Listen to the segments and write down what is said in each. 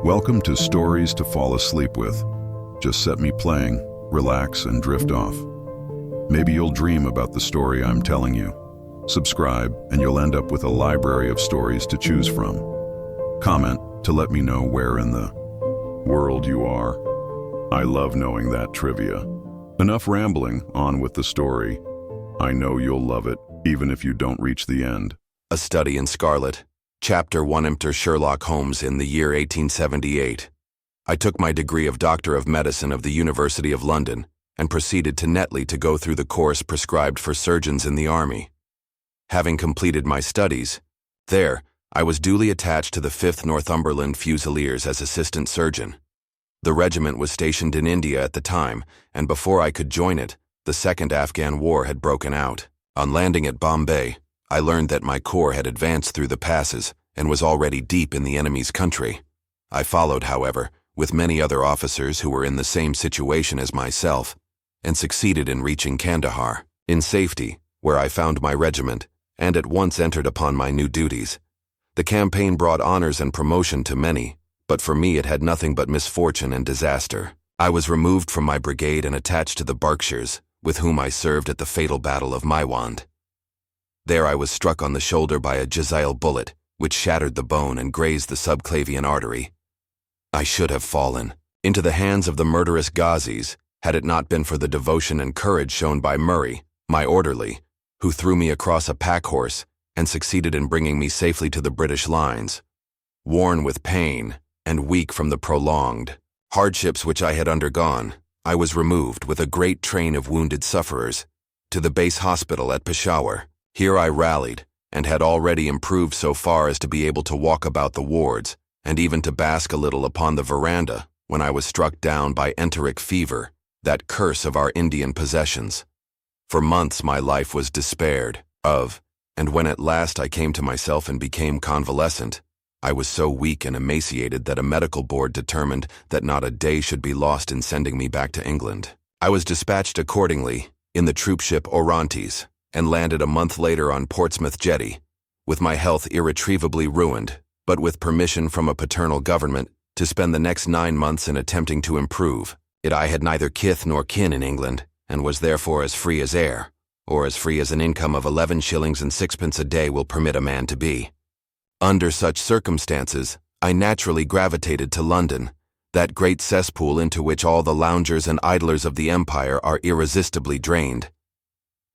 Welcome to Stories to Fall Asleep With. Just set me playing, relax, and drift off. Maybe you'll dream about the story I'm telling you. Subscribe, and you'll end up with a library of stories to choose from. Comment to let me know where in the world you are. I love knowing that trivia. Enough rambling, on with the story. I know you'll love it, even if you don't reach the end. A Study in Scarlet, Chapter 1. Enter Sherlock Holmes in the year 1878. I took my degree of Doctor of Medicine of the University of London and proceeded to Netley to go through the course prescribed for surgeons in the army. Having completed my studies, there, I was duly attached to the 5th Northumberland Fusiliers as assistant surgeon. The regiment was stationed in India at the time, and before I could join it, the Second Afghan War had broken out. On landing at Bombay, I learned that my corps had advanced through the passes and was already deep in the enemy's country. I followed, however, with many other officers who were in the same situation as myself, and succeeded in reaching Kandahar in safety, where I found my regiment, and at once entered upon my new duties. The campaign brought honors and promotion to many, but for me it had nothing but misfortune and disaster. I was removed from my brigade and attached to the Berkshires, with whom I served at the fatal Battle of Maiwand. There I was struck on the shoulder by a Jezail bullet, which shattered the bone and grazed the subclavian artery. I should have fallen into the hands of the murderous Ghazis, had it not been for the devotion and courage shown by Murray, my orderly, who threw me across a pack horse and succeeded in bringing me safely to the British lines. Worn with pain and weak from the prolonged hardships which I had undergone, I was removed with a great train of wounded sufferers to the base hospital at Peshawar. Here I rallied, and had already improved so far as to be able to walk about the wards, and even to bask a little upon the veranda, when I was struck down by enteric fever, that curse of our Indian possessions. For months my life was despaired of, and when at last I came to myself and became convalescent, I was so weak and emaciated that a medical board determined that not a day should be lost in sending me back to England. I was dispatched accordingly in the troopship Orontes, and landed a month later on Portsmouth Jetty, with my health irretrievably ruined, but with permission from a paternal government to spend the next 9 months in attempting to improve it. I had neither kith nor kin in England, and was therefore as free as air, or as free as an income of 11 shillings and sixpence a day will permit a man to be. Under such circumstances, I naturally gravitated to London, that great cesspool into which all the loungers and idlers of the empire are irresistibly drained.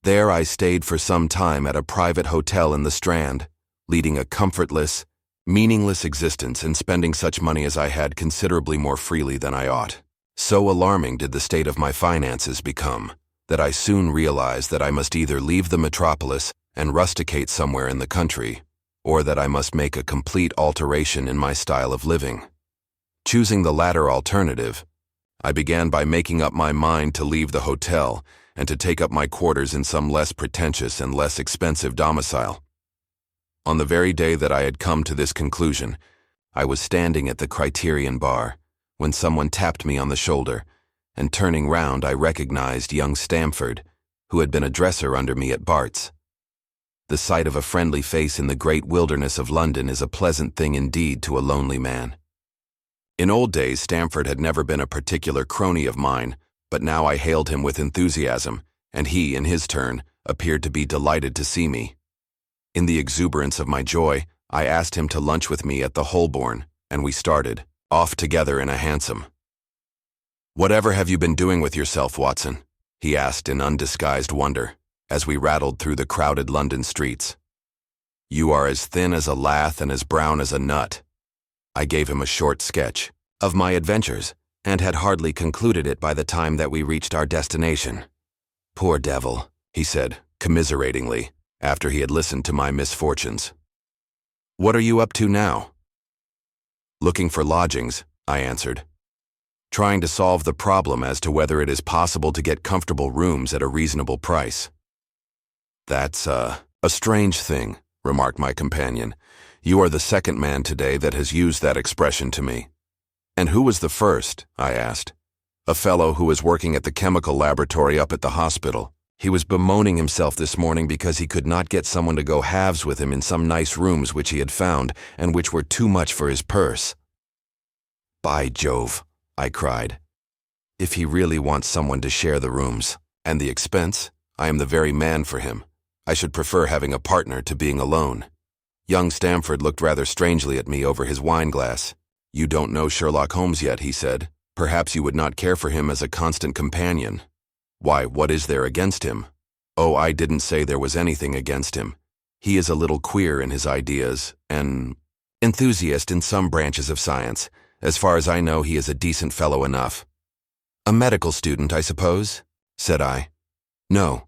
There I stayed for some time at a private hotel in the Strand, leading a comfortless, meaningless existence and spending such money as I had considerably more freely than I ought. So alarming did the state of my finances become, that I soon realized that I must either leave the metropolis and rusticate somewhere in the country, or that I must make a complete alteration in my style of living. Choosing the latter alternative, I began by making up my mind to leave the hotel and to take up my quarters in some less pretentious and less expensive domicile. On the very day that I had come to this conclusion, I was standing at the Criterion bar, when someone tapped me on the shoulder, and turning round I recognized young Stamford, who had been a dresser under me at Bart's. The sight of a friendly face in the great wilderness of London is a pleasant thing indeed to a lonely man. In old days Stamford had never been a particular crony of mine, but now I hailed him with enthusiasm, and he, in his turn, appeared to be delighted to see me. In the exuberance of my joy, I asked him to lunch with me at the Holborn, and we started off together in a hansom. "Whatever have you been doing with yourself, Watson?" he asked in undisguised wonder, as we rattled through the crowded London streets. "You are as thin as a lath and as brown as a nut." I gave him a short sketch of my adventures, and had hardly concluded it by the time that we reached our destination. "Poor devil," he said, commiseratingly, after he had listened to my misfortunes. "What are you up to now?" "Looking for lodgings," I answered. "Trying to solve the problem as to whether it is possible to get comfortable rooms at a reasonable price." "That's a strange thing," remarked my companion. "You are the second man today that has used that expression to me." "And who was the first?" I asked. "A fellow who was working at the chemical laboratory up at the hospital. He was bemoaning himself this morning because he could not get someone to go halves with him in some nice rooms which he had found, and which were too much for his purse." By Jove, I cried. If he really wants someone to share the rooms, and the expense, I am the very man for him. I should prefer having a partner to being alone. Young Stamford looked rather strangely at me over his wine glass. You don't know Sherlock Holmes yet, he said. Perhaps you would not care for him as a constant companion. Why, what is there against him? Oh, I didn't say there was anything against him. He is a little queer in his ideas, an enthusiast in some branches of science. As far as I know, he is a decent fellow enough. A medical student, I suppose? Said I. No,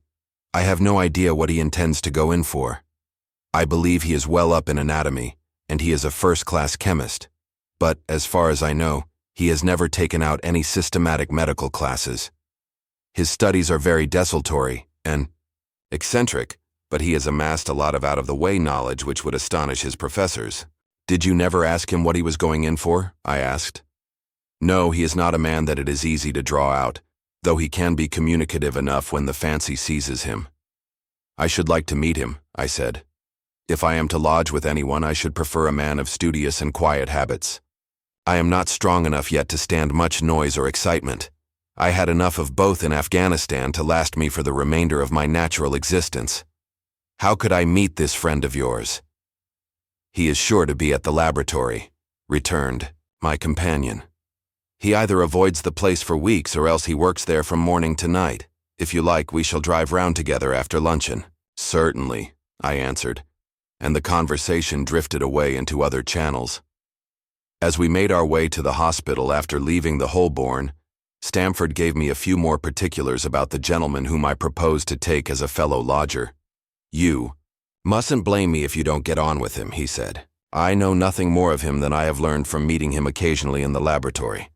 I have no idea what he intends to go in for. I believe he is well up in anatomy, and he is a first-class chemist. But, as far as I know, he has never taken out any systematic medical classes. His studies are very desultory and eccentric, but he has amassed a lot of out-of-the-way knowledge which would astonish his professors. Did you never ask him what he was going in for? I asked. No, he is not a man that it is easy to draw out, though he can be communicative enough when the fancy seizes him. I should like to meet him, I said. If I am to lodge with anyone, I should prefer a man of studious and quiet habits. I am not strong enough yet to stand much noise or excitement. I had enough of both in Afghanistan to last me for the remainder of my natural existence. How could I meet this friend of yours? He is sure to be at the laboratory, returned my companion. He either avoids the place for weeks or else he works there from morning to night. If you like, we shall drive round together after luncheon. Certainly, I answered, and the conversation drifted away into other channels. As we made our way to the hospital after leaving the Holborn, Stamford gave me a few more particulars about the gentleman whom I proposed to take as a fellow lodger. You mustn't blame me if you don't get on with him, he said. I know nothing more of him than I have learned from meeting him occasionally in the laboratory.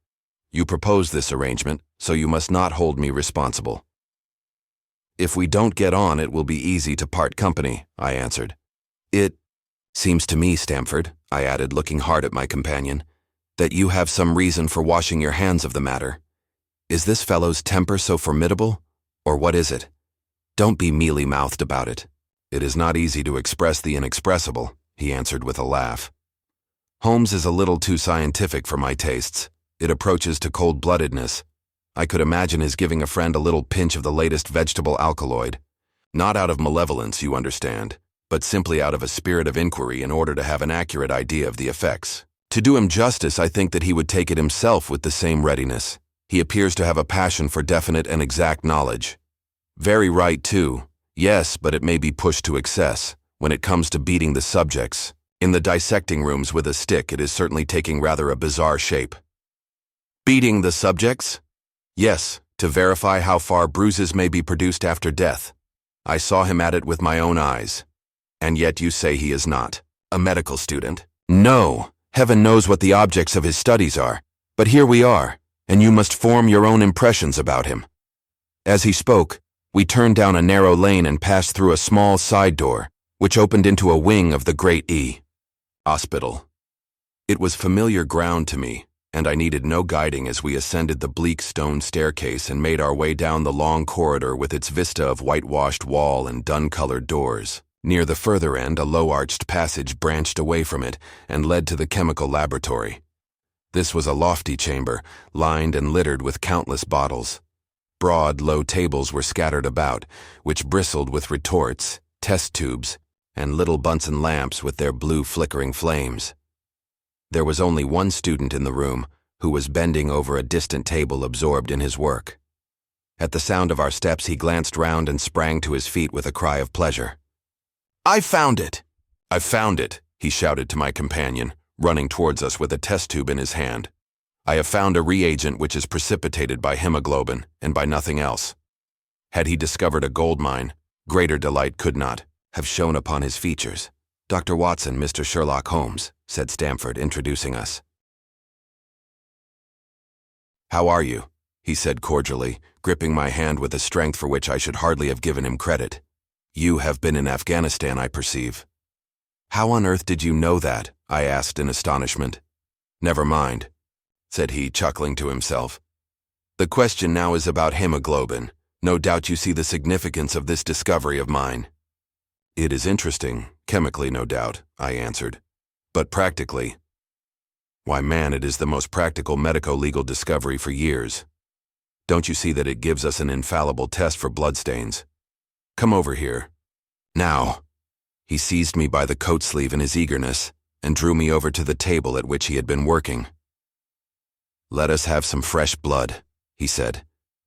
You proposed this arrangement, so you must not hold me responsible. If we don't get on, it will be easy to part company, I answered. It seems to me, Stamford, I added, looking hard at my companion, that you have some reason for washing your hands of the matter. Is this fellow's temper so formidable, or what is it? Don't be mealy-mouthed about it. It is not easy to express the inexpressible, he answered with a laugh. Holmes is a little too scientific for my tastes. It approaches to cold-bloodedness. I could imagine his giving a friend a little pinch of the latest vegetable alkaloid. Not out of malevolence, you understand, but simply out of a spirit of inquiry in order to have an accurate idea of the effects. To do him justice, I think that he would take it himself with the same readiness. He appears to have a passion for definite and exact knowledge. Very right, too. Yes, but it may be pushed to excess when it comes to beating the subjects. In the dissecting rooms with a stick, it is certainly taking rather a bizarre shape. Beating the subjects? Yes, to verify how far bruises may be produced after death. I saw him at it with my own eyes. And yet you say he is not a medical student? No, heaven knows what the objects of his studies are. But here we are, and you must form your own impressions about him. As he spoke, we turned down a narrow lane and passed through a small side door, which opened into a wing of the great hospital. It was familiar ground to me, and I needed no guiding as we ascended the bleak stone staircase and made our way down the long corridor with its vista of whitewashed wall and dun-colored doors. Near the further end, a low-arched passage branched away from it and led to the chemical laboratory. This was a lofty chamber, lined and littered with countless bottles. Broad, low tables were scattered about, which bristled with retorts, test tubes, and little Bunsen lamps with their blue flickering flames. There was only one student in the room, who was bending over a distant table absorbed in his work. At the sound of our steps, he glanced round and sprang to his feet with a cry of pleasure. I found it! I've found it, he shouted to my companion, running towards us with a test tube in his hand. I have found a reagent which is precipitated by hemoglobin and by nothing else. Had he discovered a gold mine, greater delight could not have shone upon his features. Dr. Watson, Mr. Sherlock Holmes, said Stamford, introducing us. How are you? He said cordially, gripping my hand with a strength for which I should hardly have given him credit. You have been in Afghanistan, I perceive. How on earth did you know that? I asked in astonishment. Never mind, said he, chuckling to himself. The question now is about hemoglobin. No doubt you see the significance of this discovery of mine. It is interesting, chemically no doubt, I answered. But practically, Why, man, it is the most practical medico-legal discovery for years. Don't you see that it gives us an infallible test for bloodstains? Come over here. Now." He seized me by the coat sleeve in his eagerness and drew me over to the table at which he had been working. "Let us have some fresh blood," he said,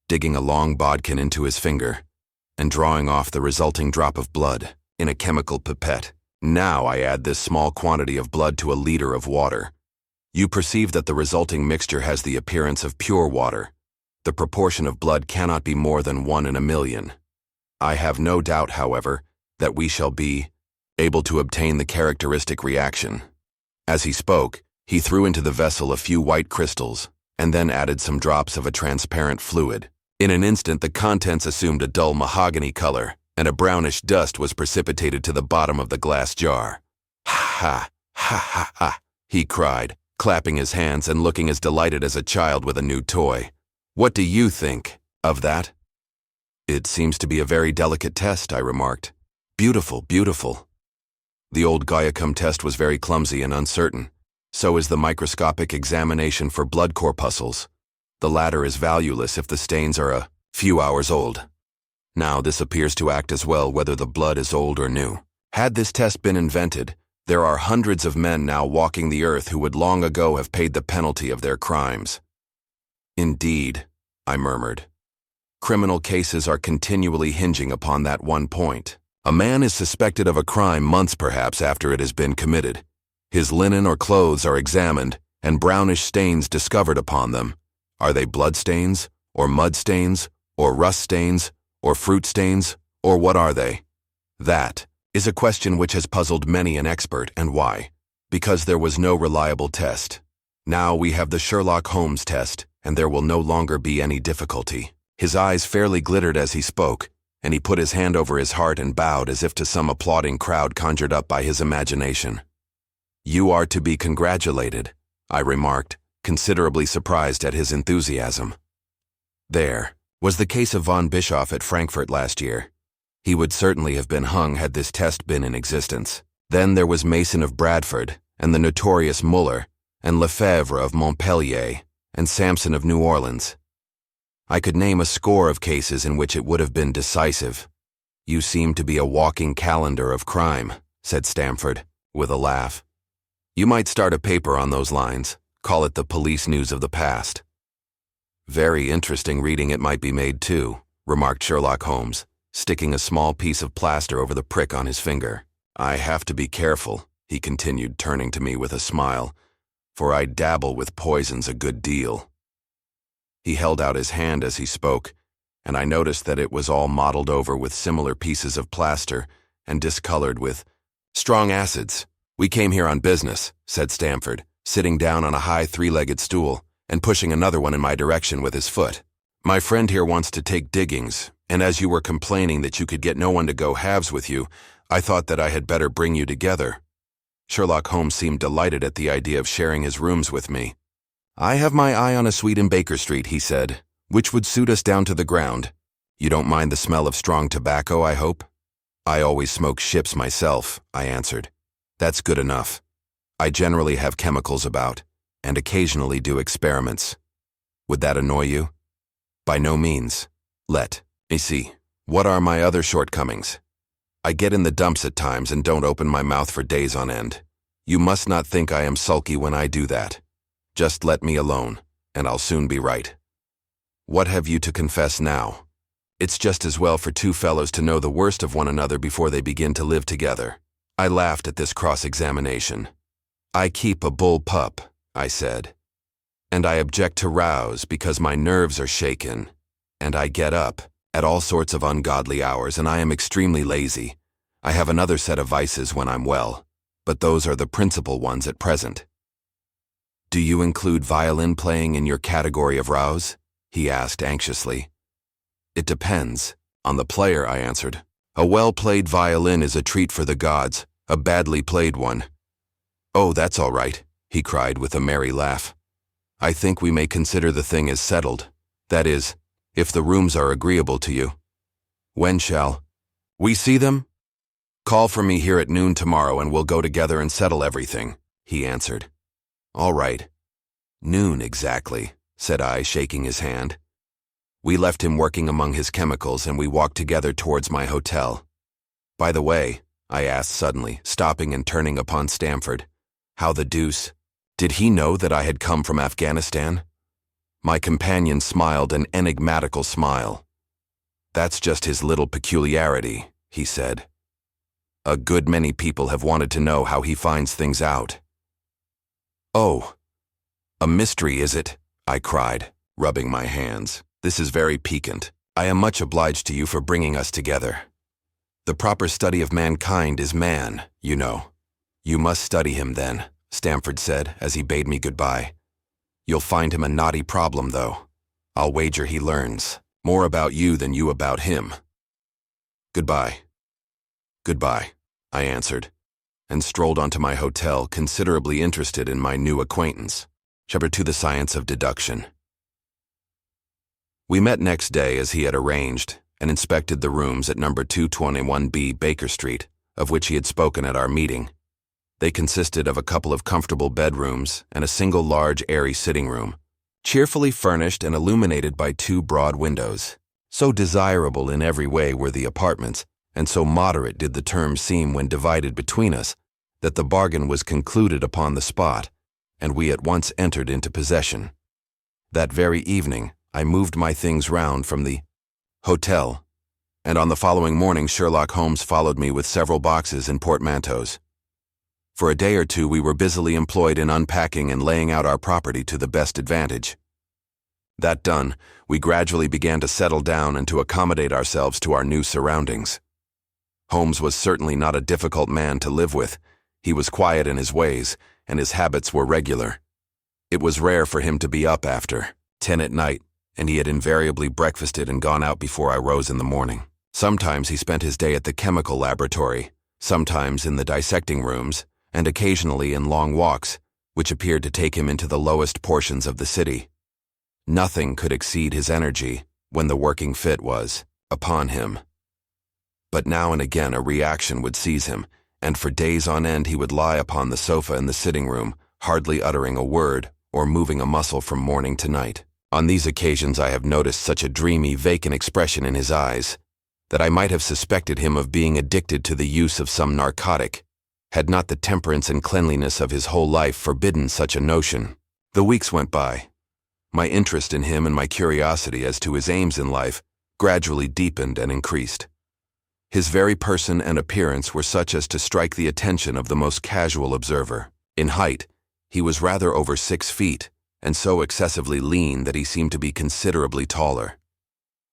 digging a long bodkin into his finger and drawing off the resulting drop of blood in a chemical pipette. "Now I add this small quantity of blood to a liter of water. You perceive that the resulting mixture has the appearance of pure water. The proportion of blood cannot be more than 1 in a million. I have no doubt, however, that we shall be able to obtain the characteristic reaction." As he spoke, he threw into the vessel a few white crystals and then added some drops of a transparent fluid. In an instant, the contents assumed a dull mahogany color, and a brownish dust was precipitated to the bottom of the glass jar. "Ha, ha, ha, ha," he cried, clapping his hands and looking as delighted as a child with a new toy. "What do you think of that?" "It seems to be a very delicate test," I remarked. "Beautiful, beautiful." The old Guiacum test was very clumsy and uncertain. So is the microscopic examination for blood corpuscles. The latter is valueless if the stains are a few hours old. Now, this appears to act as well whether the blood is old or new. Had this test been invented, there are hundreds of men now walking the earth who would long ago have paid the penalty of their crimes. "Indeed," I murmured. "Criminal cases are continually hinging upon that one point. A man is suspected of a crime months perhaps after it has been committed. His linen or clothes are examined, and brownish stains discovered upon them. Are they blood stains, or mud stains, or rust stains, or fruit stains, or what are they? That is a question which has puzzled many an expert, and why? Because there was no reliable test. Now we have the Sherlock Holmes test, and there will no longer be any difficulty." His eyes fairly glittered as he spoke, and he put his hand over his heart and bowed as if to some applauding crowd conjured up by his imagination. "You are to be congratulated," I remarked, considerably surprised at his enthusiasm. "There was the case of von Bischoff at Frankfurt last year. He would certainly have been hung had this test been in existence. Then there was Mason of Bradford, and the notorious Muller, and Lefebvre of Montpellier, and Sampson of New Orleans. I could name a score of cases in which it would have been decisive." "You seem to be a walking calendar of crime," said Stamford, with a laugh. "You might start a paper on those lines, call it the police news of the past." "Very interesting reading it might be made too," remarked Sherlock Holmes, sticking a small piece of plaster over the prick on his finger. "I have to be careful," he continued, turning to me with a smile, "for I dabble with poisons a good deal." He held out his hand as he spoke, and I noticed that it was all mottled over with similar pieces of plaster and discolored with strong acids. "We came here on business," said Stamford, sitting down on a high three-legged stool and pushing another one in my direction with his foot. "My friend here wants to take diggings, and as you were complaining that you could get no one to go halves with you, I thought that I had better bring you together." Sherlock Holmes seemed delighted at the idea of sharing his rooms with me. "I have my eye on a suite in Baker Street," he said, "which would suit us down to the ground. You don't mind the smell of strong tobacco, I hope?" "I always smoke ships myself," I answered. "That's good enough. I generally have chemicals about, and occasionally do experiments. Would that annoy you?" "By no means. Let me see. What are my other shortcomings? I get in the dumps at times and don't open my mouth for days on end. You must not think I am sulky when I do that. Just let me alone, and I'll soon be right. What have you to confess now? It's just as well for two fellows to know the worst of one another before they begin to live together." I laughed at this cross-examination. "I keep a bull pup," I said, "and I object to rows because my nerves are shaken, and I get up at all sorts of ungodly hours, and I am extremely lazy. I have another set of vices when I'm well, but those are the principal ones at present." "Do you include violin playing in your category of rows?" he asked anxiously. "It depends on the player," I answered. "A well-played violin is a treat for the gods, a badly played one." "Oh, that's all right," he cried with a merry laugh. "I think we may consider the thing as settled. That is, if the rooms are agreeable to you. When shall we see them?" "Call for me here at noon tomorrow and we'll go together and settle everything," he answered. All right. Noon exactly, said I, shaking his hand. We left him working among his chemicals and we walked together towards my hotel. By the way, I asked suddenly, stopping and turning upon Stamford, how the deuce? Did he know that I had come from Afghanistan? My companion smiled an enigmatical smile. That's just his little peculiarity, he said. A good many people have wanted to know how he finds things out. Oh, a mystery, is it? I cried, rubbing my hands. This is very piquant. I am much obliged to you for bringing us together. The proper study of mankind is man, you know. You must study him then, Stamford said as he bade me goodbye. You'll find him a knotty problem, though. I'll wager he learns more about you than you about him. Goodbye. Goodbye, I answered, and strolled onto my hotel, considerably interested in my new acquaintance. Chapter 2: The Science of Deduction. We met next day as he had arranged, and inspected the rooms at number 221B Baker Street, of which he had spoken at our meeting. They consisted of a couple of comfortable bedrooms and a single large airy sitting room, cheerfully furnished and illuminated by 2 broad windows. So desirable in every way were the apartments, and so moderate did the terms seem when divided between us, that the bargain was concluded upon the spot, and we at once entered into possession. That very evening, I moved my things round from the hotel, and on the following morning Sherlock Holmes followed me with several boxes and portmanteaus. For a day or two we were busily employed in unpacking and laying out our property to the best advantage. That done, we gradually began to settle down and to accommodate ourselves to our new surroundings. Holmes was certainly not a difficult man to live with. He was quiet in his ways, and his habits were regular. It was rare for him to be up after 10 at night, and he had invariably breakfasted and gone out before I rose in the morning. Sometimes he spent his day at the chemical laboratory, sometimes in the dissecting rooms, and occasionally in long walks, which appeared to take him into the lowest portions of the city. Nothing could exceed his energy, when the working fit was upon him. But now and again a reaction would seize him, and for days on end he would lie upon the sofa in the sitting room, hardly uttering a word or moving a muscle from morning to night. On these occasions I have noticed such a dreamy, vacant expression in his eyes, that I might have suspected him of being addicted to the use of some narcotic, had not the temperance and cleanliness of his whole life forbidden such a notion. The weeks went by. My interest in him and my curiosity as to his aims in life gradually deepened and increased. His very person and appearance were such as to strike the attention of the most casual observer. In height, he was rather over 6 feet, and so excessively lean that he seemed to be considerably taller.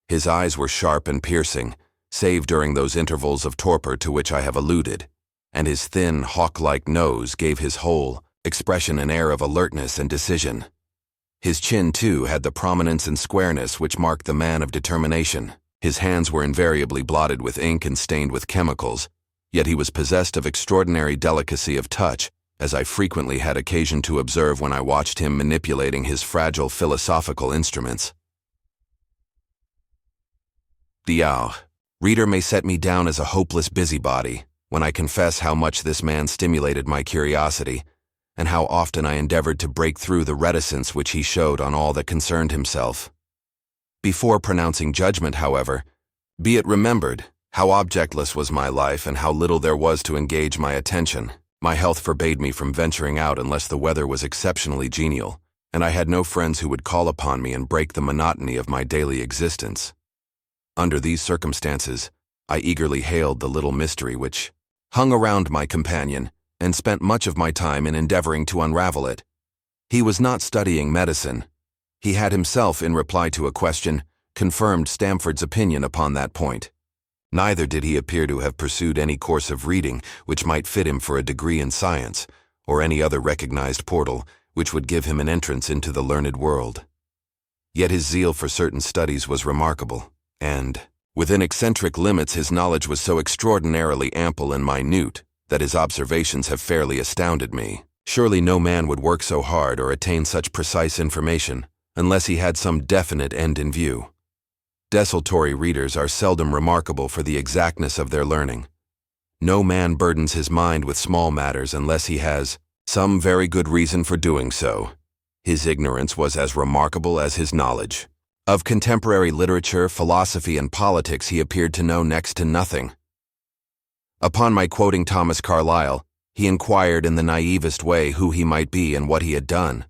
His eyes were sharp and piercing, save during those intervals of torpor to which I have alluded, and his thin, hawk-like nose gave his whole expression an air of alertness and decision. His chin, too, had the prominence and squareness which marked the man of determination. His hands were invariably blotted with ink and stained with chemicals, yet he was possessed of extraordinary delicacy of touch, as I frequently had occasion to observe when I watched him manipulating his fragile philosophical instruments. The reader may set me down as a hopeless busybody when I confess how much this man stimulated my curiosity, and how often I endeavored to break through the reticence which he showed on all that concerned himself. Before pronouncing judgment, however, be it remembered how objectless was my life and how little there was to engage my attention. My health forbade me from venturing out unless the weather was exceptionally genial, and I had no friends who would call upon me and break the monotony of my daily existence. Under these circumstances, I eagerly hailed the little mystery which hung around my companion, and spent much of my time in endeavoring to unravel it. He was not studying medicine. He had himself, in reply to a question, confirmed Stamford's opinion upon that point. Neither did he appear to have pursued any course of reading which might fit him for a degree in science, or any other recognized portal which would give him an entrance into the learned world. Yet his zeal for certain studies was remarkable, and, within eccentric limits, his knowledge was so extraordinarily ample and minute that his observations have fairly astounded me. Surely no man would work so hard or attain such precise information unless he had some definite end in view. Desultory readers are seldom remarkable for the exactness of their learning. No man burdens his mind with small matters unless he has Some very good reason for doing so. His ignorance was as remarkable as his knowledge. Of contemporary literature, philosophy, and politics he appeared to know next to nothing. Upon my quoting Thomas Carlyle, he inquired in the naivest way who he might be and what he had done.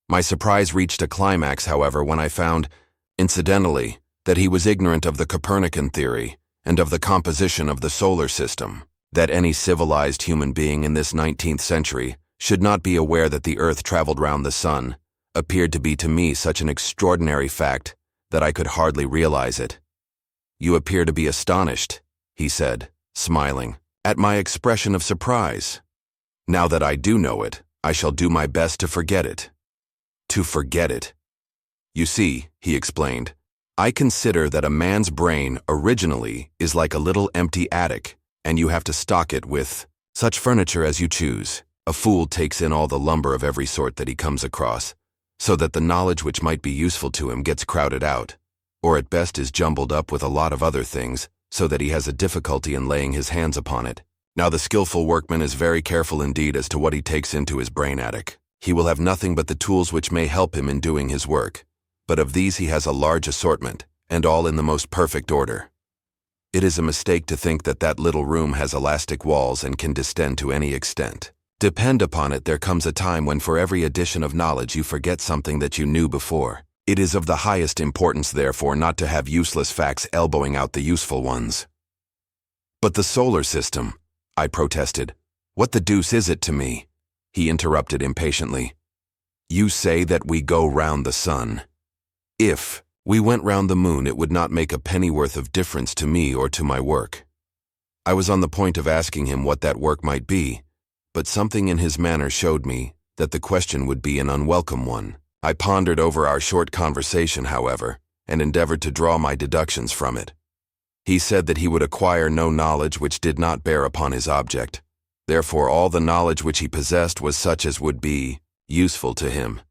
My surprise reached a climax, however, when I found, incidentally, that he was ignorant of the Copernican theory and of the composition of the solar system. That any civilized human being in this 19th century should not be aware that the Earth traveled round the sun appeared to be to me such an extraordinary fact that I could hardly realize it. "You appear to be astonished," he said, smiling, "at my expression of surprise. Now that I do know it, I shall do my best to forget it." To forget it. "You see," he explained, "I consider that a man's brain originally is like a little empty attic, and you have to stock it with such furniture as you choose. A fool takes in all the lumber of every sort that he comes across, so that the knowledge which might be useful to him gets crowded out, or at best is jumbled up with a lot of other things, so that he has a difficulty in laying his hands upon it. Now the skillful workman is very careful indeed as to what he takes into his brain attic. He will have nothing but the tools which may help him in doing his work, but of these he has a large assortment, and all in the most perfect order. It is a mistake to think that that little room has elastic walls and can distend to any extent. Depend upon it, there comes a time when for every addition of knowledge you forget something that you knew before. It is of the highest importance, therefore, not to have useless facts elbowing out the useful ones." "But the solar system," I protested. "What the deuce is it to me?" He interrupted impatiently. "You say that we go round the sun. If we went round the moon, it would not make a pennyworth of difference to me or to my work." I was on the point of asking him what that work might be, but something in his manner showed me that the question would be an unwelcome one. I pondered over our short conversation, however, and endeavored to draw my deductions from it. He said that he would acquire no knowledge which did not bear upon his object. Therefore, all the knowledge which he possessed was such as would be useful to him.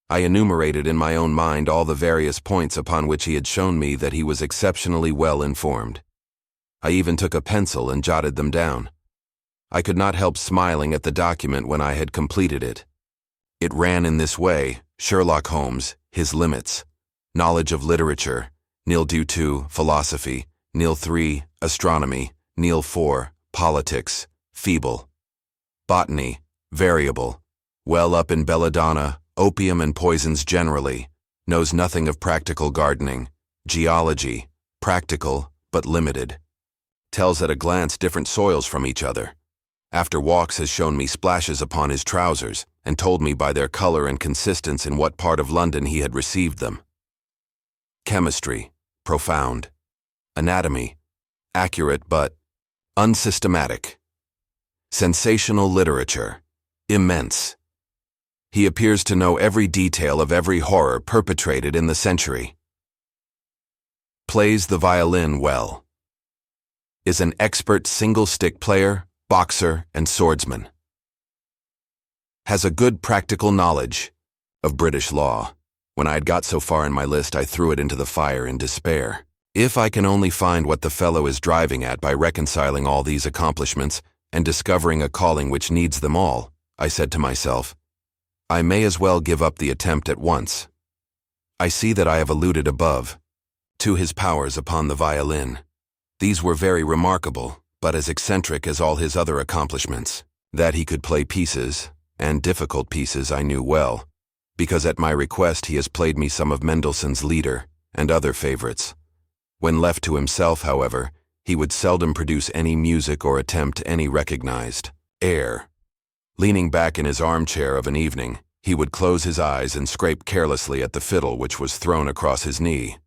I enumerated in my own mind all the various points upon which he had shown me that he was exceptionally well informed. I even took a pencil and jotted them down. I could not help smiling at the document when I had completed it. It ran in this way: Sherlock Holmes, his limits. Knowledge of literature, nil due to philosophy, nil 3, astronomy, nil 4, politics, feeble. Botany, variable. Well up in belladonna, opium and poisons generally. Knows nothing of practical gardening. Geology, practical but limited. Tells at a glance different soils from each other. After walks has shown me splashes upon his trousers, and told me by their color and consistence in what part of London he had received them. Chemistry, profound. Anatomy, accurate but unsystematic. Sensational literature, immense. He appears to know every detail of every horror perpetrated in the century. Plays the violin well. Is an expert single-stick player, boxer, and swordsman. Has a good practical knowledge of British law. When I had got so far in my list, I threw it into the fire in despair. If I can only find what the fellow is driving at by reconciling all these accomplishments and discovering a calling which needs them all, I said to myself, I may as well give up the attempt at once. I see that I have alluded above to his powers upon the violin. These were very remarkable, but as eccentric as all his other accomplishments. That he could play pieces, and difficult pieces, I knew well, because at my request he has played me some of Mendelssohn's Lieder and other favorites. When left to himself, however, he would seldom produce any music or attempt any recognized air. Leaning back in his armchair of an evening, he would close his eyes and scrape carelessly at the fiddle which was thrown across his knee.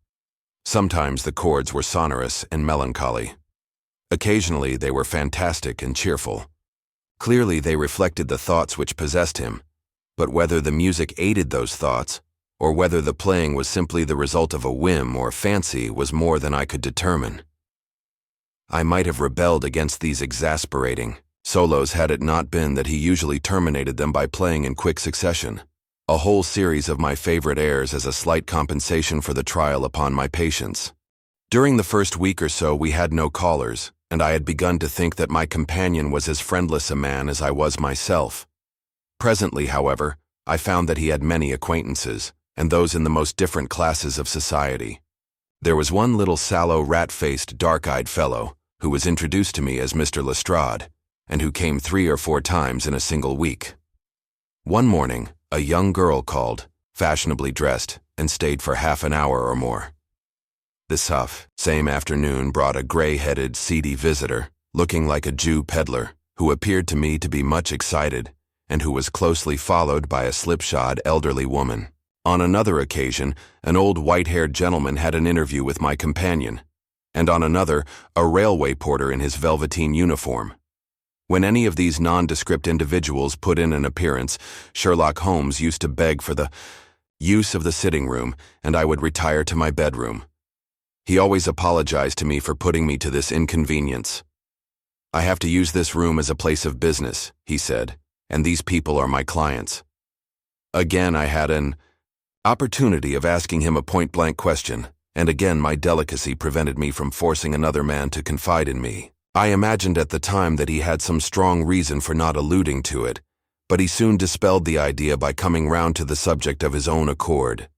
Sometimes the chords were sonorous and melancholy. Occasionally they were fantastic and cheerful. Clearly they reflected the thoughts which possessed him, but whether the music aided those thoughts, or whether the playing was simply the result of a whim or fancy, was more than I could determine. I might have rebelled against these exasperating solos had it not been that he usually terminated them by playing in quick succession a whole series of my favorite airs as a slight compensation for the trial upon my patience. During the first week or so we had no callers, and I had begun to think that my companion was as friendless a man as I was myself. Presently, however, I found that he had many acquaintances, and those in the most different classes of society. There was one little sallow, rat-faced, dark-eyed fellow who was introduced to me as Mr. Lestrade, and who came 3 or 4 times in a single week. One morning, a young girl called, fashionably dressed, and stayed for half an hour or more. The same afternoon brought a gray-headed, seedy visitor, looking like a Jew peddler, who appeared to me to be much excited, and who was closely followed by a slipshod elderly woman. On another occasion, an old white-haired gentleman had an interview with my companion, and on another, a railway porter in his velveteen uniform. When any of these nondescript individuals put in an appearance, Sherlock Holmes used to beg for the use of the sitting room, and I would retire to my bedroom. He always apologized to me for putting me to this inconvenience. "I have to use this room as a place of business," he said, "and these people are my clients." Again, I had an opportunity of asking him a point-blank question, and again my delicacy prevented me from forcing another man to confide in me. I imagined at the time that he had some strong reason for not alluding to it, but he soon dispelled the idea by coming round to the subject of his own accord.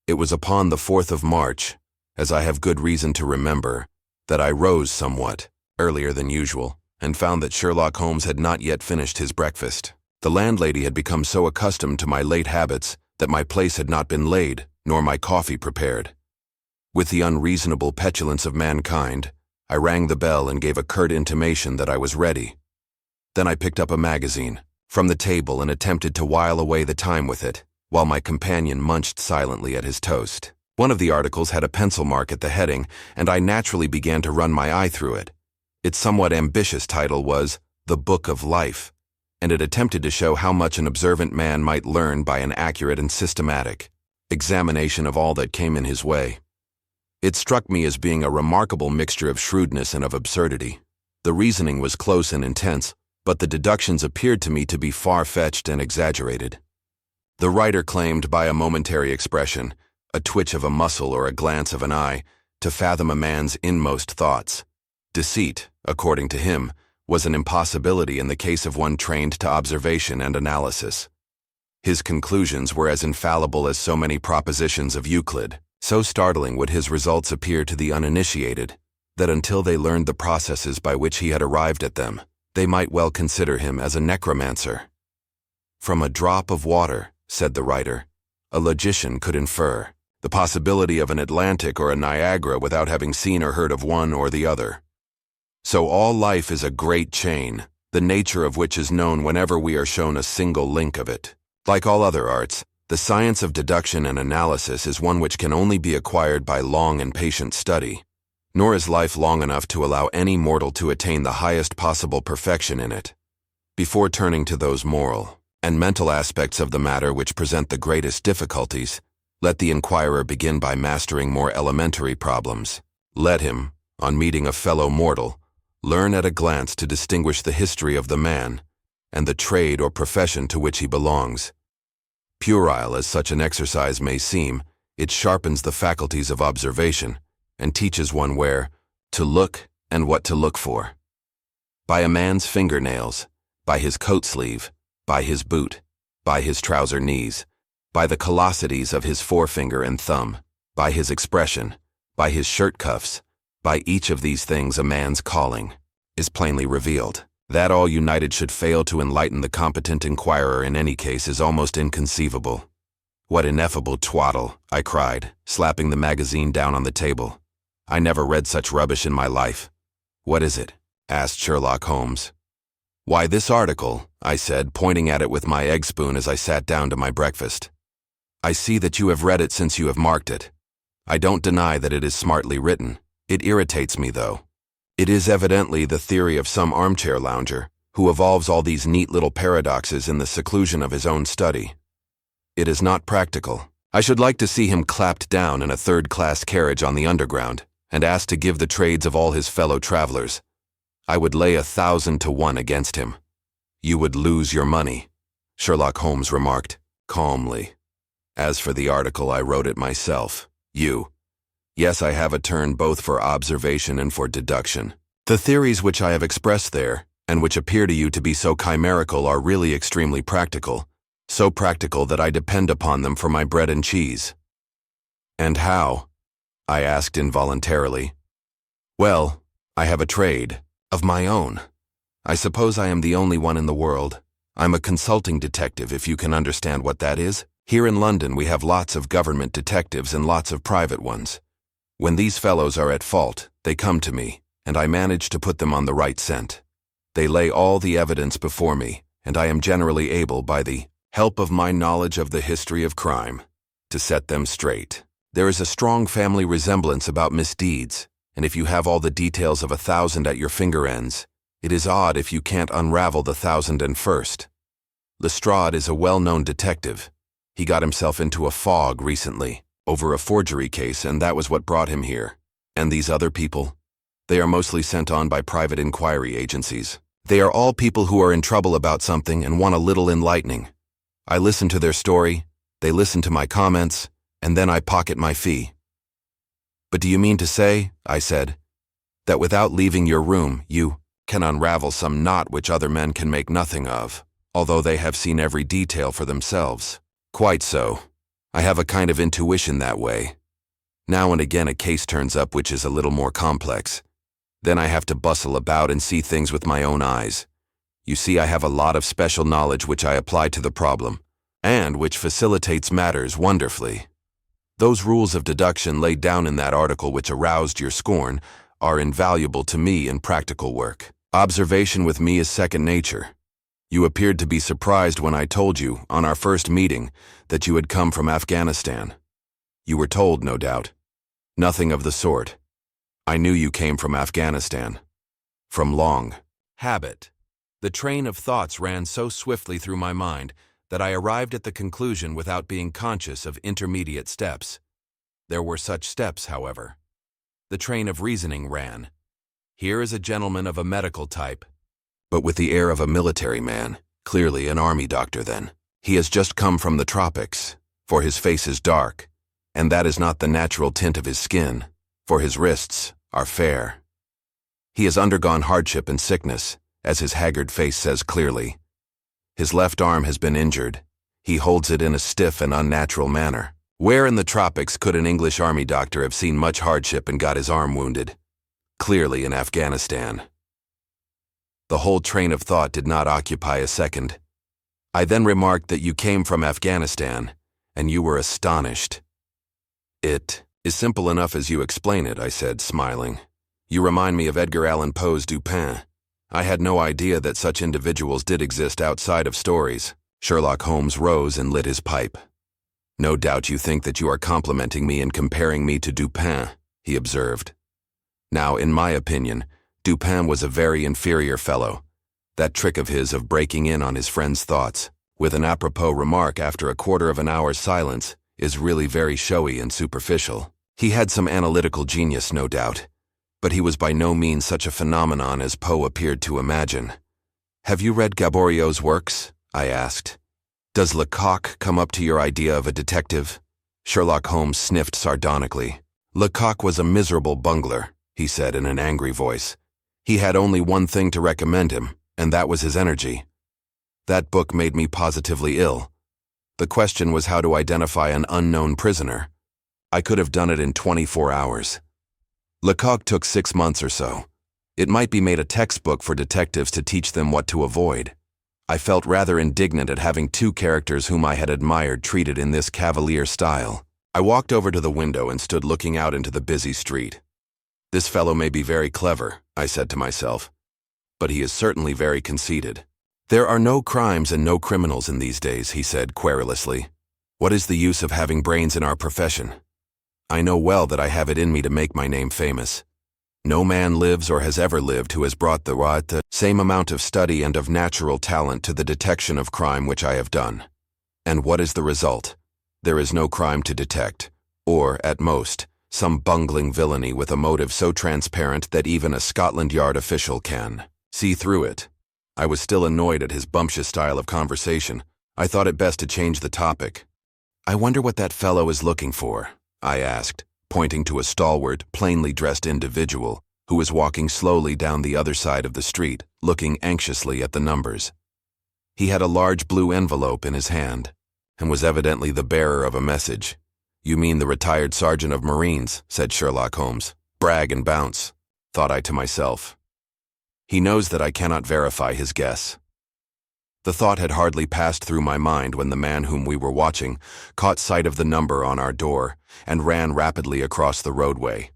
It was upon the 4th of March, as I have good reason to remember, that I rose somewhat earlier than usual, and found that Sherlock Holmes had not yet finished his breakfast. The landlady had become so accustomed to my late habits that my place had not been laid, nor my coffee prepared. With the unreasonable petulance of mankind, I rang the bell and gave a curt intimation that I was ready. Then I picked up a magazine from the table and attempted to while away the time with it, while my companion munched silently at his toast. One of the articles had a pencil mark at the heading, and I naturally began to run my eye through it. Its somewhat ambitious title was The Book of Life, and it attempted to show how much an observant man might learn by an accurate and systematic examination of all that came in his way. It struck me as being a remarkable mixture of shrewdness and of absurdity. The reasoning was close and intense, but the deductions appeared to me to be far-fetched and exaggerated. The writer claimed by a momentary expression, a twitch of a muscle or a glance of an eye, to fathom a man's inmost thoughts. Deceit, according to him, was an impossibility in the case of one trained to observation and analysis. His conclusions were as infallible as so many propositions of Euclid. So startling would his results appear to the uninitiated, that until they learned the processes by which he had arrived at them, they might well consider him as a necromancer. "From a drop of water," said the writer, "a logician could infer the possibility of an Atlantic or a Niagara without having seen or heard of one or the other. So all life is a great chain, the nature of which is known whenever we are shown a single link of it. Like all other arts, the science of deduction and analysis is one which can only be acquired by long and patient study, nor is life long enough to allow any mortal to attain the highest possible perfection in it. Before turning to those moral and mental aspects of the matter which present the greatest difficulties, let the inquirer begin by mastering more elementary problems. Let him, on meeting a fellow mortal, learn at a glance to distinguish the history of the man and the trade or profession to which he belongs. Puerile as such an exercise may seem, it sharpens the faculties of observation and teaches one where to look and what to look for. By a man's fingernails, by his coat sleeve, by his boot, by his trouser knees, by the callosities of his forefinger and thumb, by his expression, by his shirt cuffs, by each of these things a man's calling is plainly revealed. That all united should fail to enlighten the competent inquirer in any case is almost inconceivable. What ineffable twaddle, I cried, slapping the magazine down on the table. I never read such rubbish in my life. What is it? Asked Sherlock Holmes. Why, this article, I said, pointing at it with my egg spoon as I sat down to my breakfast. I see that you have read it since you have marked it. I don't deny that it is smartly written. It irritates me, though. It is evidently the theory of some armchair lounger, who evolves all these neat little paradoxes in the seclusion of his own study. It is not practical. I should like to see him clapped down in a third-class carriage on the Underground, and asked to give the trades of all his fellow travelers. I would lay 1,000 to 1 against him. You would lose your money, Sherlock Holmes remarked, calmly. As for the article, I wrote it myself. Yes, I have a turn both for observation and for deduction. The theories which I have expressed there, and which appear to you to be so chimerical are really extremely practical, so practical that I depend upon them for my bread and cheese." "And how?" I asked involuntarily. "Well, I have a trade of my own. I suppose I am the only one in the world. I'm a consulting detective, if you can understand what that is. Here in London we have lots of government detectives and lots of private ones. When these fellows are at fault, they come to me, and I manage to put them on the right scent. They lay all the evidence before me, and I am generally able, by the help of my knowledge of the history of crime, to set them straight. There is a strong family resemblance about misdeeds, and if you have all the details of 1,000 at your finger ends, it is odd if you can't unravel the 1,001st. Lestrade is a well-known detective. He got himself into a fog recently over a forgery case, and that was what brought him here. And these other people? They are mostly sent on by private inquiry agencies. They are all people who are in trouble about something and want a little enlightening. I listen to their story, they listen to my comments, and then I pocket my fee." "But do you mean to say," I said, "that without leaving your room, you can unravel some knot which other men can make nothing of, although they have seen every detail for themselves?" "Quite so. I have a kind of intuition that way. Now and again a case turns up which is a little more complex. Then I have to bustle about and see things with my own eyes. You see, I have a lot of special knowledge which I apply to the problem, and which facilitates matters wonderfully. Those rules of deduction laid down in that article which aroused your scorn are invaluable to me in practical work. Observation with me is second nature. You appeared to be surprised when I told you, on our first meeting, that you had come from Afghanistan. You were told, no doubt. Nothing of the sort. I knew you came from Afghanistan. From long habit. The train of thoughts ran so swiftly through my mind that I arrived at the conclusion without being conscious of intermediate steps. There were such steps, however. The train of reasoning ran. Here is a gentleman of a medical type, but with the air of a military man, clearly an army doctor then. He has just come from the tropics, for his face is dark, and that is not the natural tint of his skin, for his wrists are fair. He has undergone hardship and sickness, as his haggard face says clearly. His left arm has been injured. He holds it in a stiff and unnatural manner. Where in the tropics could an English army doctor have seen much hardship and got his arm wounded? Clearly in Afghanistan. The whole train of thought did not occupy a second. I then remarked that you came from Afghanistan, and you were astonished. "It is simple enough as you explain it," I said, smiling. "You remind me of Edgar Allan Poe's Dupin. I had no idea that such individuals did exist outside of stories." Sherlock Holmes rose and lit his pipe. "No doubt you think that you are complimenting me in comparing me to Dupin," he observed. Now, in my opinion, Dupin was a very inferior fellow. That trick of his of breaking in on his friend's thoughts, with an apropos remark after a quarter of an hour's silence, is really very showy and superficial. He had some analytical genius, no doubt, but he was by no means such a phenomenon as Poe appeared to imagine. "Have you read Gaboriau's works?" I asked. "Does Lecoq come up to your idea of a detective?" Sherlock Holmes sniffed sardonically. "Lecoq was a miserable bungler," he said in an angry voice. "He had only one thing to recommend him, and that was his energy. That book made me positively ill. The question was how to identify an unknown prisoner. I could have done it in 24 hours. Lecoq took 6 months or so. It might be made a textbook for detectives to teach them what to avoid. I felt rather indignant at having two characters whom I had admired treated in this cavalier style. I walked over to the window and stood looking out into the busy street. This fellow may be very clever, I said to myself, but he is certainly very conceited. There are no crimes and no criminals in these days, he said querulously. What is the use of having brains in our profession? I know well that I have it in me to make my name famous. No man lives or has ever lived who has brought the same amount of study and of natural talent to the detection of crime which I have done. And what is the result? There is no crime to detect, or, at most, some bungling villainy with a motive so transparent that even a Scotland Yard official can see through it. I was still annoyed at his bumptious style of conversation. I thought it best to change the topic. I wonder what that fellow is looking for, I asked, pointing to a stalwart, plainly dressed individual who was walking slowly down the other side of the street, looking anxiously at the numbers. He had a large blue envelope in his hand, and was evidently the bearer of a message. "You mean the retired sergeant of Marines," said Sherlock Holmes. "Brag and bounce," thought I to myself. He knows that I cannot verify his guess. The thought had hardly passed through my mind when the man whom we were watching caught sight of the number on our door and ran rapidly across the roadway.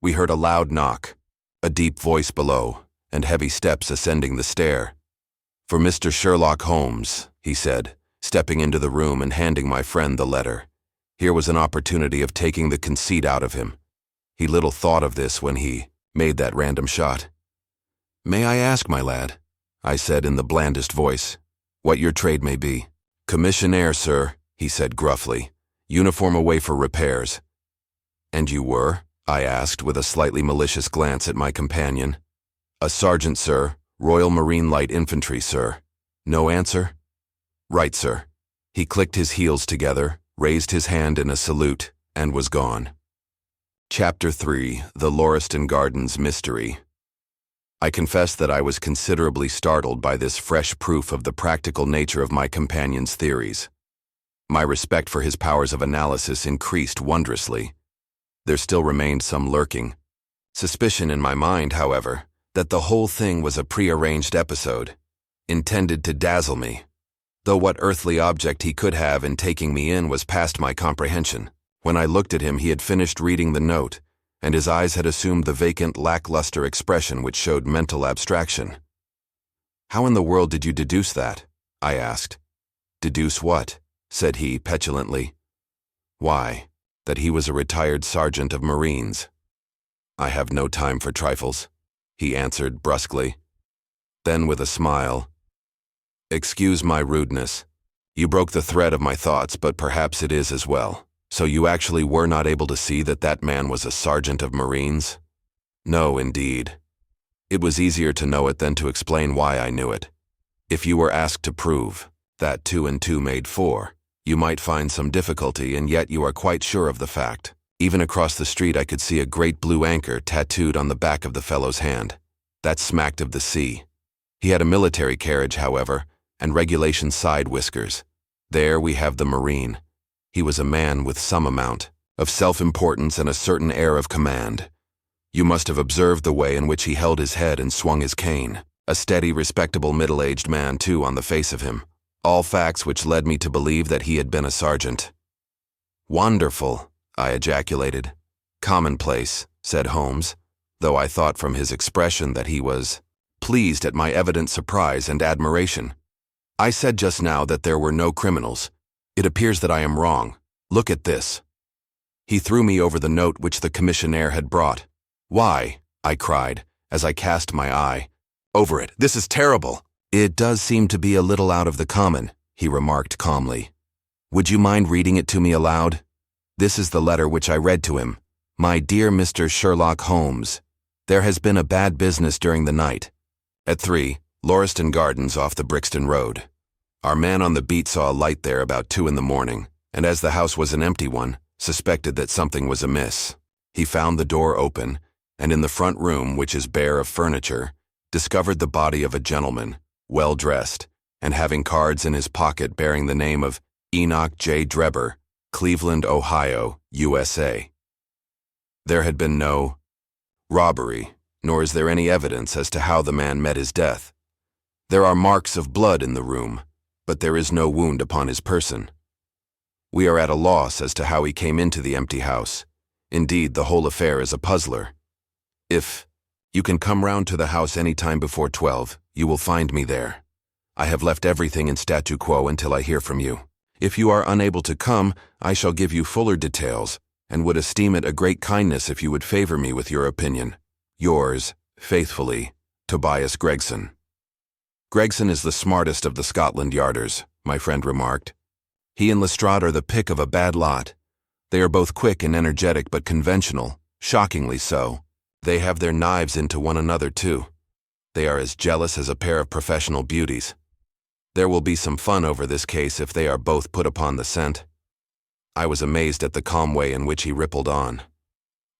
We heard a loud knock, a deep voice below, and heavy steps ascending the stair. "For Mr. Sherlock Holmes," he said, stepping into the room and handing my friend the letter. Here was an opportunity of taking the conceit out of him. He little thought of this when he made that random shot. "May I ask, my lad," I said in the blandest voice, "what your trade may be?" "Commissionaire, sir," he said gruffly. "Uniform away for repairs." "And you were?" I asked with a slightly malicious glance at my companion. "A sergeant, sir. Royal Marine Light Infantry, sir." "No answer?" "Right, sir." He clicked his heels together, raised his hand in a salute, and was gone. Chapter 3: The Lauriston Gardens Mystery. I confess that I was considerably startled by this fresh proof of the practical nature of my companion's theories. My respect for his powers of analysis increased wondrously. There still remained some lurking suspicion in my mind, however, that the whole thing was a prearranged episode, intended to dazzle me, though what earthly object he could have in taking me in was past my comprehension. When I looked at him, he had finished reading the note, and his eyes had assumed the vacant, lackluster expression which showed mental abstraction. "How in the world did you deduce that?" I asked. "Deduce what?" said he petulantly. "Why, that he was a retired sergeant of Marines." "I have no time for trifles," he answered brusquely. Then with a smile, "Excuse my rudeness. You broke the thread of my thoughts, but perhaps it is as well. So you actually were not able to see that that man was a sergeant of Marines?" "No, indeed. It was easier to know it than to explain why I knew it. If you were asked to prove that 2 and 2 made 4, you might find some difficulty, and yet you are quite sure of the fact. Even across the street I could see a great blue anchor tattooed on the back of the fellow's hand. That smacked of the sea. He had a military carriage, however, and regulation side whiskers. There we have the Marine. He was a man with some amount of self-importance and a certain air of command. You must have observed the way in which he held his head and swung his cane. A steady, respectable middle-aged man, too, on the face of him. All facts which led me to believe that he had been a sergeant." "Wonderful," I ejaculated. "Commonplace," said Holmes, though I thought from his expression that he was pleased at my evident surprise and admiration. "I said just now that there were no criminals. It appears that I am wrong. Look at this." He threw me over the note which the commissionaire had brought. "Why," I cried, as I cast my eye over it, "this is terrible." "It does seem to be a little out of the common," he remarked calmly. "Would you mind reading it to me aloud? This is the letter which I read to him. My dear Mr. Sherlock Holmes, there has been a bad business during the night. At 3, Lauriston Gardens off the Brixton Road. Our man on the beat saw a light there about 2 in the morning, and as the house was an empty one, suspected that something was amiss. He found the door open, and in the front room, which is bare of furniture, discovered the body of a gentleman, well dressed, and having cards in his pocket bearing the name of Enoch J. Drebber, Cleveland, Ohio, USA. There had been no robbery, nor is there any evidence as to how the man met his death. There are marks of blood in the room, but there is no wound upon his person. We are at a loss as to how he came into the empty house. Indeed, the whole affair is a puzzler. If you can come round to the house any time before 12, you will find me there. I have left everything in statu quo until I hear from you. If you are unable to come, I shall give you fuller details, and would esteem it a great kindness if you would favor me with your opinion. Yours, faithfully, Tobias Gregson." "Gregson is the smartest of the Scotland Yarders," my friend remarked. "He and Lestrade are the pick of a bad lot. They are both quick and energetic but conventional, shockingly so. They have their knives into one another, too. They are as jealous as a pair of professional beauties. There will be some fun over this case if they are both put upon the scent." I was amazed at the calm way in which he rippled on.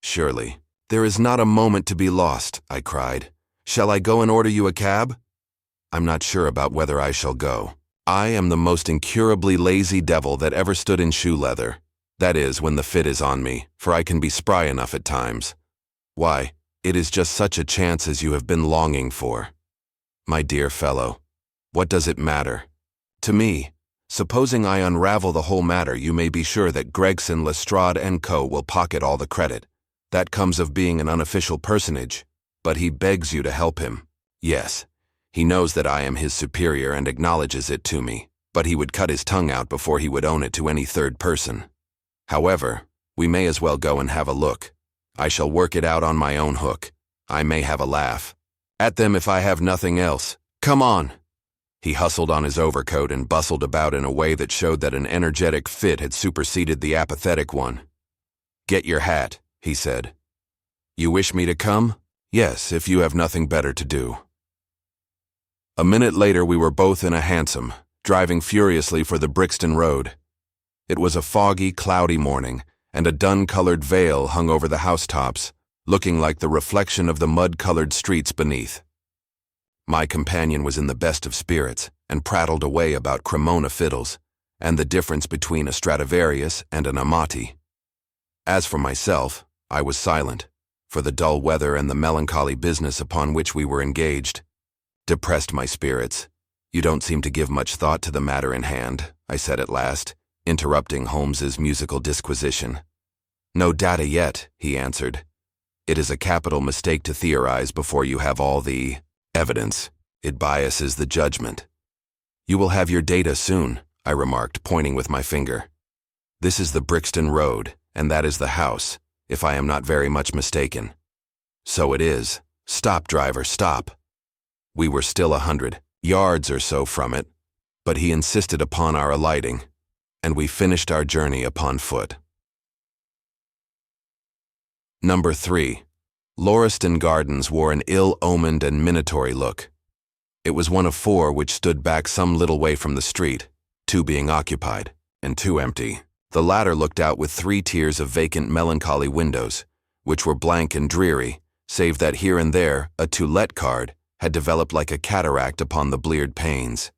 "Surely, "There is not a moment to be lost," I cried. "Shall I go and order you a cab?" "I'm not sure about whether I shall go. I am the most incurably lazy devil that ever stood in shoe leather. That is, when the fit is on me, for I can be spry enough at times. Why, it is just such a chance as you have been longing for." "My dear fellow, what does it matter? To me, supposing I unravel the whole matter, you may be sure that Gregson, Lestrade & Co. will pocket all the credit. That comes of being an unofficial personage, but he begs you to help him. Yes, he knows that I am his superior and acknowledges it to me, but he would cut his tongue out before he would own it to any third person. However, we may as well go and have a look. I shall work it out on my own hook. I may have a laugh at them if I have nothing else. Come on." He hustled on his overcoat and bustled about in a way that showed that an energetic fit had superseded the apathetic one. "Get your hat," he said. "You wish me to come?" "Yes, if you have nothing better to do." A minute later we were both in a hansom, driving furiously for the Brixton Road. It was a foggy, cloudy morning, and a dun-colored veil hung over the housetops, looking like the reflection of the mud-colored streets beneath. My companion was in the best of spirits, and prattled away about Cremona fiddles, and the difference between a Stradivarius and an Amati. As for myself, I was silent, for the dull weather and the melancholy business upon which we were engaged depressed my spirits. "You don't seem to give much thought to the matter in hand," I said at last, interrupting Holmes's musical disquisition. "No data yet," he answered. "It is a capital mistake to theorize before you have all the evidence. It biases the judgment." "You will have your data soon," I remarked, pointing with my finger. "This is the Brixton Road, and that is the house, if I am not very much mistaken." "So it is. Stop, driver, stop." We were still 100 yards or so from it, but he insisted upon our alighting, and we finished our journey upon foot. Number 3. Lauriston Gardens wore an ill-omened and minatory look. It was one of 4 which stood back some little way from the street, 2 being occupied, and 2 empty. The latter looked out with 3 tiers of vacant melancholy windows, which were blank and dreary, save that here and there a "To Let" card had developed like a cataract upon the bleared panes.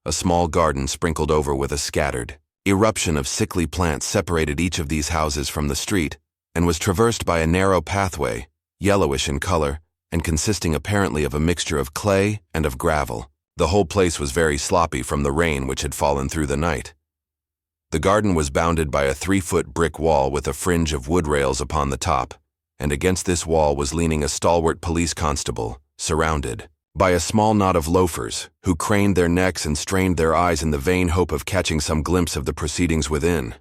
A small garden sprinkled over with a scattered eruption of sickly plants separated each of these houses from the street, and was traversed by a narrow pathway, yellowish in color, and consisting apparently of a mixture of clay and of gravel. The whole place was very sloppy from the rain which had fallen through the night. The garden was bounded by a 3-foot brick wall with a fringe of wood rails upon the top, and against this wall was leaning a stalwart police constable, surrounded by a small knot of loafers, who craned their necks and strained their eyes in the vain hope of catching some glimpse of the proceedings within.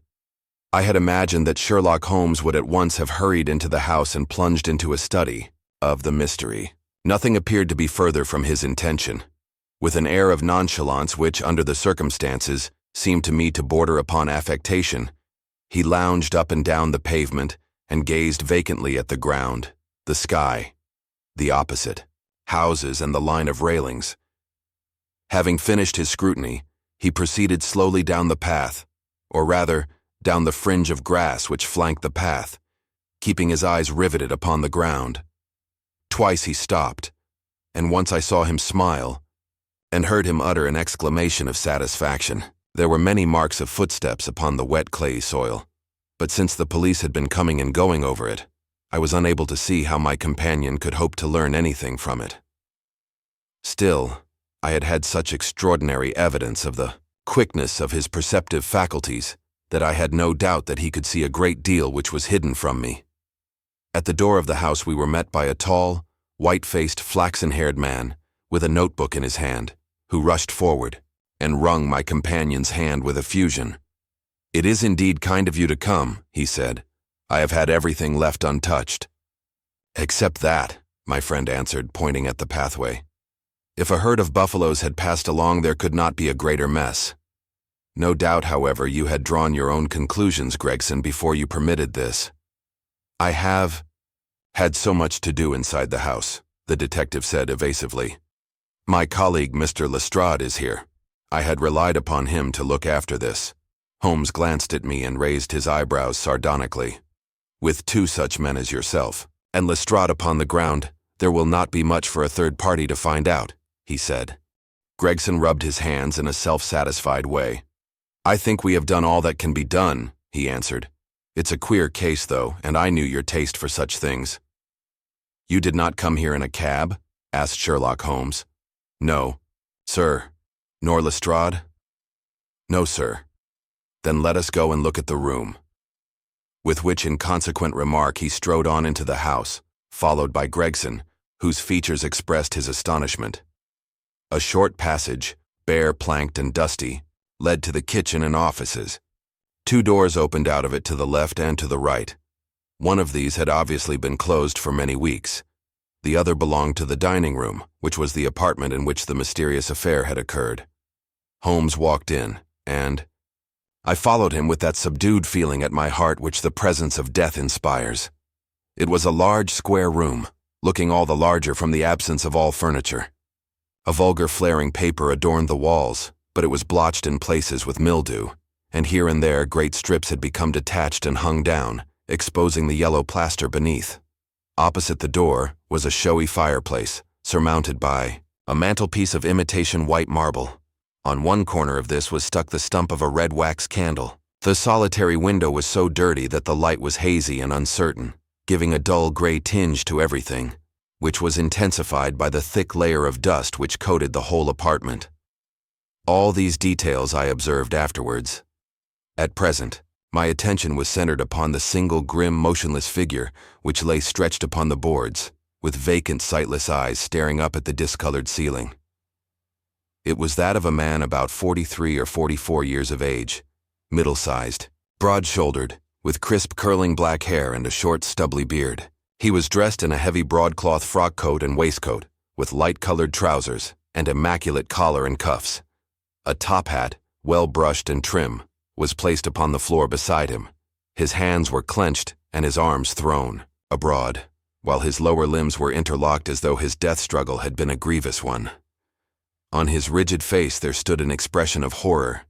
I had imagined that Sherlock Holmes would at once have hurried into the house and plunged into a study of the mystery. Nothing appeared to be further from his intention. With an air of nonchalance which, under the circumstances, seemed to me to border upon affectation, he lounged up and down the pavement and gazed vacantly at the ground, the sky, the opposite houses, and the line of railings. Having finished his scrutiny, he proceeded slowly down the path, or rather, down the fringe of grass which flanked the path, keeping his eyes riveted upon the ground. Twice he stopped, and once I saw him smile, and heard him utter an exclamation of satisfaction. There were many marks of footsteps upon the wet clayey soil, but since the police had been coming and going over it, I was unable to see how my companion could hope to learn anything from it. Still, I had had such extraordinary evidence of the quickness of his perceptive faculties that I had no doubt that he could see a great deal which was hidden from me. At the door of the house we were met by a tall, white-faced, flaxen-haired man with a notebook in his hand, who rushed forward and wrung my companion's hand with effusion. "It is indeed kind of you to come," he said. "I have had everything left untouched." "Except that," my friend answered, pointing at the pathway. "If a herd of buffaloes had passed along, there could not be a greater mess. No doubt, however, you had drawn your own conclusions, Gregson, before you permitted this." "I have had so much to do inside the house," the detective said evasively. "My colleague, Mr. Lestrade, is here. I had relied upon him to look after this." Holmes glanced at me and raised his eyebrows sardonically. "With 2 such men as yourself, And Lestrade upon the ground, there will not be much for a third party to find out, he said. Gregson rubbed his hands in a self-satisfied way. I think we have done all that can be done, he answered. It's a queer case, though, and I knew your taste for such things. You did not come here in a cab? Asked Sherlock Holmes. No, sir. Nor Lestrade? No, sir. Then let us go and look at the room. With which inconsequent remark he strode on into the house, followed by Gregson, whose features expressed his astonishment. A short passage, bare, planked, and dusty, led to the kitchen and offices. 2 doors opened out of it to the left and to the right. One of these had obviously been closed for many weeks. The other belonged to the dining room, which was the apartment in which the mysterious affair had occurred. Holmes walked in, and I followed him with that subdued feeling at my heart which the presence of death inspires. It was a large square room, looking all the larger from the absence of all furniture. A vulgar flaring paper adorned the walls, but it was blotched in places with mildew, and here and there great strips had become detached and hung down, exposing the yellow plaster beneath. Opposite the door was a showy fireplace, surmounted by a mantelpiece of imitation white marble. On one corner of this was stuck the stump of a red wax candle. The solitary window was so dirty that the light was hazy and uncertain, giving a dull gray tinge to everything, which was intensified by the thick layer of dust which coated the whole apartment. All these details I observed afterwards. At present, my attention was centered upon the single grim, motionless figure which lay stretched upon the boards, with vacant, sightless eyes staring up at the discolored ceiling. It was that of a man about 43 or 44 years of age, middle-sized, broad-shouldered, with crisp curling black hair and a short stubbly beard. He was dressed in a heavy broadcloth frock coat and waistcoat, with light-colored trousers and immaculate collar and cuffs. A top hat, well-brushed and trim, was placed upon the floor beside him. His hands were clenched and his arms thrown abroad, while his lower limbs were interlocked as though his death struggle had been a grievous one. On his rigid face there stood an expression of horror,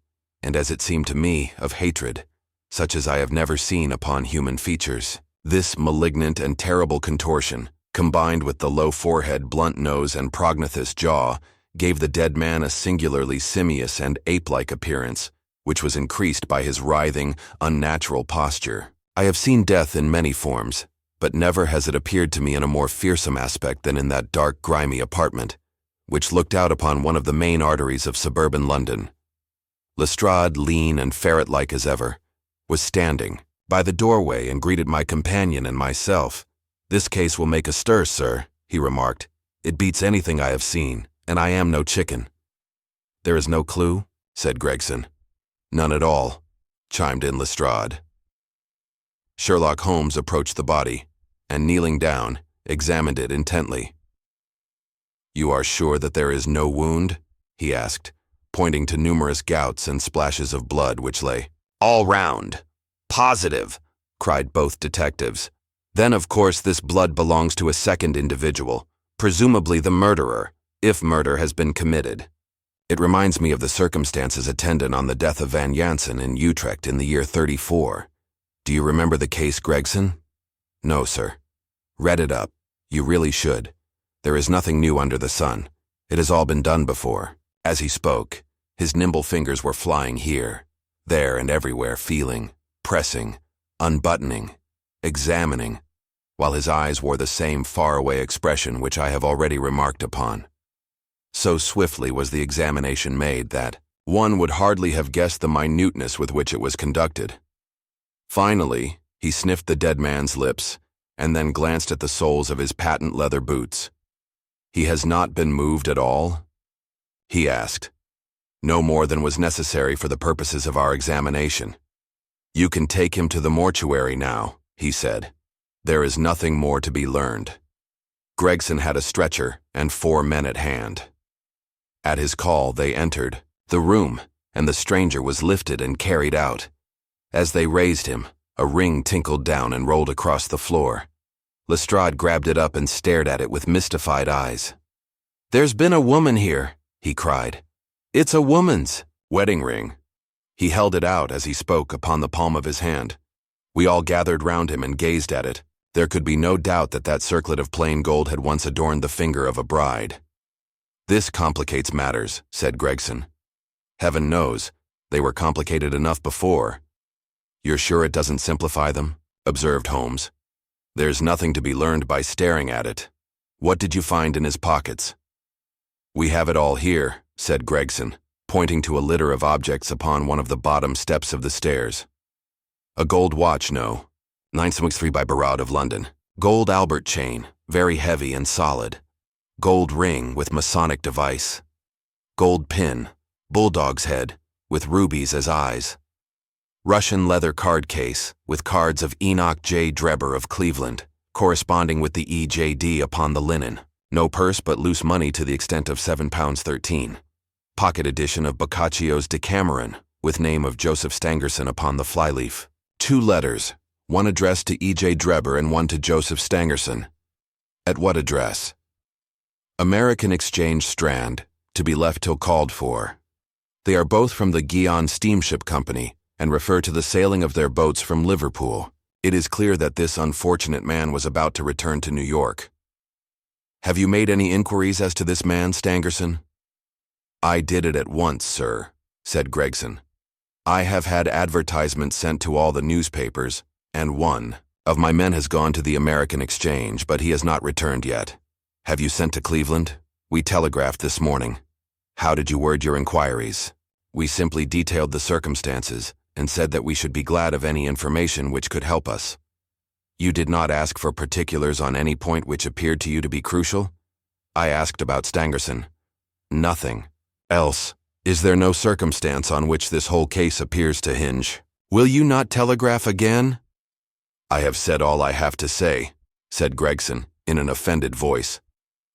and as it seemed to me, of hatred, such as I have never seen upon human features. This malignant and terrible contortion, combined with the low forehead, blunt nose, and prognathous jaw, gave the dead man a singularly simious and ape-like appearance, which was increased by his writhing, unnatural posture. I have seen death in many forms, but never has it appeared to me in a more fearsome aspect than in that dark, grimy apartment, which looked out upon one of the main arteries of suburban London. Lestrade, lean and ferret-like as ever, was standing by the doorway and greeted my companion and myself. "This case will make a stir, sir," he remarked. "It beats anything I have seen, and I am no chicken." "There is no clue?" said Gregson. "None at all," chimed in Lestrade. Sherlock Holmes approached the body, and kneeling down, examined it intently. "You are sure that there is no wound?" he asked, pointing to numerous gouts and splashes of blood which lay. "All round. Positive," cried both detectives. "Then, of course, this blood belongs to a second individual, presumably the murderer, if murder has been committed. It reminds me of the circumstances attendant on the death of Van Jansen in Utrecht in the year 34. Do you remember the case, Gregson?" "No, sir." "Read it up. You really should. There is nothing new under the sun. It has all been done before." As he spoke, his nimble fingers were flying here, there, and everywhere, feeling, pressing, unbuttoning, examining, while his eyes wore the same faraway expression which I have already remarked upon. So swiftly was the examination made that one would hardly have guessed the minuteness with which it was conducted. Finally, he sniffed the dead man's lips, and then glanced at the soles of his patent leather boots. "He has not been moved at all?" he asked. "No more than was necessary for the purposes of our examination. You can take him to the mortuary now," he said. "There is nothing more to be learned." Gregson had a stretcher and 4 men at hand. At his call, they entered the room, and the stranger was lifted and carried out. As they raised him, a ring tinkled down and rolled across the floor. Lestrade grabbed it up and stared at it with mystified eyes. "There's been a woman here," he cried. "It's a woman's wedding ring." He held it out as he spoke upon the palm of his hand. We all gathered round him and gazed at it, There could be no doubt that that circlet of plain gold had once adorned the finger of a bride. "This complicates matters," said Gregson. "Heaven knows, they were complicated enough before." "You're sure it doesn't simplify them?" observed Holmes. "There's nothing to be learned by staring at it. What did you find in his pockets?" "We have it all here," said Gregson, pointing to a litter of objects upon one of the bottom steps of the stairs. "A gold watch, no. 963 by Barraud of London. Gold Albert chain, very heavy and solid. Gold ring with Masonic device. Gold pin, bulldog's head, with rubies as eyes. Russian leather card case, with cards of Enoch J. Drebber of Cleveland, corresponding with the EJD upon the linen. No purse but loose money to the extent of £7.13. Pocket edition of Boccaccio's Decameron, with name of Joseph Stangerson upon the flyleaf. 2 letters, one addressed to E.J. Drebber and one to Joseph Stangerson. At what address? American Exchange Strand, to be left till called for. They are both from the Guion Steamship Company and refer to the sailing of their boats from Liverpool. It is clear that this unfortunate man was about to return to New York. Have you made any inquiries as to this man, Stangerson? I did it at once, sir, said Gregson. I have had advertisements sent to all the newspapers, and one of my men has gone to the American Exchange, but he has not returned yet. Have you sent to Cleveland? We telegraphed this morning. How did you word your inquiries? We simply detailed the circumstances and said that we should be glad of any information which could help us. You did not ask for particulars on any point which appeared to you to be crucial? I asked about Stangerson. Nothing. Else, is there no circumstance on which this whole case appears to hinge? Will you not telegraph again? I have said all I have to say, said Gregson in an offended voice.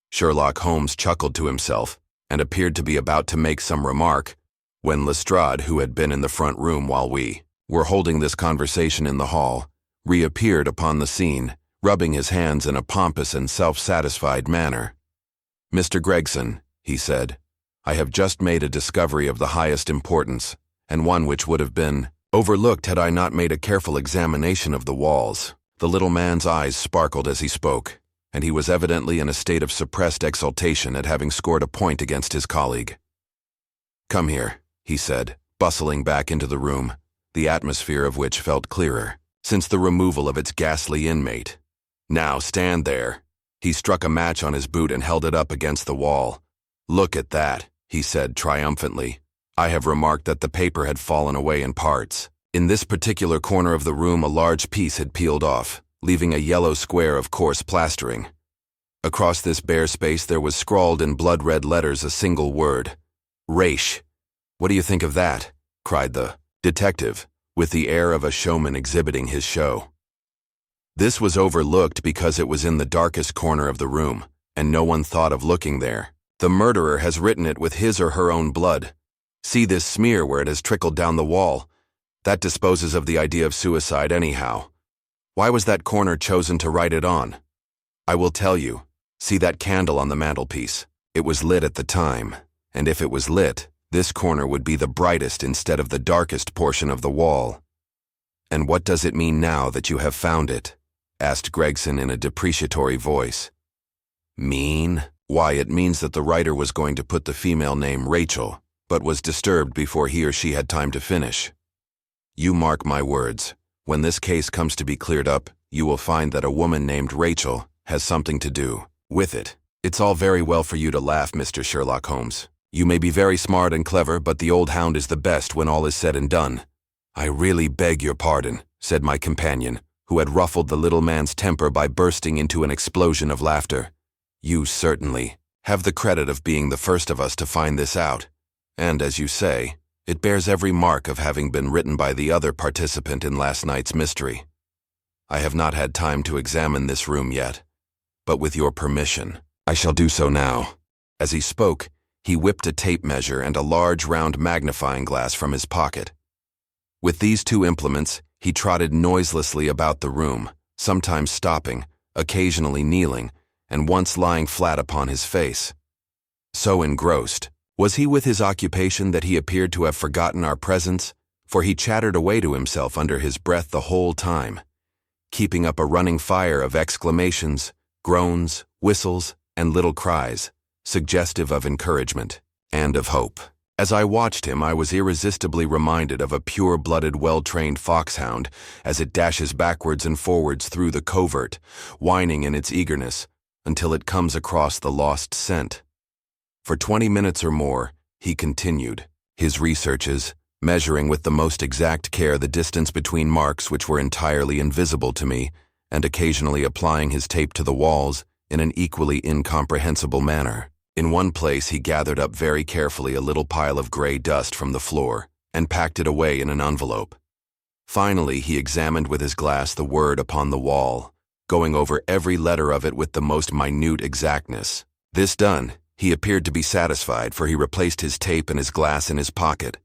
Sherlock Holmes chuckled to himself and appeared to be about to make some remark when Lestrade, who had been in the front room while we were holding this conversation in the hall, reappeared upon the scene, rubbing his hands in a pompous and self-satisfied manner. Mr. Gregson, he said, I have just made a discovery of the highest importance, and one which would have been overlooked had I not made a careful examination of the walls. The little man's eyes sparkled as he spoke, and he was evidently in a state of suppressed exultation at having scored a point against his colleague. Come here, he said, bustling back into the room, the atmosphere of which felt clearer since the removal of its ghastly inmate. Now stand there. He struck a match on his boot and held it up against the wall. Look at that, he said triumphantly. I have remarked that the paper had fallen away in parts. In this particular corner of the room, a large piece had peeled off, leaving a yellow square of coarse plastering. Across this bare space there was scrawled in blood-red letters a single word. Raish. What do you think of that? Cried the detective, with the air of a showman exhibiting his show. This was overlooked because it was in the darkest corner of the room, and no one thought of looking there. The murderer has written it with his or her own blood. See this smear where it has trickled down the wall? That disposes of the idea of suicide anyhow. Why was that corner chosen to write it on? I will tell you. See that candle on the mantelpiece? It was lit at the time, and if it was lit, this corner would be the brightest instead of the darkest portion of the wall. And what does it mean now that you have found it? Asked Gregson in a depreciatory voice. Mean? Why, it means that the writer was going to put the female name Rachel, but was disturbed before he or she had time to finish. You mark my words. When this case comes to be cleared up, you will find that a woman named Rachel has something to do with it. It's all very well for you to laugh, Mr. Sherlock Holmes. You may be very smart and clever, but the old hound is the best when all is said and done. I really beg your pardon, said my companion, who had ruffled the little man's temper by bursting into an explosion of laughter. You certainly have the credit of being the first of us to find this out, and as you say, it bears every mark of having been written by the other participant in last night's mystery. I have not had time to examine this room yet, but with your permission, I shall do so now. As he spoke, he whipped a tape measure and a large round magnifying glass from his pocket. With these two implements, he trotted noiselessly about the room, sometimes stopping, occasionally kneeling, and once lying flat upon his face. So engrossed was he with his occupation that he appeared to have forgotten our presence, for he chattered away to himself under his breath the whole time. keeping up a running fire of exclamations, groans, whistles, and little cries, suggestive of encouragement and of hope. As I watched him, I was irresistibly reminded of a pure-blooded, well-trained foxhound as it dashes backwards and forwards through the covert, whining in its eagerness until it comes across the lost scent. For 20 minutes or more, he continued his researches, measuring with the most exact care the distance between marks which were entirely invisible to me, and occasionally applying his tape to the walls in an equally incomprehensible manner. In one place he gathered up very carefully a little pile of gray dust from the floor and packed it away in an envelope. Finally, he examined with his glass the word upon the wall, going over every letter of it with the most minute exactness. This done, he appeared to be satisfied, for he replaced his tape and his glass in his pocket.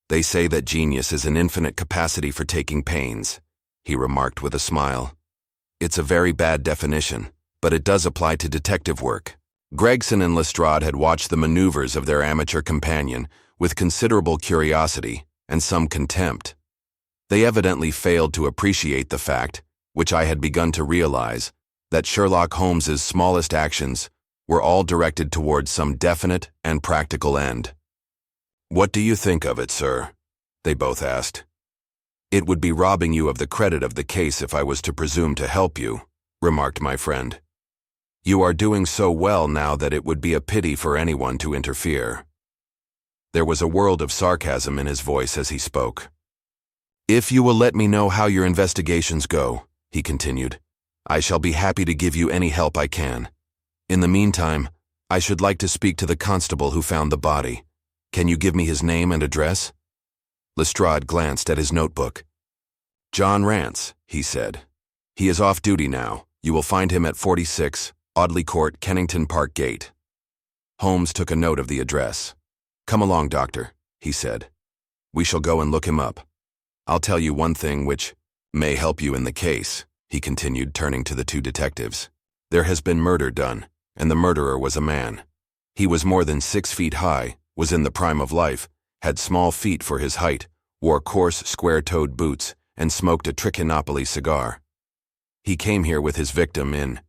"They say that genius is an infinite capacity for taking pains," he remarked with a smile. "It's a very bad definition, but it does apply to detective work." Gregson and Lestrade had watched the maneuvers of their amateur companion with considerable curiosity and some contempt. They evidently failed to appreciate the fact, which I had begun to realize, that Sherlock Holmes's smallest actions were all directed towards some definite and practical end. "What do you think of it, sir?" they both asked. "It would be robbing you of the credit of the case if I was to presume to help you," remarked my friend. "You are doing so well now that it would be a pity for anyone to interfere." There was a world of sarcasm in his voice as he spoke. "If you will let me know how your investigations go," he continued, "I shall be happy to give you any help I can. In the meantime, I should like to speak to the constable who found the body. Can you give me his name and address?" Lestrade glanced at his notebook. "John Rance," he said. "He is off duty now. You will find him at 46 Audley Court, Kennington Park Gate." Holmes took a note of the address. "Come along, Doctor," he said. "We shall go and look him up. I'll tell you one thing which may help you in the case," he continued, turning to the two detectives. "There has been murder done, and the murderer was a man. He was more than 6 feet high, was in the prime of life, had small feet for his height, wore coarse, square-toed boots, and smoked a Trichinopoly cigar. He came here with his victim in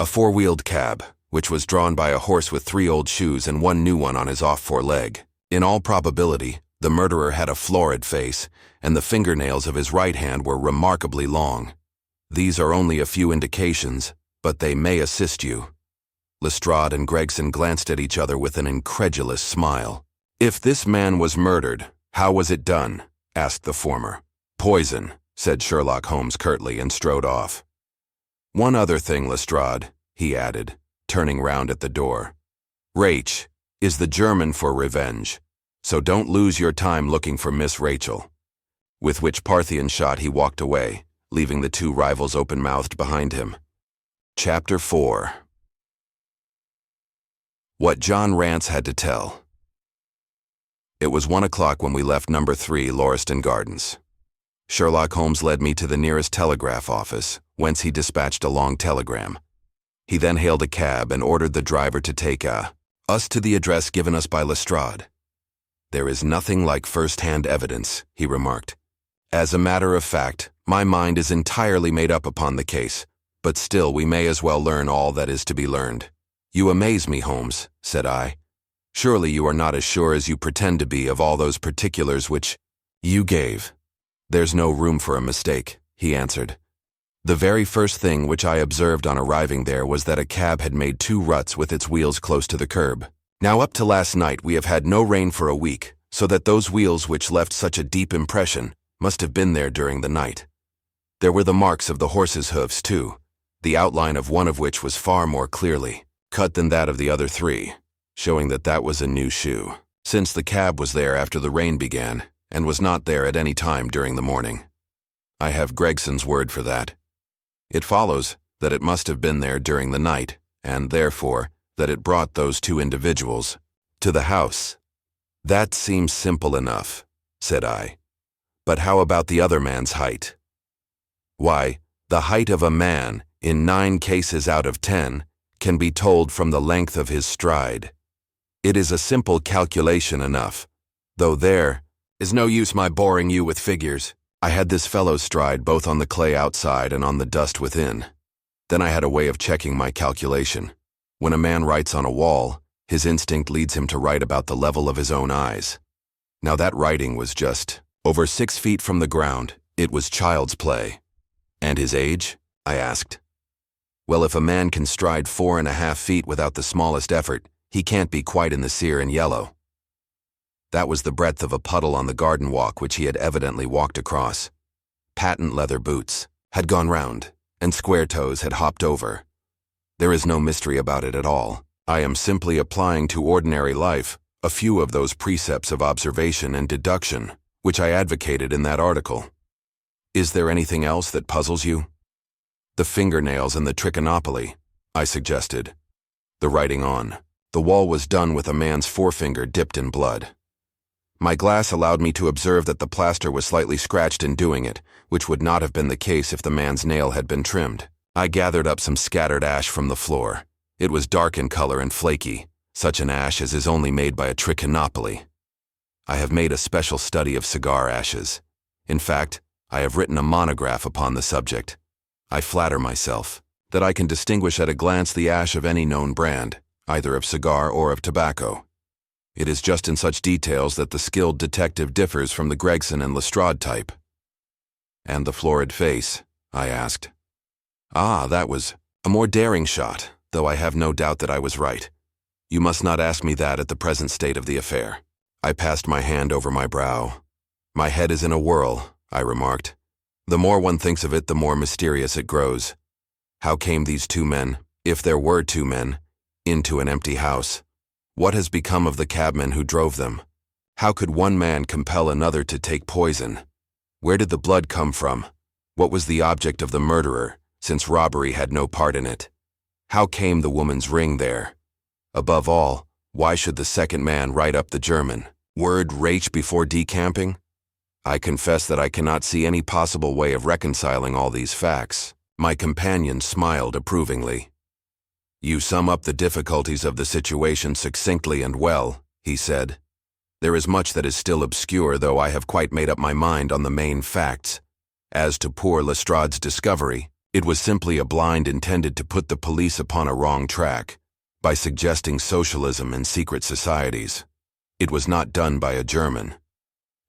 a 4-wheeled cab, which was drawn by a horse with 3 old shoes and 1 new one on his off foreleg. In all probability, the murderer had a florid face, and the fingernails of his right hand were remarkably long. These are only a few indications, but they may assist you." Lestrade and Gregson glanced at each other with an incredulous smile. "If this man was murdered, how was it done?" asked the former. "Poison," said Sherlock Holmes curtly, and strode off. "One other thing, Lestrade," he added, turning round at the door. "Rach is the German for revenge, so don't lose your time looking for Miss Rachel." With which Parthian shot he walked away, leaving the two rivals open-mouthed behind him. Chapter 4. What John Rance had to tell. It was 1 o'clock when we left number 3 Lauriston Gardens. Sherlock Holmes led me to the nearest telegraph office, whence he dispatched a long telegram. He then hailed a cab and ordered the driver to take us to the address given us by Lestrade. "There is nothing like first-hand evidence," he remarked. "As a matter of fact, my mind is entirely made up upon the case, but still we may as well learn all that is to be learned." "You amaze me, Holmes," said I. "Surely you are not as sure as you pretend to be of all those particulars which you gave." "There's no room for a mistake," he answered. "The very first thing which I observed on arriving there was that a cab had made 2 ruts with its wheels close to the curb. Now up to last night we have had no rain for a week, so that those wheels which left such a deep impression must have been there during the night. There were the marks of the horse's hoofs too, the outline of one of which was far more clearly cut than that of the other 3, showing that that was a new shoe, since the cab was there after the rain began, and was not there at any time during the morning. I have Gregson's word for that. It follows that it must have been there during the night, and therefore that it brought those 2 individuals to the house." "That seems simple enough," said I. "But how about the other man's height?" "Why, the height of a man, in 9 cases out of 10, can be told from the length of his stride. It is a simple calculation enough, though there is no use my boring you with figures. I had this fellow's stride both on the clay outside and on the dust within. Then I had a way of checking my calculation. When a man writes on a wall, his instinct leads him to write about the level of his own eyes. Now that writing was just over 6 feet from the ground. It was child's play. And his age? I asked. Well, if a man can stride 4.5 feet without the smallest effort, he can't be quite in the sere and yellow. That was the breadth of a puddle on the garden walk which he had evidently walked across. Patent leather boots had gone round, and square toes had hopped over. There is no mystery about it at all. I am simply applying to ordinary life a few of those precepts of observation and deduction which I advocated in that article. Is there anything else that puzzles you? The fingernails and the trichinopoly, I suggested. The writing on the wall was done with a man's forefinger dipped in blood. My glass allowed me to observe that the plaster was slightly scratched in doing it, which would not have been the case if the man's nail had been trimmed. I gathered up some scattered ash from the floor. It was dark in color and flaky, such an ash as is only made by a trichinopoly. I have made a special study of cigar ashes. In fact, I have written a monograph upon the subject. I flatter myself that I can distinguish at a glance the ash of any known brand, either of cigar or of tobacco. It is just in such details that the skilled detective differs from the Gregson and Lestrade type. And the florid face? I asked. Ah, that was a more daring shot, though I have no doubt that I was right. You must not ask me that at the present state of the affair. I passed my hand over my brow. My head is in a whirl, I remarked. The more one thinks of it, the more mysterious it grows. How came these 2 men, if there were 2 men, into an empty house? What has become of the cabman who drove them? How could one man compel another to take poison? Where did the blood come from? What was the object of the murderer, since robbery had no part in it? How came the woman's ring there? Above all, why should the second man write up the German word "rach" before decamping? I confess that I cannot see any possible way of reconciling all these facts. My companion smiled approvingly. You sum up the difficulties of the situation succinctly and well, he said. There is much that is still obscure, though I have quite made up my mind on the main facts. As to poor Lestrade's discovery, it was simply a blind intended to put the police upon a wrong track, by suggesting socialism and secret societies. It was not done by a German.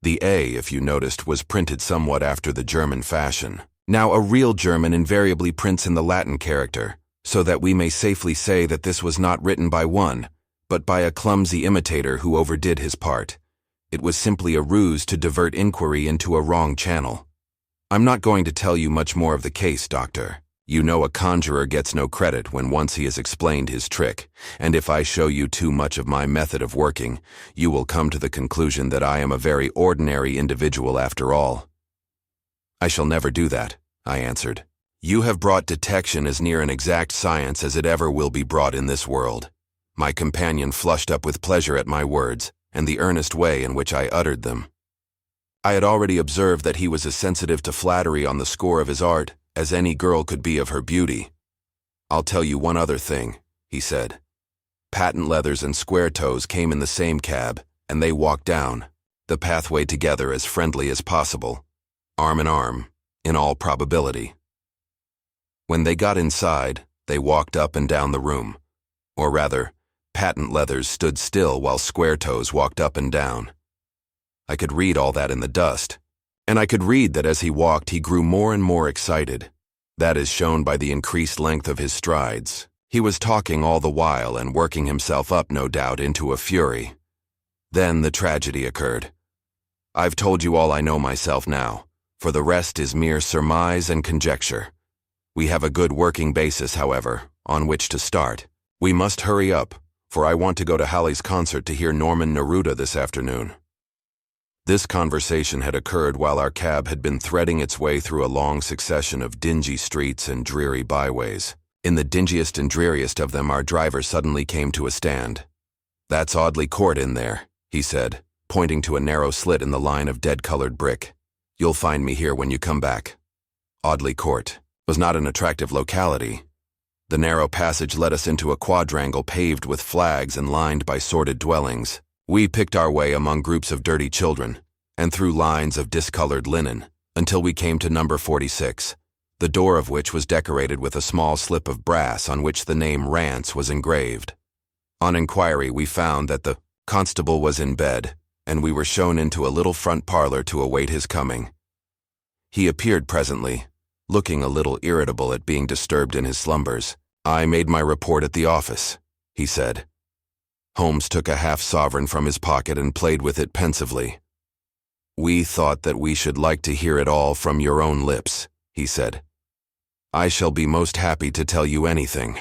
The A, if you noticed, was printed somewhat after the German fashion. Now, a real German invariably prints in the Latin character, so that we may safely say that this was not written by one, but by a clumsy imitator who overdid his part. It was simply a ruse to divert inquiry into a wrong channel. I'm not going to tell you much more of the case, Doctor. You know a conjurer gets no credit when once he has explained his trick, and if I show you too much of my method of working, you will come to the conclusion that I am a very ordinary individual after all. I shall never do that, I answered. You have brought detection as near an exact science as it ever will be brought in this world. My companion flushed up with pleasure at my words, and the earnest way in which I uttered them. I had already observed that he was as sensitive to flattery on the score of his art as any girl could be of her beauty. I'll tell you one other thing, he said. Patent leathers and square toes came in the same cab, and they walked down the pathway together as friendly as possible, arm in arm, in all probability. When they got inside, they walked up and down the room, or rather, patent leathers stood still while square toes walked up and down. I could read all that in the dust, and I could read that as he walked he grew more and more excited. That is shown by the increased length of his strides. He was talking all the while and working himself up, no doubt, into a fury. Then the tragedy occurred. I've told you all I know myself now, for the rest is mere surmise and conjecture. We have a good working basis, however, on which to start. We must hurry up, for I want to go to Halley's concert to hear Norman Neruda this afternoon. This conversation had occurred while our cab had been threading its way through a long succession of dingy streets and dreary byways. In the dingiest and dreariest of them, our driver suddenly came to a stand. "That's Audley Court in there," he said, pointing to a narrow slit in the line of dead-colored brick. "You'll find me here when you come back." Audley Court was not an attractive locality. The narrow passage led us into a quadrangle paved with flags and lined by sordid dwellings. We picked our way among groups of dirty children, and through lines of discolored linen, until we came to number 46, the door of which was decorated with a small slip of brass on which the name Rance was engraved. On inquiry, we found that the constable was in bed, and we were shown into a little front parlor to await his coming. He appeared presently, looking a little irritable at being disturbed in his slumbers. "I made my report at the office," he said. Holmes took a half-sovereign from his pocket and played with it pensively. "We thought that we should like to hear it all from your own lips," he said. "I shall be most happy to tell you anything."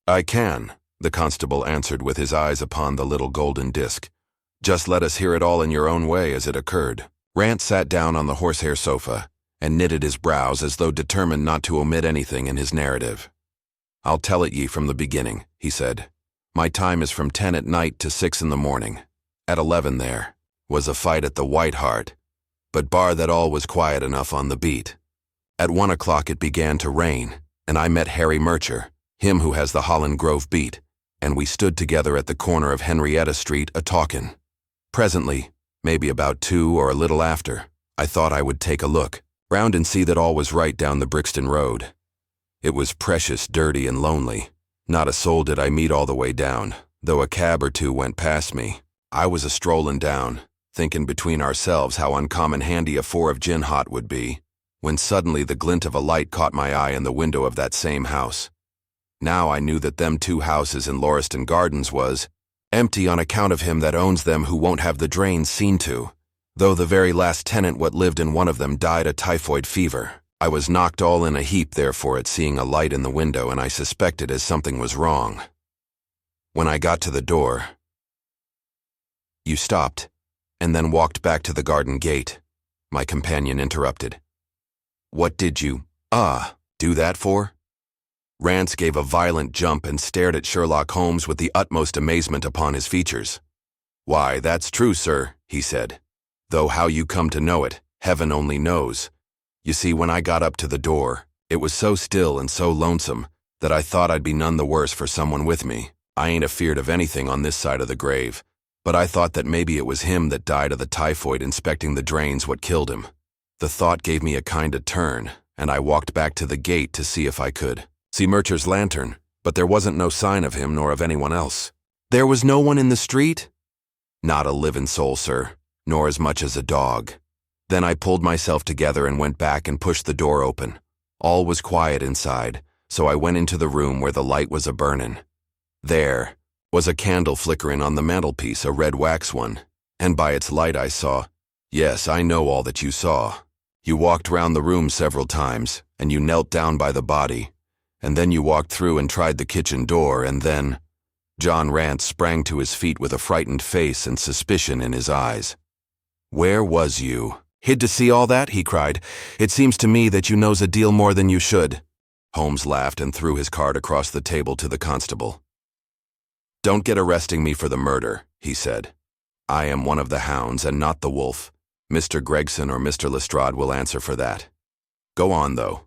"I can," the constable answered with his eyes upon the little golden disc. "Just let us hear it all in your own way as it occurred." Rance sat down on the horsehair sofa and knitted his brows as though determined not to omit anything in his narrative. "I'll tell it ye from the beginning," he said. "My time is from 10 at night to 6 in the morning. At 11 there was a fight at the White Hart, but bar that all was quiet enough on the beat. At 1 o'clock it began to rain, and I met Harry Murcher, him who has the Holland Grove beat, and we stood together at the corner of Henrietta Street a-talkin'. Presently, maybe about 2 or a little after, I thought I would take a look round and see that all was right down the Brixton Road. It was precious dirty and lonely. Not a soul did I meet all the way down, though a cab or two went past me. I was a-strollin' down, thinkin' between ourselves how uncommon handy a 4 of gin hot would be, when suddenly the glint of a light caught my eye in the window of that same house. Now I knew that them 2 houses in Lauriston Gardens was empty on account of him that owns them who won't have the drains seen to, though the very last tenant what lived in one of them died of typhoid fever. I was knocked all in a heap therefore at seeing a light in the window, and I suspected as something was wrong. When I got to the door, you stopped, and then walked back to the garden gate," my companion interrupted. "What did you, do that for?" Rance gave a violent jump and stared at Sherlock Holmes with the utmost amazement upon his features. "Why, that's true, sir," he said. "Though how you come to know it, heaven only knows. You see, when I got up to the door, it was so still and so lonesome that I thought I'd be none the worse for someone with me. I ain't afeard of anything on this side of the grave, but I thought that maybe it was him that died of the typhoid inspecting the drains what killed him. The thought gave me a kind of turn, and I walked back to the gate to see if I could see Murcher's lantern, but there wasn't no sign of him nor of anyone else." "There was no one in the street?" "Not a living soul, sir, nor as much as a dog. Then I pulled myself together and went back and pushed the door open. All was quiet inside, so I went into the room where the light was a-burnin'. There was a candle flickerin' on the mantelpiece, a red wax one, and by its light I saw— Yes, I know all that you saw. You walked round the room several times, and you knelt down by the body, and then you walked through and tried the kitchen door, and then—" John Rance sprang to his feet with a frightened face and suspicion in his eyes. "Where was you?" "Hid to see all that?" he cried. "It seems to me that you knows a deal more than you should." Holmes laughed and threw his card across the table to the constable. "Don't get arresting me for the murder," he said. "I am one of the hounds and not the wolf. Mr. Gregson or Mr. Lestrade will answer for that. Go on, though.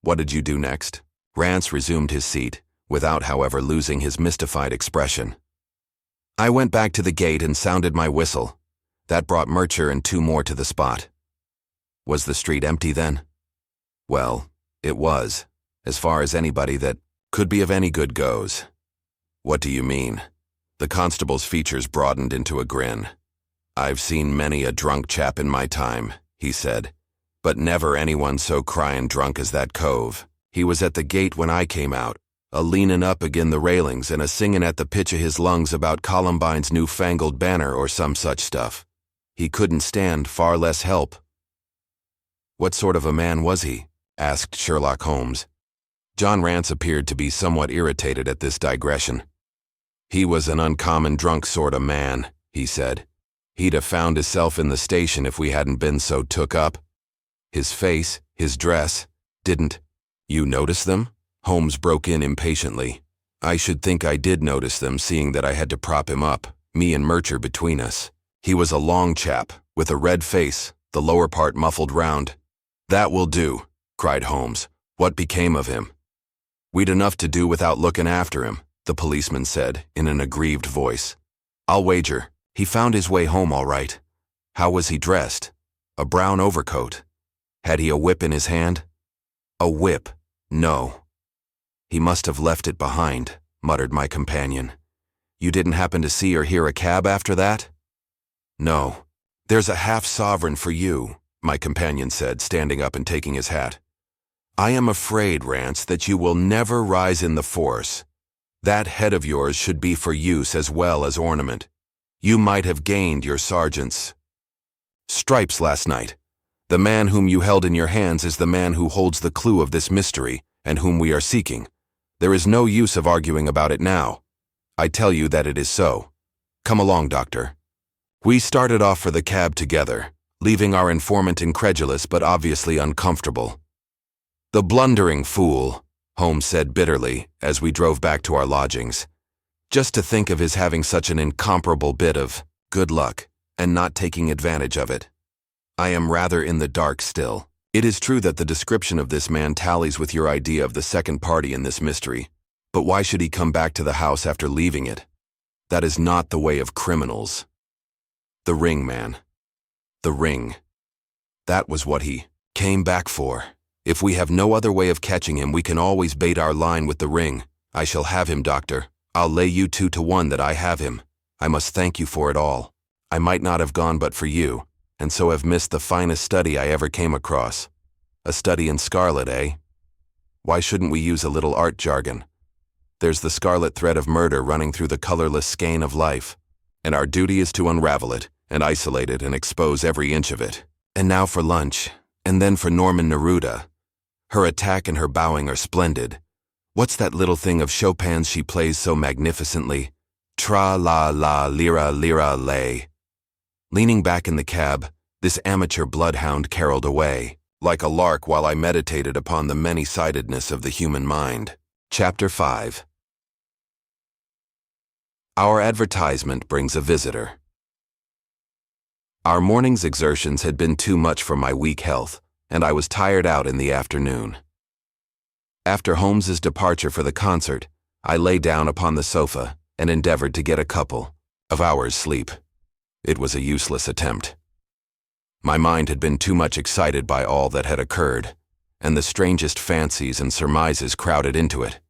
What did you do next?" Rance resumed his seat, without, however, losing his mystified expression. "I went back to the gate and sounded my whistle. That brought Murcher and 2 more to the spot." "Was the street empty then?" "Well, it was, as far as anybody that could be of any good goes." "What do you mean?" The constable's features broadened into a grin. "I've seen many a drunk chap in my time," he said, "but never anyone so cryin' drunk as that cove. He was at the gate when I came out, a-leanin' up agin the railings and a-singin' at the pitch of his lungs about Columbine's new-fangled banner or some such stuff. He couldn't stand, far less help." "What sort of a man was he?" asked Sherlock Holmes. John Rance appeared to be somewhat irritated at this digression. "He was an uncommon drunk sort of man," he said. "He'd have found hisself in the station if we hadn't been so took up. His face, his dress, didn't—" "You notice them?" Holmes broke in impatiently. "I should think I did notice them, seeing that I had to prop him up, me and Murcher between us. He was a long chap, with a red face, the lower part muffled round." "That will do," cried Holmes. "What became of him?" "We'd enough to do without looking after him," the policeman said, in an aggrieved voice. "I'll wager he found his way home all right." "How was he dressed?" "A brown overcoat. Had he a whip in his hand? A whip? No. He must have left it behind, muttered my companion. You didn't happen to see or hear a cab after that? No. There's a half-sovereign for you, my companion said, standing up and taking his hat. I am afraid, Rance, that you will never rise in the force. That head of yours should be for use as well as ornament. You might have gained your sergeant's stripes last night. The man whom you held in your hands is the man who holds the clue of this mystery and whom we are seeking. There is no use of arguing about it now. I tell you that it is so. Come along, Doctor. We started off for the cab together, leaving our informant incredulous but obviously uncomfortable. The blundering fool, Holmes said bitterly as we drove back to our lodgings. Just to think of his having such an incomparable bit of good luck and not taking advantage of it. I am rather in the dark still. It is true that the description of this man tallies with your idea of the second party in this mystery, but why should he come back to the house after leaving it? That is not the way of criminals. The ring, man. The ring. That was what he came back for. If we have no other way of catching him, we can always bait our line with the ring. I shall have him, Doctor. I'll lay you 2 to 1 that I have him. I must thank you for it all. I might not have gone but for you, and so have missed the finest study I ever came across. A study in Scarlet, eh? Why shouldn't we use a little art jargon? There's the scarlet thread of murder running through the colorless skein of life, and our duty is to unravel it, and isolate it, and expose every inch of it. And now for lunch, and then for Norman Neruda. Her attack and her bowing are splendid. What's that little thing of Chopin's she plays so magnificently? Tra-la-la, lira-lira, lay. Leaning back in the cab, this amateur bloodhound caroled away, like a lark while I meditated upon the many-sidedness of the human mind. Chapter 5. Our advertisement brings a visitor. Our morning's exertions had been too much for my weak health, and I was tired out in the afternoon. After Holmes's departure for the concert, I lay down upon the sofa and endeavored to get a couple of hours' sleep. It was a useless attempt. My mind had been too much excited by all that had occurred, and the strangest fancies and surmises crowded into it.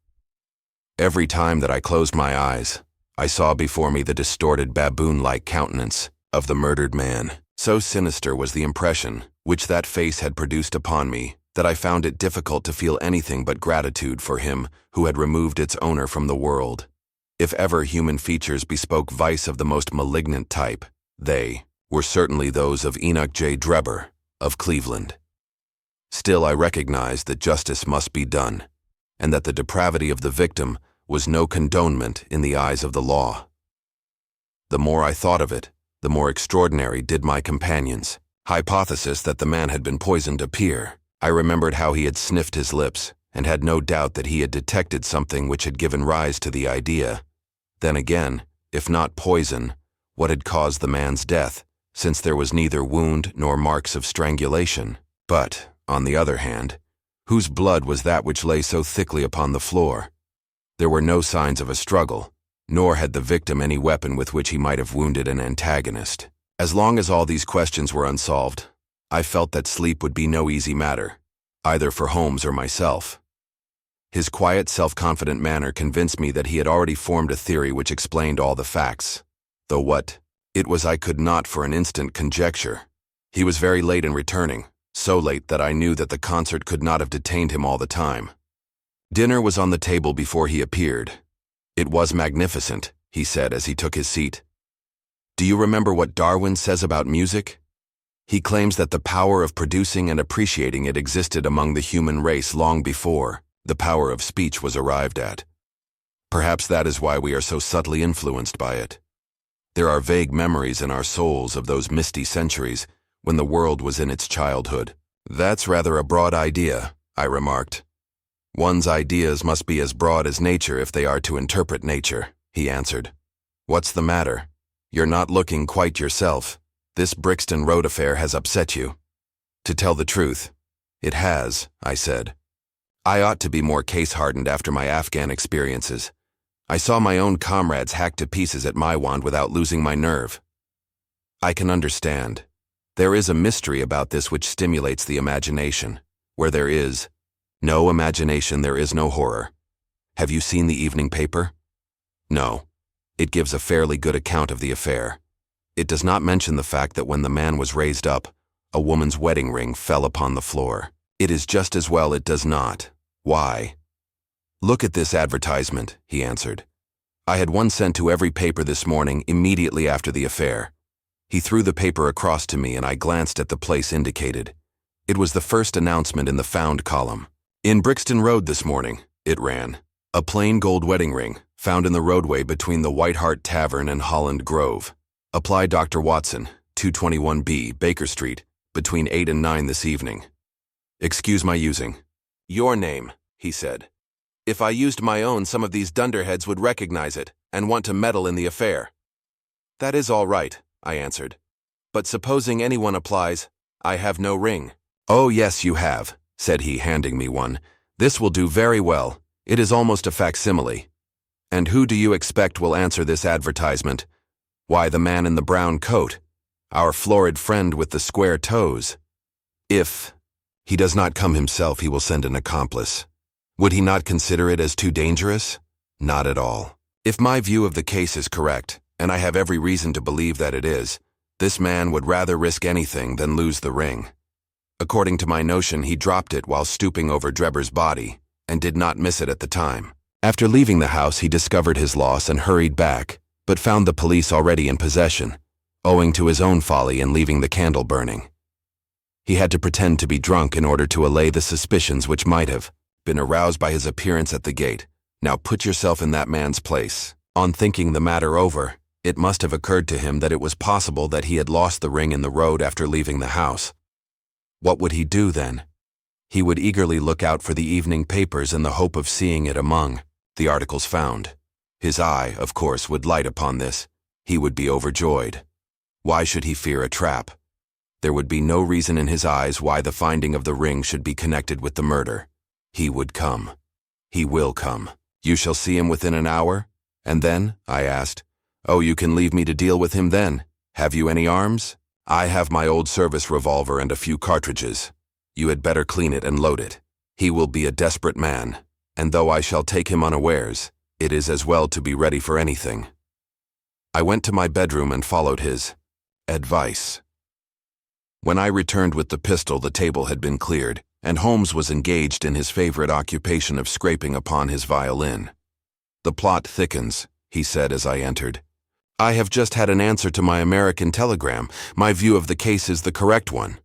Every time that I closed my eyes, I saw before me the distorted baboon-like countenance of the murdered man. So sinister was the impression which that face had produced upon me that I found it difficult to feel anything but gratitude for him who had removed its owner from the world. If ever human features bespoke vice of the most malignant type, they were certainly those of Enoch J. Drebber of Cleveland. Still, I recognized that justice must be done, and that the depravity of the victim was no condonement in the eyes of the law. The more I thought of it, the more extraordinary did my companion's hypothesis that the man had been poisoned appear. I remembered how he had sniffed his lips, and had no doubt that he had detected something which had given rise to the idea. Then again, if not poison, what had caused the man's death, since there was neither wound nor marks of strangulation? But, on the other hand, whose blood was that which lay so thickly upon the floor? There were no signs of a struggle, nor had the victim any weapon with which he might have wounded an antagonist. As long as all these questions were unsolved, I felt that sleep would be no easy matter, either for Holmes or myself. His quiet, self-confident manner convinced me that he had already formed a theory which explained all the facts, though what it was I could not for an instant conjecture. He was very late in returning, so late that I knew that the concert could not have detained him all the time. Dinner was on the table before he appeared. It was magnificent, he said as he took his seat. Do you remember what Darwin says about music? He claims that the power of producing and appreciating it existed among the human race long before the power of speech was arrived at. Perhaps that is why we are so subtly influenced by it. There are vague memories in our souls of those misty centuries when the world was in its childhood. That's rather a broad idea, I remarked. One's ideas must be as broad as nature if they are to interpret nature, he answered. What's the matter? You're not looking quite yourself. This Brixton Road affair has upset you. To tell the truth, it has, I said. I ought to be more case-hardened after my Afghan experiences. I saw my own comrades hacked to pieces at Maiwand without losing my nerve. I can understand. There is a mystery about this which stimulates the imagination. Where there is no imagination, there is no horror. Have you seen the evening paper? No. It gives a fairly good account of the affair. It does not mention the fact that when the man was raised up, a woman's wedding ring fell upon the floor. It is just as well it does not. Why? Look at this advertisement, he answered. I had one sent to every paper this morning immediately after the affair. He threw the paper across to me and I glanced at the place indicated. It was the first announcement in the found column. In Brixton Road this morning, it ran. A plain gold wedding ring, found in the roadway between the White Hart Tavern and Holland Grove. Apply Dr. Watson, 221B, Baker Street, between 8 and 9 this evening. Excuse my using your name, he said. If I used my own, some of these dunderheads would recognize it and want to meddle in the affair. That is all right, I answered. But supposing anyone applies, I have no ring. Oh yes, you have, said he, handing me one. This will do very well. It is almost a facsimile. And who do you expect will answer this advertisement? Why, the man in the brown coat, our florid friend with the square toes. If he does not come himself, he will send an accomplice. Would he not consider it as too dangerous? Not at all. If my view of the case is correct, and I have every reason to believe that it is, this man would rather risk anything than lose the ring. According to my notion, he dropped it while stooping over Drebber's body, and did not miss it at the time. After leaving the house, he discovered his loss and hurried back, but found the police already in possession, owing to his own folly in leaving the candle burning. He had to pretend to be drunk in order to allay the suspicions which might have been aroused by his appearance at the gate. Now put yourself in that man's place. On thinking the matter over, it must have occurred to him that it was possible that he had lost the ring in the road after leaving the house. What would he do then? He would eagerly look out for the evening papers in the hope of seeing it among the articles found. His eye, of course, would light upon this. He would be overjoyed. Why should he fear a trap? There would be no reason in his eyes why the finding of the ring should be connected with the murder. He would come. He will come. You shall see him within an hour? And then? I asked. Oh, you can leave me to deal with him then. Have you any arms? I have my old service revolver and a few cartridges. You had better clean it and load it. He will be a desperate man, and though I shall take him unawares, it is as well to be ready for anything. I went to my bedroom and followed his advice. When I returned with the pistol, the table had been cleared, and Holmes was engaged in his favorite occupation of scraping upon his violin. The plot thickens, he said as I entered. I have just had an answer to my American telegram. My view of the case is the correct one.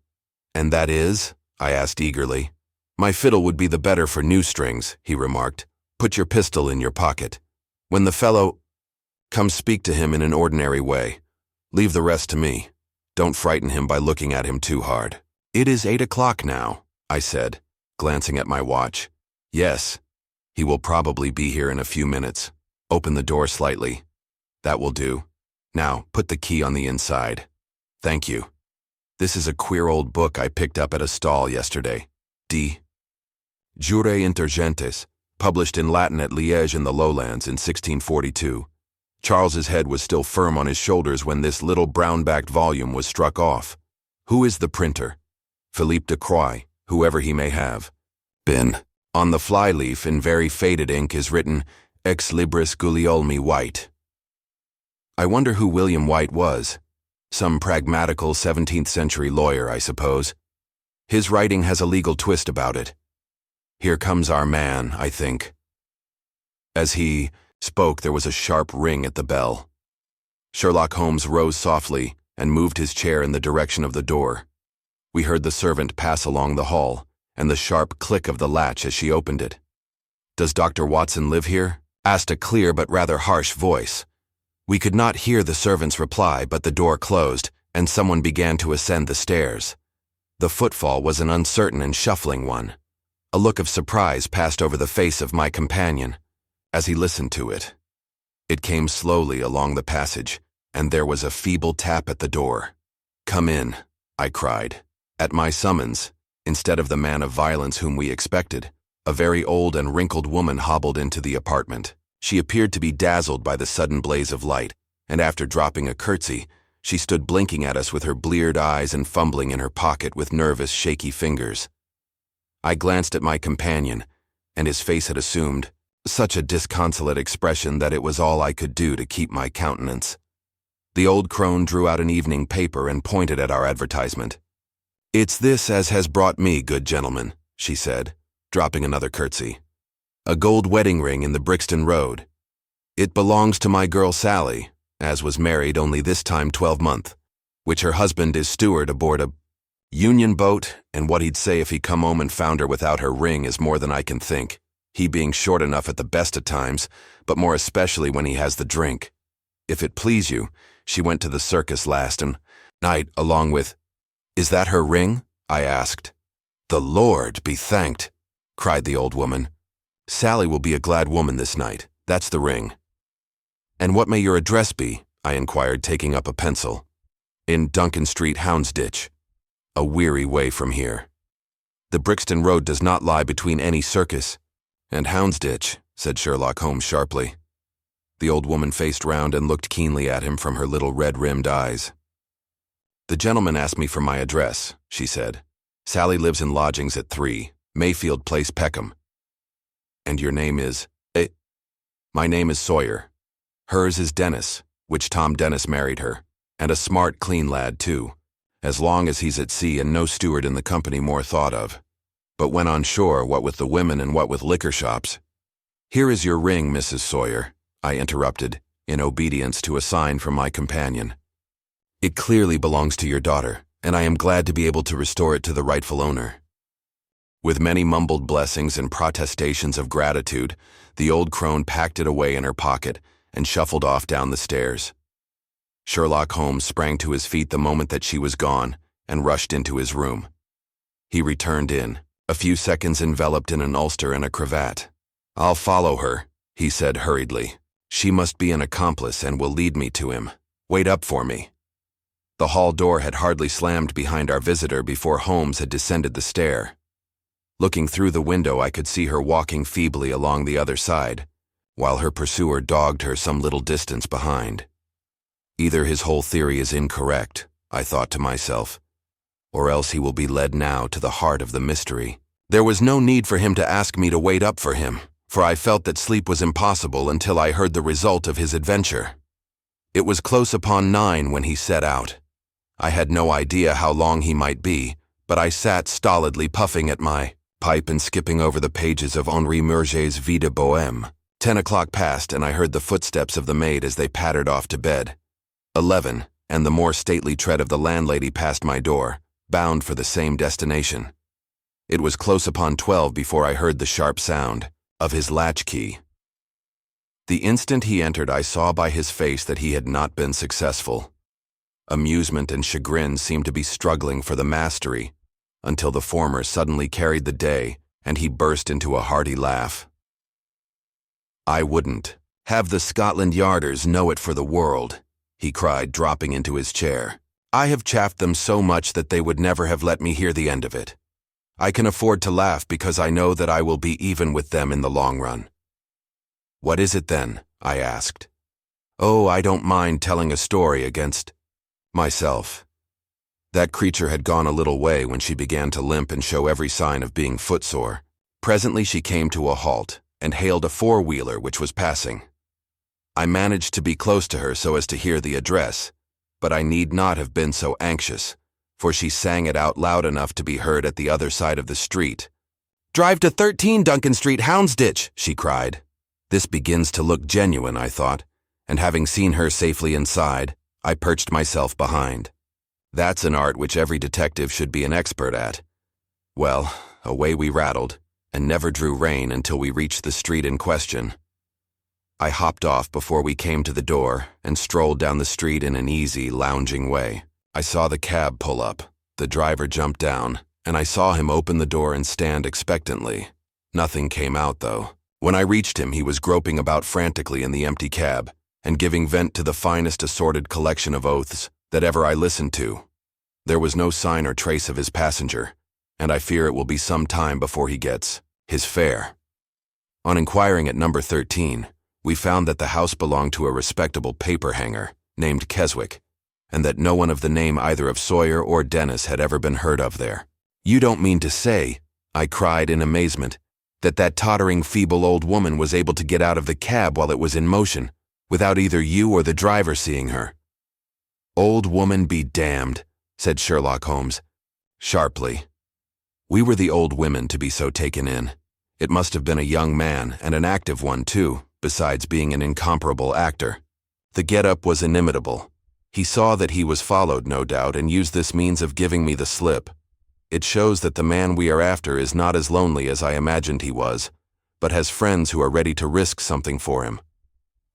And that is? I asked eagerly. My fiddle would be the better for new strings, he remarked. Put your pistol in your pocket. When the fellow... Come speak to him in an ordinary way. Leave the rest to me. Don't frighten him by looking at him too hard. It is 8 o'clock now, I said, glancing at my watch. Yes. He will probably be here in a few minutes. Open the door slightly. That will do. Now, put the key on the inside. Thank you. This is a queer old book I picked up at a stall yesterday. De Jure inter gentes, published in Latin at Liège in the Lowlands in 1642. Charles's head was still firm on his shoulders when this little brown-backed volume was struck off. Who is the printer? Philippe de Croix, whoever he may have been. On the flyleaf, in very faded ink, is written, Ex libris Gulielmi White. I wonder who William White was. Some pragmatical 17th-century lawyer, I suppose. His writing has a legal twist about it. Here comes our man, I think. As he spoke, there was a sharp ring at the bell. Sherlock Holmes rose softly and moved his chair in the direction of the door. We heard the servant pass along the hall, and the sharp click of the latch as she opened it. Does Dr. Watson live here? Asked a clear but rather harsh voice. We could not hear the servant's reply, but the door closed, and someone began to ascend the stairs. The footfall was an uncertain and shuffling one. A look of surprise passed over the face of my companion as he listened to it. It came slowly along the passage, and there was a feeble tap at the door. Come in, I cried. At my summons, instead of the man of violence whom we expected, a very old and wrinkled woman hobbled into the apartment. She appeared to be dazzled by the sudden blaze of light, and after dropping a curtsy, She stood blinking at us with her bleared eyes and fumbling in her pocket with nervous, shaky fingers. I glanced at my companion, and his face had assumed such a disconsolate expression that it was all I could do to keep my countenance. The old crone drew out an evening paper and pointed at our advertisement. "It's this as has brought me, good gentlemen," she said, dropping another curtsy. "A gold wedding ring in the Brixton Road. It belongs to my girl Sally, as was married only this time 12-month, which her husband is steward aboard a Union boat, and what he'd say if he come home and found her without her ring is more than I can think, he being short enough at the best of times, but more especially when he has the drink. If it please you, she went to the circus last night along with—" "Is that her ring?" I asked. "The Lord be thanked," cried the old woman. "Sally will be a glad woman this night. That's the ring." "And what may your address be?" I inquired, taking up a pencil. "In Duncan Street, Houndsditch. A weary way from here. The Brixton Road does not lie between any circus and Houndsditch," said Sherlock Holmes sharply. The old woman faced round and looked keenly at him from her little red-rimmed eyes. "The gentleman asked me for my address," she said. "Sally lives in lodgings at 3, Mayfield Place, Peckham." "And your name is—" "My name is Sawyer. Hers is Dennis, which Tom Dennis married her, and a smart, clean lad, too, as long as he's at sea and no steward in the company more thought of. But when on shore, what with the women and what with liquor shops—" "Here is your ring, Mrs. Sawyer," I interrupted, in obedience to a sign from my companion. "It clearly belongs to your daughter, and I am glad to be able to restore it to the rightful owner." With many mumbled blessings and protestations of gratitude, the old crone packed it away in her pocket and shuffled off down the stairs. Sherlock Holmes sprang to his feet the moment that she was gone and rushed into his room. He returned in, a few seconds enveloped in an ulster and a cravat. "I'll follow her," he said hurriedly. "She must be an accomplice and will lead me to him. Wait up for me." The hall door had hardly slammed behind our visitor before Holmes had descended the stair. Looking through the window, I could see her walking feebly along the other side, while her pursuer dogged her some little distance behind. Either his whole theory is incorrect, I thought to myself, or else he will be led now to the heart of the mystery. There was no need for him to ask me to wait up for him, for I felt that sleep was impossible until I heard the result of his adventure. It was close upon 9 when he set out. I had no idea how long he might be, but I sat stolidly puffing at my pipe and skipping over the pages of Henri Murger's Vie de Bohème. 10 o'clock passed, and I heard the footsteps of the maid as they pattered off to bed. 11, and the more stately tread of the landlady passed my door, bound for the same destination. It was close upon 12 before I heard the sharp sound of his latchkey. The instant he entered, I saw by his face that he had not been successful. Amusement and chagrin seemed to be struggling for the mastery, until the former suddenly carried the day, and he burst into a hearty laugh. "I wouldn't have the Scotland Yarders know it for the world," he cried, dropping into his chair. "I have chaffed them so much that they would never have let me hear the end of it. I can afford to laugh because I know that I will be even with them in the long run." "What is it then?" I asked. "Oh, I don't mind telling a story against myself." That creature had gone a little way when she began to limp and show every sign of being footsore. Presently she came to a halt and hailed a four-wheeler which was passing. I managed to be close to her so as to hear the address, but I need not have been so anxious, for she sang it out loud enough to be heard at the other side of the street. "Drive to 13 Duncan Street, Houndsditch," she cried. This begins to look genuine, I thought, and having seen her safely inside, I perched myself behind. That's an art which every detective should be an expert at. Well, away we rattled, and never drew rein until we reached the street in question. I hopped off before we came to the door and strolled down the street in an easy, lounging way. I saw the cab pull up, the driver jumped down, and I saw him open the door and stand expectantly. Nothing came out, though. When I reached him, he was groping about frantically in the empty cab and giving vent to the finest assorted collection of oaths that ever I listened to. There was no sign or trace of his passenger, and I fear it will be some time before he gets his fare. On inquiring at number 13, we found that the house belonged to a respectable paper hanger named Keswick, and that no one of the name either of Sawyer or Dennis had ever been heard of there. "You don't mean to say," I cried in amazement, "that that tottering, feeble old woman was able to get out of the cab while it was in motion, without either you or the driver seeing her?" "Old woman be damned," said Sherlock Holmes, sharply. We were the old women to be so taken in. It must have been a young man, and an active one too, besides being an incomparable actor. The get-up was inimitable. He saw that he was followed, no doubt, and used this means of giving me the slip. It shows that the man we are after is not as lonely as I imagined he was, but has friends who are ready to risk something for him.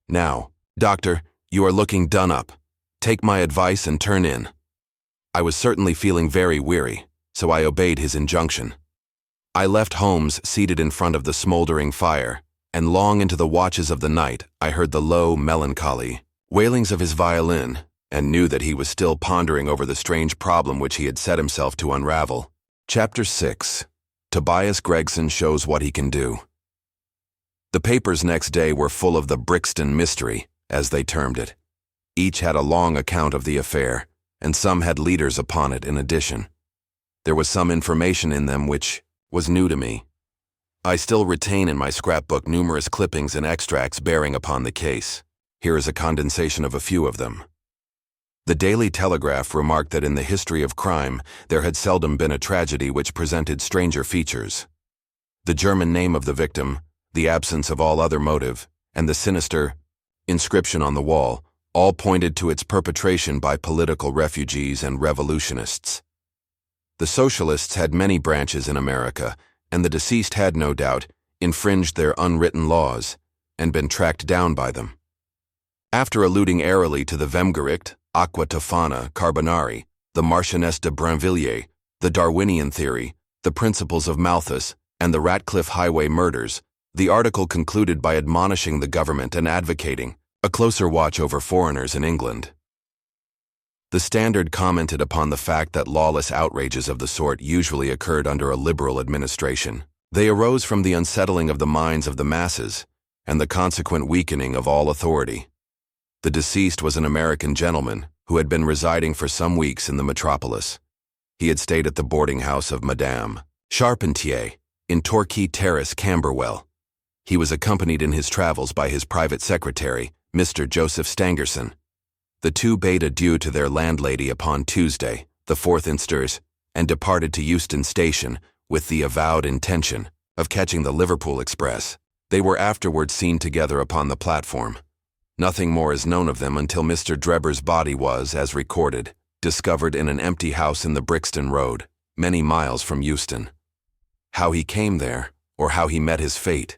"Now, Doctor, you are looking done up. Take my advice and turn in." I was certainly feeling very weary, so I obeyed his injunction. I left Holmes seated in front of the smoldering fire, and long into the watches of the night I heard the low, melancholy wailings of his violin, and knew that he was still pondering over the strange problem which he had set himself to unravel. Chapter 6. Tobias Gregson Shows What He Can Do. The papers next day were full of the Brixton mystery, as they termed it. Each had a long account of the affair, and some had leaders upon it in addition. There was some information in them which was new to me. I still retain in my scrapbook numerous clippings and extracts bearing upon the case. Here is a condensation of a few of them. The Daily Telegraph remarked that in the history of crime there had seldom been a tragedy which presented stranger features. The German name of the victim, the absence of all other motive, and the sinister inscription on the wall all pointed to its perpetration by political refugees and revolutionists. The socialists had many branches in America, and the deceased had, no doubt, infringed their unwritten laws and been tracked down by them. After alluding airily to the Vemgericht, Aqua Tofana, Carbonari, the Marchioness de Brinvilliers, the Darwinian theory, the principles of Malthus, and the Ratcliffe Highway murders, the article concluded by admonishing the government and advocating a closer watch over foreigners in England. The Standard commented upon the fact that lawless outrages of the sort usually occurred under a liberal administration. They arose from the unsettling of the minds of the masses and the consequent weakening of all authority. The deceased was an American gentleman who had been residing for some weeks in the metropolis. He had stayed at the boarding house of Madame Charpentier in Torquay Terrace, Camberwell. He was accompanied in his travels by his private secretary, Mr. Joseph Stangerson. The two bade adieu to their landlady upon Tuesday, the 4th insters, and departed to Euston Station with the avowed intention of catching the Liverpool express. They were afterwards seen together upon the platform. Nothing more is known of them until Mr. Drebber's body was, as recorded, discovered in an empty house in the Brixton Road, many miles from Euston. How he came there, or how he met his fate,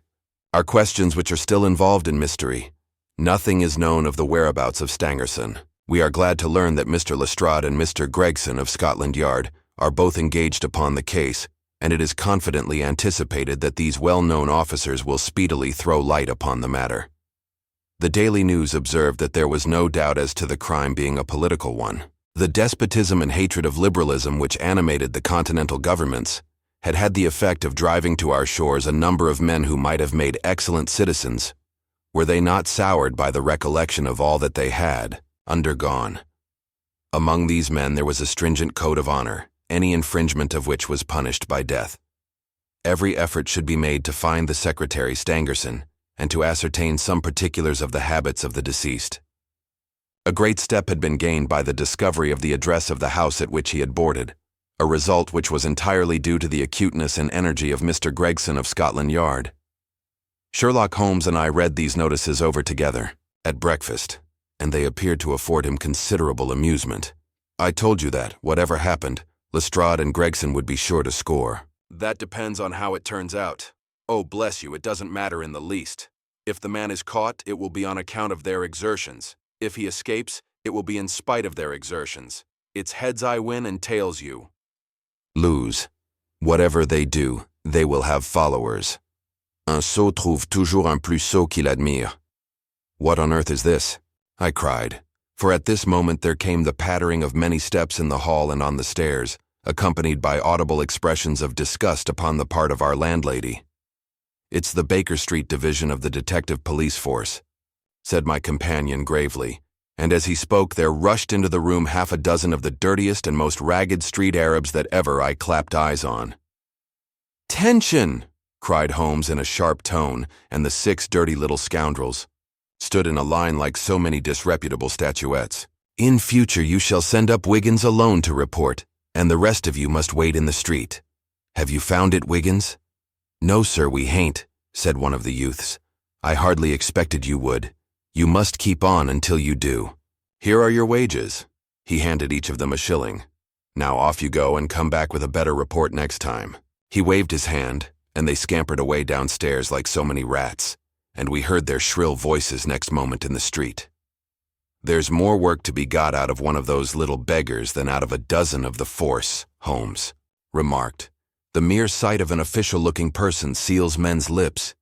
are questions which are still involved in mystery. Nothing is known of the whereabouts of Stangerson. We are glad to learn that Mr. Lestrade and Mr. Gregson of Scotland Yard are both engaged upon the case, and it is confidently anticipated that these well-known officers will speedily throw light upon the matter. The Daily News observed that there was no doubt as to the crime being a political one. The despotism and hatred of liberalism which animated the continental governments had had the effect of driving to our shores a number of men who might have made excellent citizens, were they not soured by the recollection of all that they had undergone. Among these men there was a stringent code of honor, any infringement of which was punished by death. Every effort should be made to find the Secretary Stangerson and to ascertain some particulars of the habits of the deceased. A great step had been gained by the discovery of the address of the house at which he had boarded, a result which was entirely due to the acuteness and energy of Mr. Gregson of Scotland Yard. Sherlock Holmes and I read these notices over together, at breakfast, and they appeared to afford him considerable amusement. I told you that, whatever happened, Lestrade and Gregson would be sure to score. That depends on how it turns out. Oh, bless you, it doesn't matter in the least. If the man is caught, it will be on account of their exertions. If he escapes, it will be in spite of their exertions. It's heads I win and tails you lose. Whatever they do, they will have followers. Un sot trouve toujours un plus sot qu'il admire. What on earth is this? I cried, for at this moment there came the pattering of many steps in the hall and on the stairs, accompanied by audible expressions of disgust upon the part of our landlady. It's the Baker Street division of the detective police force, said my companion gravely, And as he spoke, there rushed into the room half a dozen of the dirtiest and most ragged street Arabs that ever I clapped eyes on. "Tension!" cried Holmes in a sharp tone, and the 6 dirty little scoundrels stood in a line like so many disreputable statuettes. "In future you shall send up Wiggins alone to report, and the rest of you must wait in the street. Have you found it, Wiggins?" "No, sir, we hain't," said one of the youths. "I hardly expected you would. You must keep on until you do. Here are your wages." He handed each of them a shilling. "Now off you go and come back with a better report next time." He waved his hand, and they scampered away downstairs like so many rats, and we heard their shrill voices next moment in the street. "There's more work to be got out of one of those little beggars than out of a dozen of the force," Holmes remarked. "The mere sight of an official-looking person seals men's lips.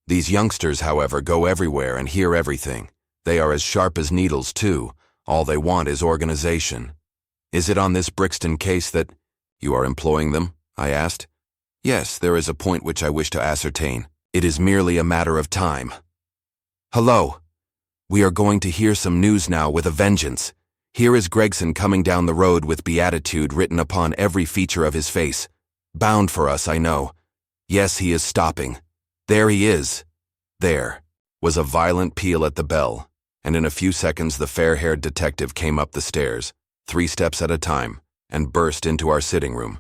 These youngsters, however, go everywhere and hear everything. They are as sharp as needles, too. All they want is organization." "Is it on this Brixton case that you are employing them?" I asked. "Yes, there is a point which I wish to ascertain. It is merely a matter of time." "Hello! We are going to hear some news now with a vengeance. Here is Gregson coming down the road with beatitude written upon every feature of his face. Bound for us, I know. Yes, he is stopping. There he is." There was a violent peal at the bell, and in a few seconds the fair-haired detective came up the stairs, 3 steps at a time, and burst into our sitting room.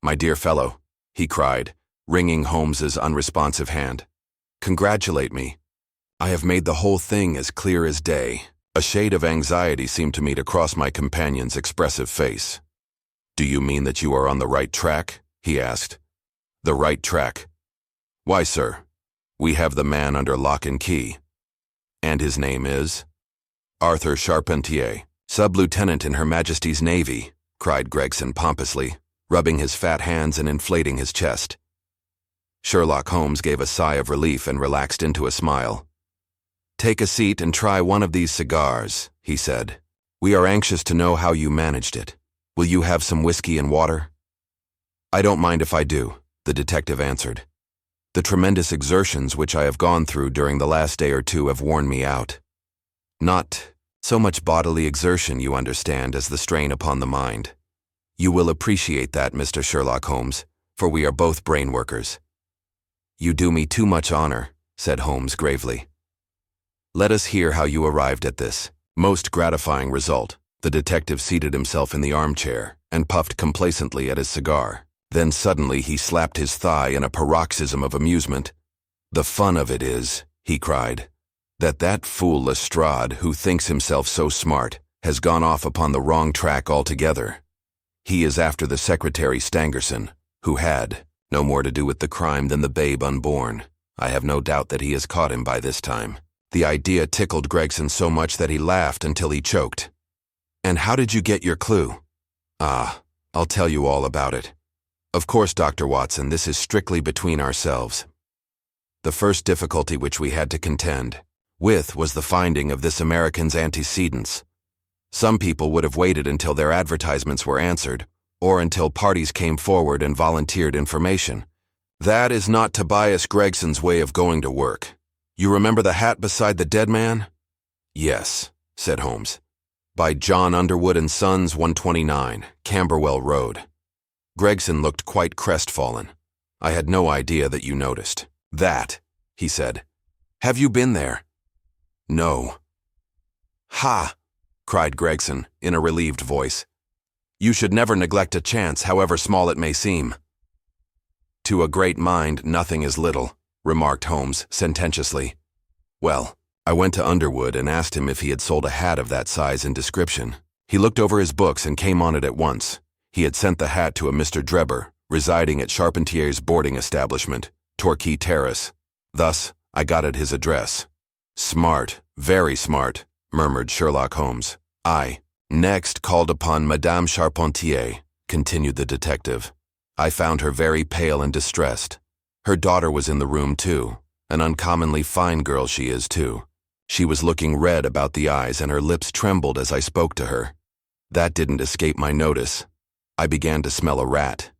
"My dear fellow," he cried, wringing Holmes's unresponsive hand, "congratulate me. I have made the whole thing as clear as day." A shade of anxiety seemed to me to cross my companion's expressive face. "Do you mean that you are on the right track?" he asked. "The right track? Why, sir, we have the man under lock and key." "And his name is?" "Arthur Charpentier, sub-lieutenant in Her Majesty's Navy," cried Gregson pompously, rubbing his fat hands and inflating his chest. Sherlock Holmes gave a sigh of relief and relaxed into a smile. "Take a seat and try one of these cigars," he said. "We are anxious to know how you managed it. Will you have some whiskey and water?" "I don't mind if I do," the detective answered. "The tremendous exertions which I have gone through during the last day or 2 have worn me out. Not so much bodily exertion, you understand, as the strain upon the mind. You will appreciate that, Mr. Sherlock Holmes, for we are both brain workers." "You do me too much honor," said Holmes gravely. "Let us hear how you arrived at this most gratifying result." The detective seated himself in the armchair and puffed complacently at his cigar. Then suddenly he slapped his thigh in a paroxysm of amusement. "The fun of it is," he cried, that fool Lestrade, who thinks himself so smart, has gone off upon the wrong track altogether. He is after the Secretary Stangerson, who had no more to do with the crime than the babe unborn. I have no doubt that he has caught him by this time." The idea tickled Gregson so much that he laughed until he choked. "And how did you get your clue?" "Ah, I'll tell you all about it. Of course, Dr. Watson, this is strictly between ourselves. The first difficulty which we had to contend with was the finding of this American's antecedents. Some people would have waited until their advertisements were answered, or until parties came forward and volunteered information. That is not Tobias Gregson's way of going to work. You remember the hat beside the dead man?" "Yes," said Holmes. "By John Underwood and Sons, 129, Camberwell Road." Gregson looked quite crestfallen. "I had no idea that you noticed that," he said. "Have you been there?" "No." "Ha!" cried Gregson in a relieved voice. "You should never neglect a chance, however small it may seem." "To a great mind, nothing is little," remarked Holmes sententiously. "Well, I went to Underwood and asked him if he had sold a hat of that size and description. He looked over his books and came on it at once. He had sent the hat to a Mr. Drebber, residing at Charpentier's boarding establishment, Torquay Terrace. Thus, I got at his address." "Smart, very smart," murmured Sherlock Holmes. "I next called upon Madame Charpentier," continued the detective. "I found her very pale and distressed. Her daughter was in the room, too. An uncommonly fine girl she is, too. She was looking red about the eyes and her lips trembled as I spoke to her. That didn't escape my notice. I began to smell a rat.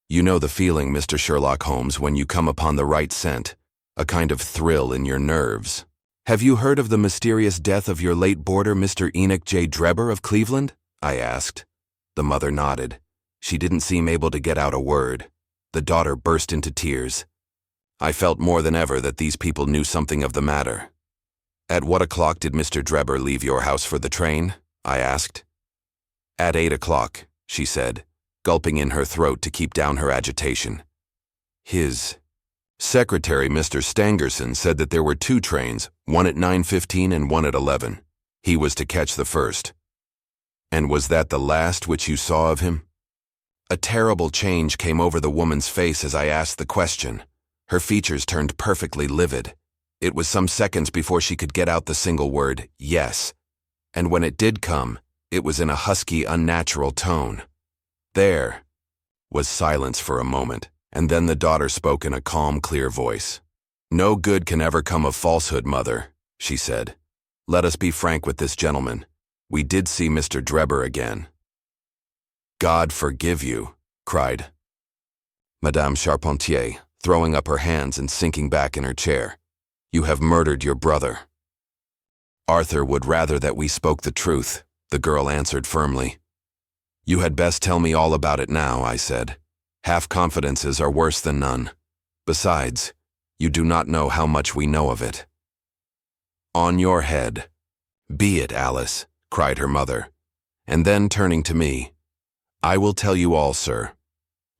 You know the feeling, Mr. Sherlock Holmes, when you come upon the right scent, a kind of thrill in your nerves. "Have you heard of the mysterious death of your late boarder, Mr. Enoch J. Drebber of Cleveland?" I asked. The mother nodded. She didn't seem able to get out a word. The daughter burst into tears. I felt more than ever that these people knew something of the matter. "At what o'clock did Mr. Drebber leave your house for the train?" I asked. "At 8 o'clock, she said, gulping in her throat to keep down her agitation. His secretary, Mr. Stangerson, said that there were 2 trains, one at 9:15 and one at 11. He was to catch the first. And was that the last which you saw of him?" A terrible change came over the woman's face as I asked the question. Her features turned perfectly livid. It was some seconds before she could get out the single word, "yes." And when it did come, it was in a husky, unnatural tone. There was silence for a moment, and then the daughter spoke in a calm, clear voice. "No good can ever come of falsehood, Mother," she said. "Let us be frank with this gentleman. We did see Mr. Drebber again." "God forgive you," cried Madame Charpentier, throwing up her hands and sinking back in her chair. "You have murdered your brother." "Arthur would rather that we spoke the truth," the girl answered firmly. "You had best tell me all about it now," I said. "Half-confidences are worse than none. Besides, you do not know how much we know of it." "On your head." "Be it, Alice," cried her mother. And then, turning to me, "I will tell you all, sir.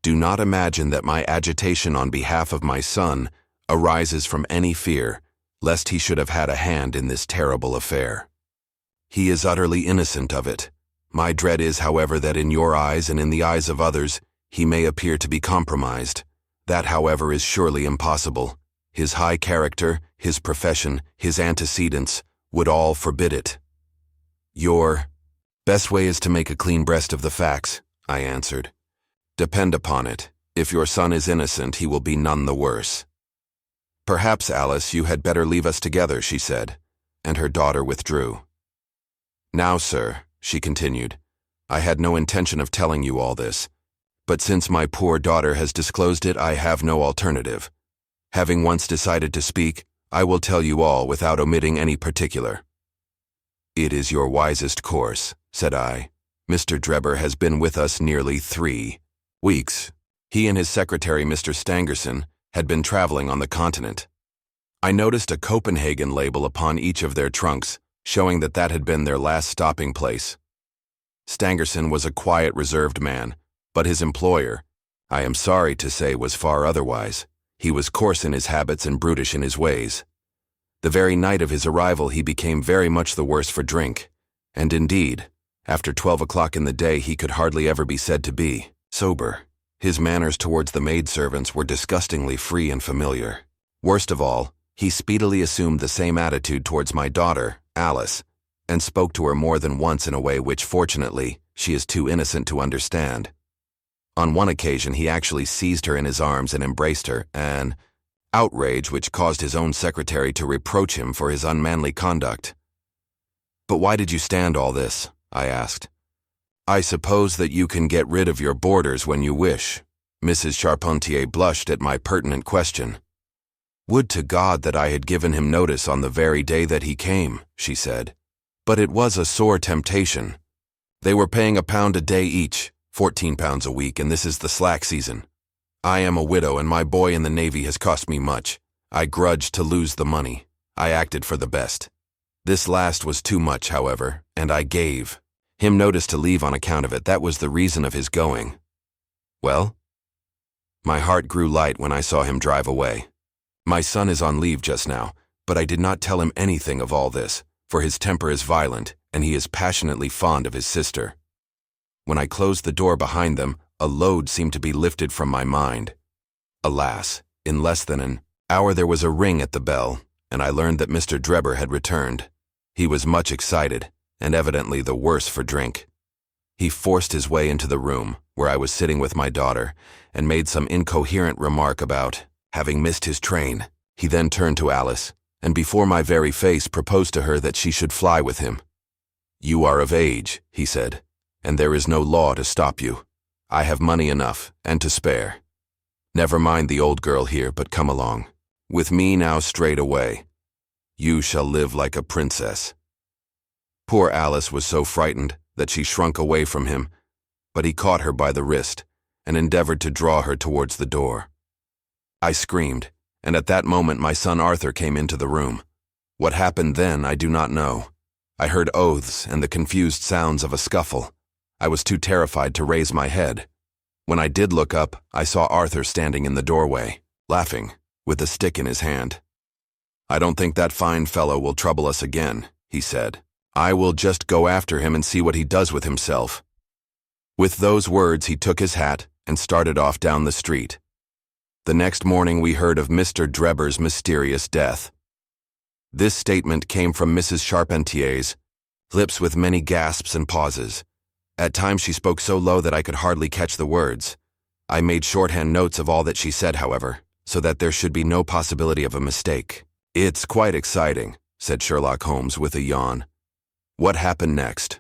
Do not imagine that my agitation on behalf of my son arises from any fear, lest he should have had a hand in this terrible affair. He is utterly innocent of it. My dread is, however, that in your eyes and in the eyes of others, he may appear to be compromised. That, however, is surely impossible. His high character, his profession, his antecedents would all forbid it." "Your best way is to make a clean breast of the facts," I answered. "Depend upon it, if your son is innocent, he will be none the worse." "Perhaps, Alice, you had better leave us together," she said, and her daughter withdrew. "Now, sir," she continued, "I had no intention of telling you all this, but since my poor daughter has disclosed it, I have no alternative. Having once decided to speak, I will tell you all without omitting any particular." "It is your wisest course," said I. "Mr. Drebber has been with us nearly 3 weeks. He and his secretary, Mr. Stangerson, had been traveling on the continent. I noticed a Copenhagen label upon each of their trunks, showing that that had been their last stopping place. Stangerson was a quiet, reserved man, but his employer, I am sorry to say, was far otherwise. He was coarse in his habits and brutish in his ways. The very night of his arrival he became very much the worse for drink, and indeed, after 12 o'clock in the day he could hardly ever be said to be sober. His manners towards the maidservants were disgustingly free and familiar. Worst of all, he speedily assumed the same attitude towards my daughter, Alice, and spoke to her more than once in a way which, fortunately, she is too innocent to understand. On one occasion he actually seized her in his arms and embraced her, an outrage which caused his own secretary to reproach him for his unmanly conduct. "But why did you stand all this?" I asked. "I suppose that you can get rid of your boarders when you wish." Mrs. Charpentier blushed at my pertinent question. "Would to God that I had given him notice on the very day that he came," she said. "But it was a sore temptation. They were paying £1 a day each, £14 a week, and this is the slack season. I am a widow, and my boy in the Navy has cost me much. I grudged to lose the money. I acted for the best. This last was too much, however, and I gave him notice to leave on account of it. That was the reason of his going." "Well?" My heart grew light when I saw him drive away. My son is on leave just now, but I did not tell him anything of all this, for his temper is violent, and he is passionately fond of his sister. When I closed the door behind them, a load seemed to be lifted from my mind. Alas, in less than an hour there was a ring at the bell, and I learned that Mr. Drebber had returned. He was much excited, and evidently the worse for drink. He forced his way into the room, where I was sitting with my daughter, and made some incoherent remark about having missed his train. He then turned to Alice, and before my very face proposed to her that she should fly with him. "You are of age," he said, "and there is no law to stop you. I have money enough, and to spare. Never mind the old girl here, but come along with me now straight away." You shall live like a princess." Poor Alice was so frightened that she shrunk away from him, but he caught her by the wrist and endeavored to draw her towards the door. I screamed, and at that moment my son Arthur came into the room. What happened then I do not know. I heard oaths and the confused sounds of a scuffle. I was too terrified to raise my head. When I did look up, I saw Arthur standing in the doorway, laughing, with a stick in his hand. "I don't think that fine fellow will trouble us again," he said. "I will just go after him and see what he does with himself." With those words, he took his hat and started off down the street. The next morning we heard of Mr. Drebber's mysterious death. This statement came from Mrs. Charpentier's lips with many gasps and pauses. At times she spoke so low that I could hardly catch the words. I made shorthand notes of all that she said, however, so that there should be no possibility of a mistake. "It's quite exciting," said Sherlock Holmes with a yawn. "What happened next?"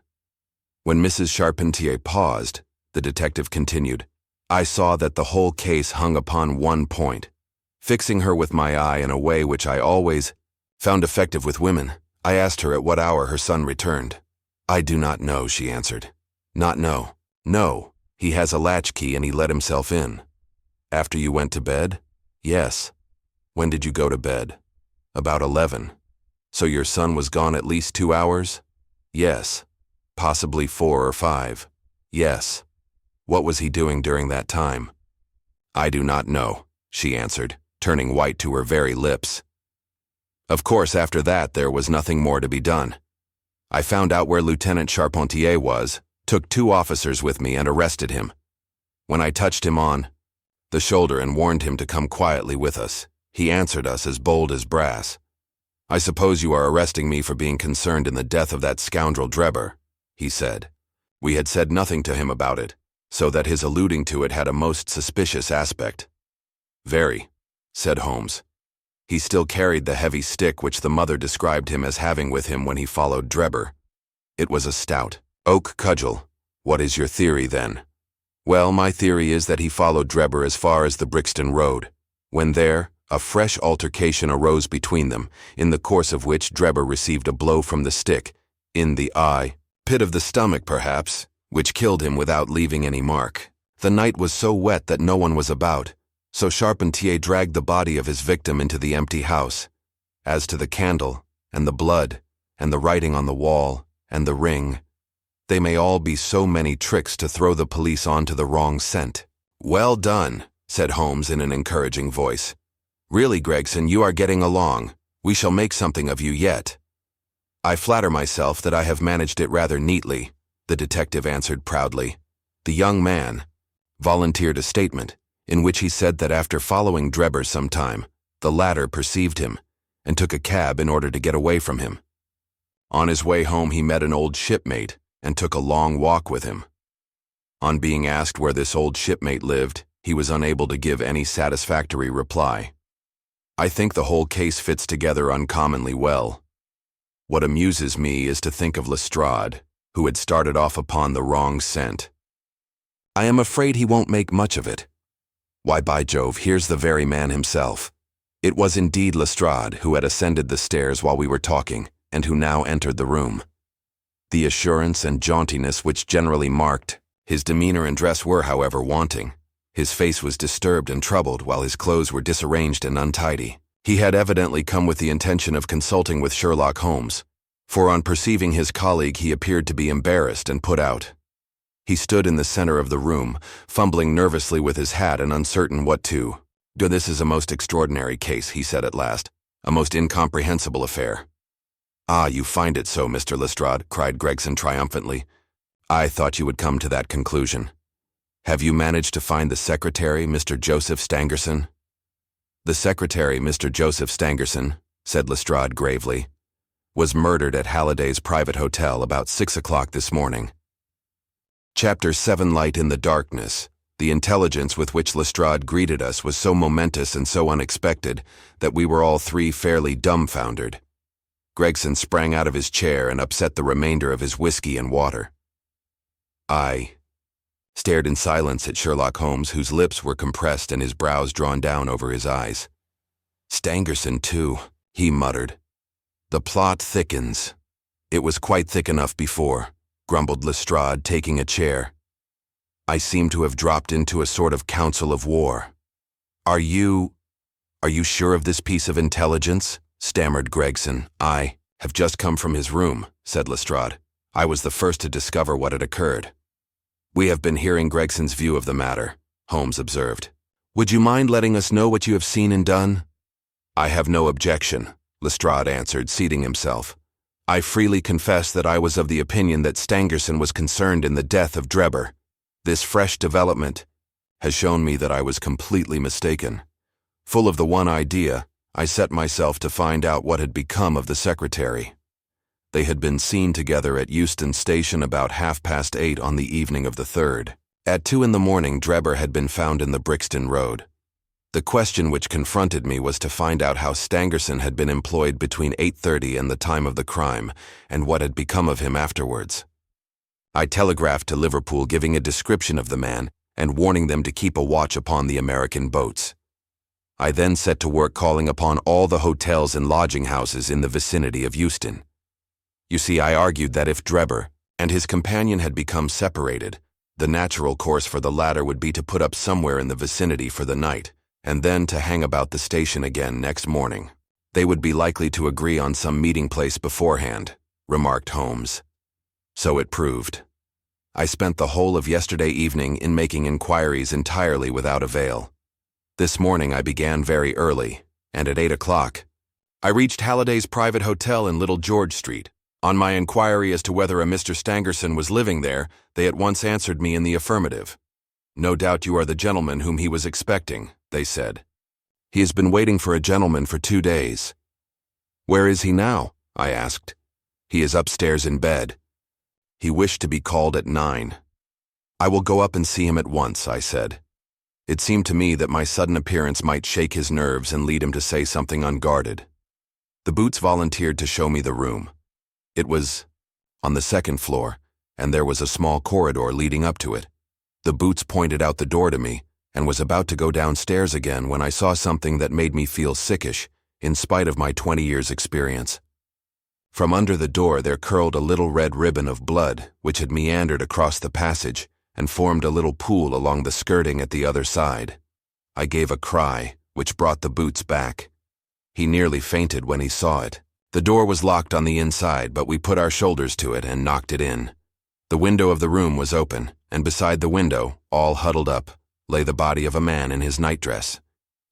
When Mrs. Charpentier paused, the detective continued. "I saw that the whole case hung upon one point. Fixing her with my eye in a way which I always found effective with women, I asked her at what hour her son returned. 'I do not know,' she answered. 'Not know?' 'No. He has a latchkey and he let himself in.' 'After you went to bed?' 'Yes.' 'When did you go to bed?' 'About 11. So your son was gone at least 2 hours?' 'Yes.' 'Possibly 4 or 5. "'Yes.' 'What was he doing during that time?' 'I do not know,' she answered, turning white to her very lips. Of course, after that, there was nothing more to be done. I found out where Lieutenant Charpentier was, took 2 officers with me, and arrested him. When I touched him on the shoulder and warned him to come quietly with us, he answered us as bold as brass. 'I suppose you are arresting me for being concerned in the death of that scoundrel Drebber,' he said. We had said nothing to him about it, so that his alluding to it had a most suspicious aspect. 'Very,' said Holmes. He still carried the heavy stick which the mother described him as having with him when he followed Drebber. It was a stout oak cudgel. 'What is your theory, then?' 'Well, my theory is that he followed Drebber as far as the Brixton Road. When there, a fresh altercation arose between them, in the course of which Drebber received a blow from the stick, in the eye, pit of the stomach perhaps, which killed him without leaving any mark. The night was so wet that no one was about, so Charpentier dragged the body of his victim into the empty house. As to the candle, and the blood, and the writing on the wall, and the ring, they may all be so many tricks to throw the police on to the wrong scent.' 'Well done,' said Holmes in an encouraging voice. 'Really, Gregson, you are getting along. We shall make something of you yet.' 'I flatter myself that I have managed it rather neatly,' the detective answered proudly. The young man volunteered a statement, in which he said that after following Drebber some time, the latter perceived him, and took a cab in order to get away from him. On his way home he met an old shipmate, and took a long walk with him. On being asked where this old shipmate lived, he was unable to give any satisfactory reply. I think the whole case fits together uncommonly well. What amuses me is to think of Lestrade, who had started off upon the wrong scent. I am afraid he won't make much of it. Why, by Jove, here's the very man himself. It was indeed Lestrade who had ascended the stairs while we were talking, and who now entered the room. The assurance and jauntiness which generally marked his demeanor and dress were, however, wanting. His face was disturbed and troubled, while his clothes were disarranged and untidy. He had evidently come with the intention of consulting with Sherlock Holmes, for on perceiving his colleague he appeared to be embarrassed and put out. He stood in the center of the room, fumbling nervously with his hat and uncertain what to do. "This is a most extraordinary case," he said at last, "a most incomprehensible affair." "Ah, you find it so, Mr. Lestrade," cried Gregson triumphantly. "I thought you would come to that conclusion. Have you managed to find the secretary, Mr. Joseph Stangerson?" "The secretary, Mr. Joseph Stangerson," said Lestrade gravely, "was murdered at Halliday's private hotel about 6 o'clock this morning." Chapter 7 Light in the Darkness. The intelligence with which Lestrade greeted us was so momentous and so unexpected that we were all 3 fairly dumbfoundered. Gregson sprang out of his chair and upset the remainder of his whiskey and water. I stared in silence at Sherlock Holmes, whose lips were compressed and his brows drawn down over his eyes. "Stangerson, too," he muttered. The plot thickens. It was quite thick enough before, grumbled Lestrade, taking a chair. I seem to have dropped into a sort of council of war. Are you sure of this piece of intelligence? Stammered Gregson. I have just come from his room, said Lestrade. I was the first to discover what had occurred. We have been hearing Gregson's view of the matter, Holmes observed. Would you mind letting us know what you have seen and done? I have no objection, Lestrade answered, seating himself. I freely confess that I was of the opinion that Stangerson was concerned in the death of Drebber. This fresh development has shown me that I was completely mistaken. Full of the one idea, I set myself to find out what had become of the secretary. They had been seen together at Euston Station about 8:30 on the evening of the 3rd. At 2 in the morning, Drebber had been found in the Brixton Road. The question which confronted me was to find out how Stangerson had been employed between 8:30 and the time of the crime, and what had become of him afterwards. I telegraphed to Liverpool giving a description of the man and warning them to keep a watch upon the American boats. I then set to work calling upon all the hotels and lodging houses in the vicinity of Euston. You see, I argued that if Drebber and his companion had become separated, the natural course for the latter would be to put up somewhere in the vicinity for the night, and then to hang about the station again next morning. They would be likely to agree on some meeting place beforehand, remarked Holmes. So it proved. I spent the whole of yesterday evening in making inquiries entirely without avail. This morning I began very early, and at 8 o'clock, I reached Halliday's private hotel in Little George Street. On my inquiry as to whether a Mr. Stangerson was living there, they at once answered me in the affirmative. No doubt you are the gentleman whom he was expecting, they said. He has been waiting for a gentleman for 2 days. Where is he now? I asked. He is upstairs in bed. He wished to be called at 9. I will go up and see him at once, I said. It seemed to me that my sudden appearance might shake his nerves and lead him to say something unguarded. The Boots volunteered to show me the room. It was on the 2nd floor, and there was a small corridor leading up to it. The Boots pointed out the door to me, and was about to go downstairs again when I saw something that made me feel sickish, in spite of my 20 years' experience. From under the door there curled a little red ribbon of blood, which had meandered across the passage, and formed a little pool along the skirting at the other side. I gave a cry, which brought the Boots back. He nearly fainted when he saw it. The door was locked on the inside, but we put our shoulders to it and knocked it in. The window of the room was open, and beside the window, all huddled up, lay the body of a man in his nightdress.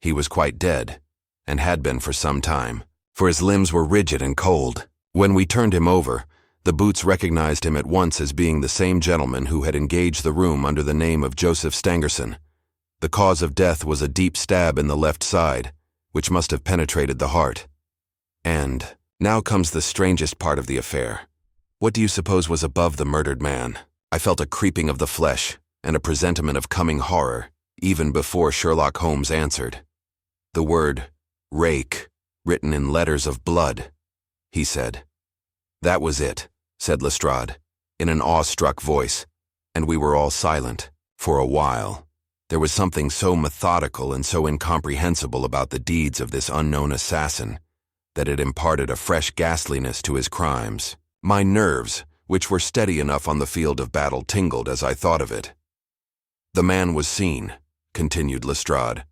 He was quite dead, and had been for some time, for his limbs were rigid and cold. When we turned him over, the Boots recognized him at once as being the same gentleman who had engaged the room under the name of Joseph Stangerson. The cause of death was a deep stab in the left side, which must have penetrated the heart. And now comes the strangest part of the affair. What do you suppose was above the murdered man? I felt a creeping of the flesh and a presentiment of coming horror, even before Sherlock Holmes answered. The word, rake, written in letters of blood, he said. That was it, said Lestrade, in an awestruck voice, and we were all silent, for a while. There was something so methodical and so incomprehensible about the deeds of this unknown assassin, that it imparted a fresh ghastliness to his crimes. My nerves, which were steady enough on the field of battle, tingled as I thought of it. The man was seen, continued Lestrade.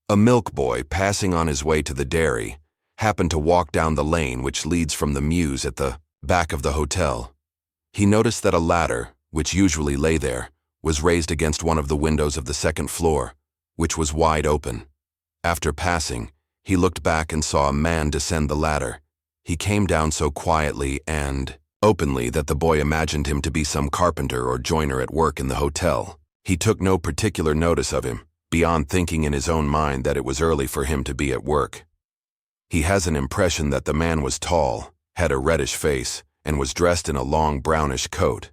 A milk boy passing on his way to the dairy happened to walk down the lane which leads from the mews at the back of the hotel. He noticed that a ladder, which usually lay there, was raised against one of the windows of the 2nd floor, which was wide open. After passing, he looked back and saw a man descend the ladder. He came down so quietly and openly that the boy imagined him to be some carpenter or joiner at work in the hotel. He took no particular notice of him, beyond thinking in his own mind that it was early for him to be at work. He has an impression that the man was tall, had a reddish face, and was dressed in a long brownish coat.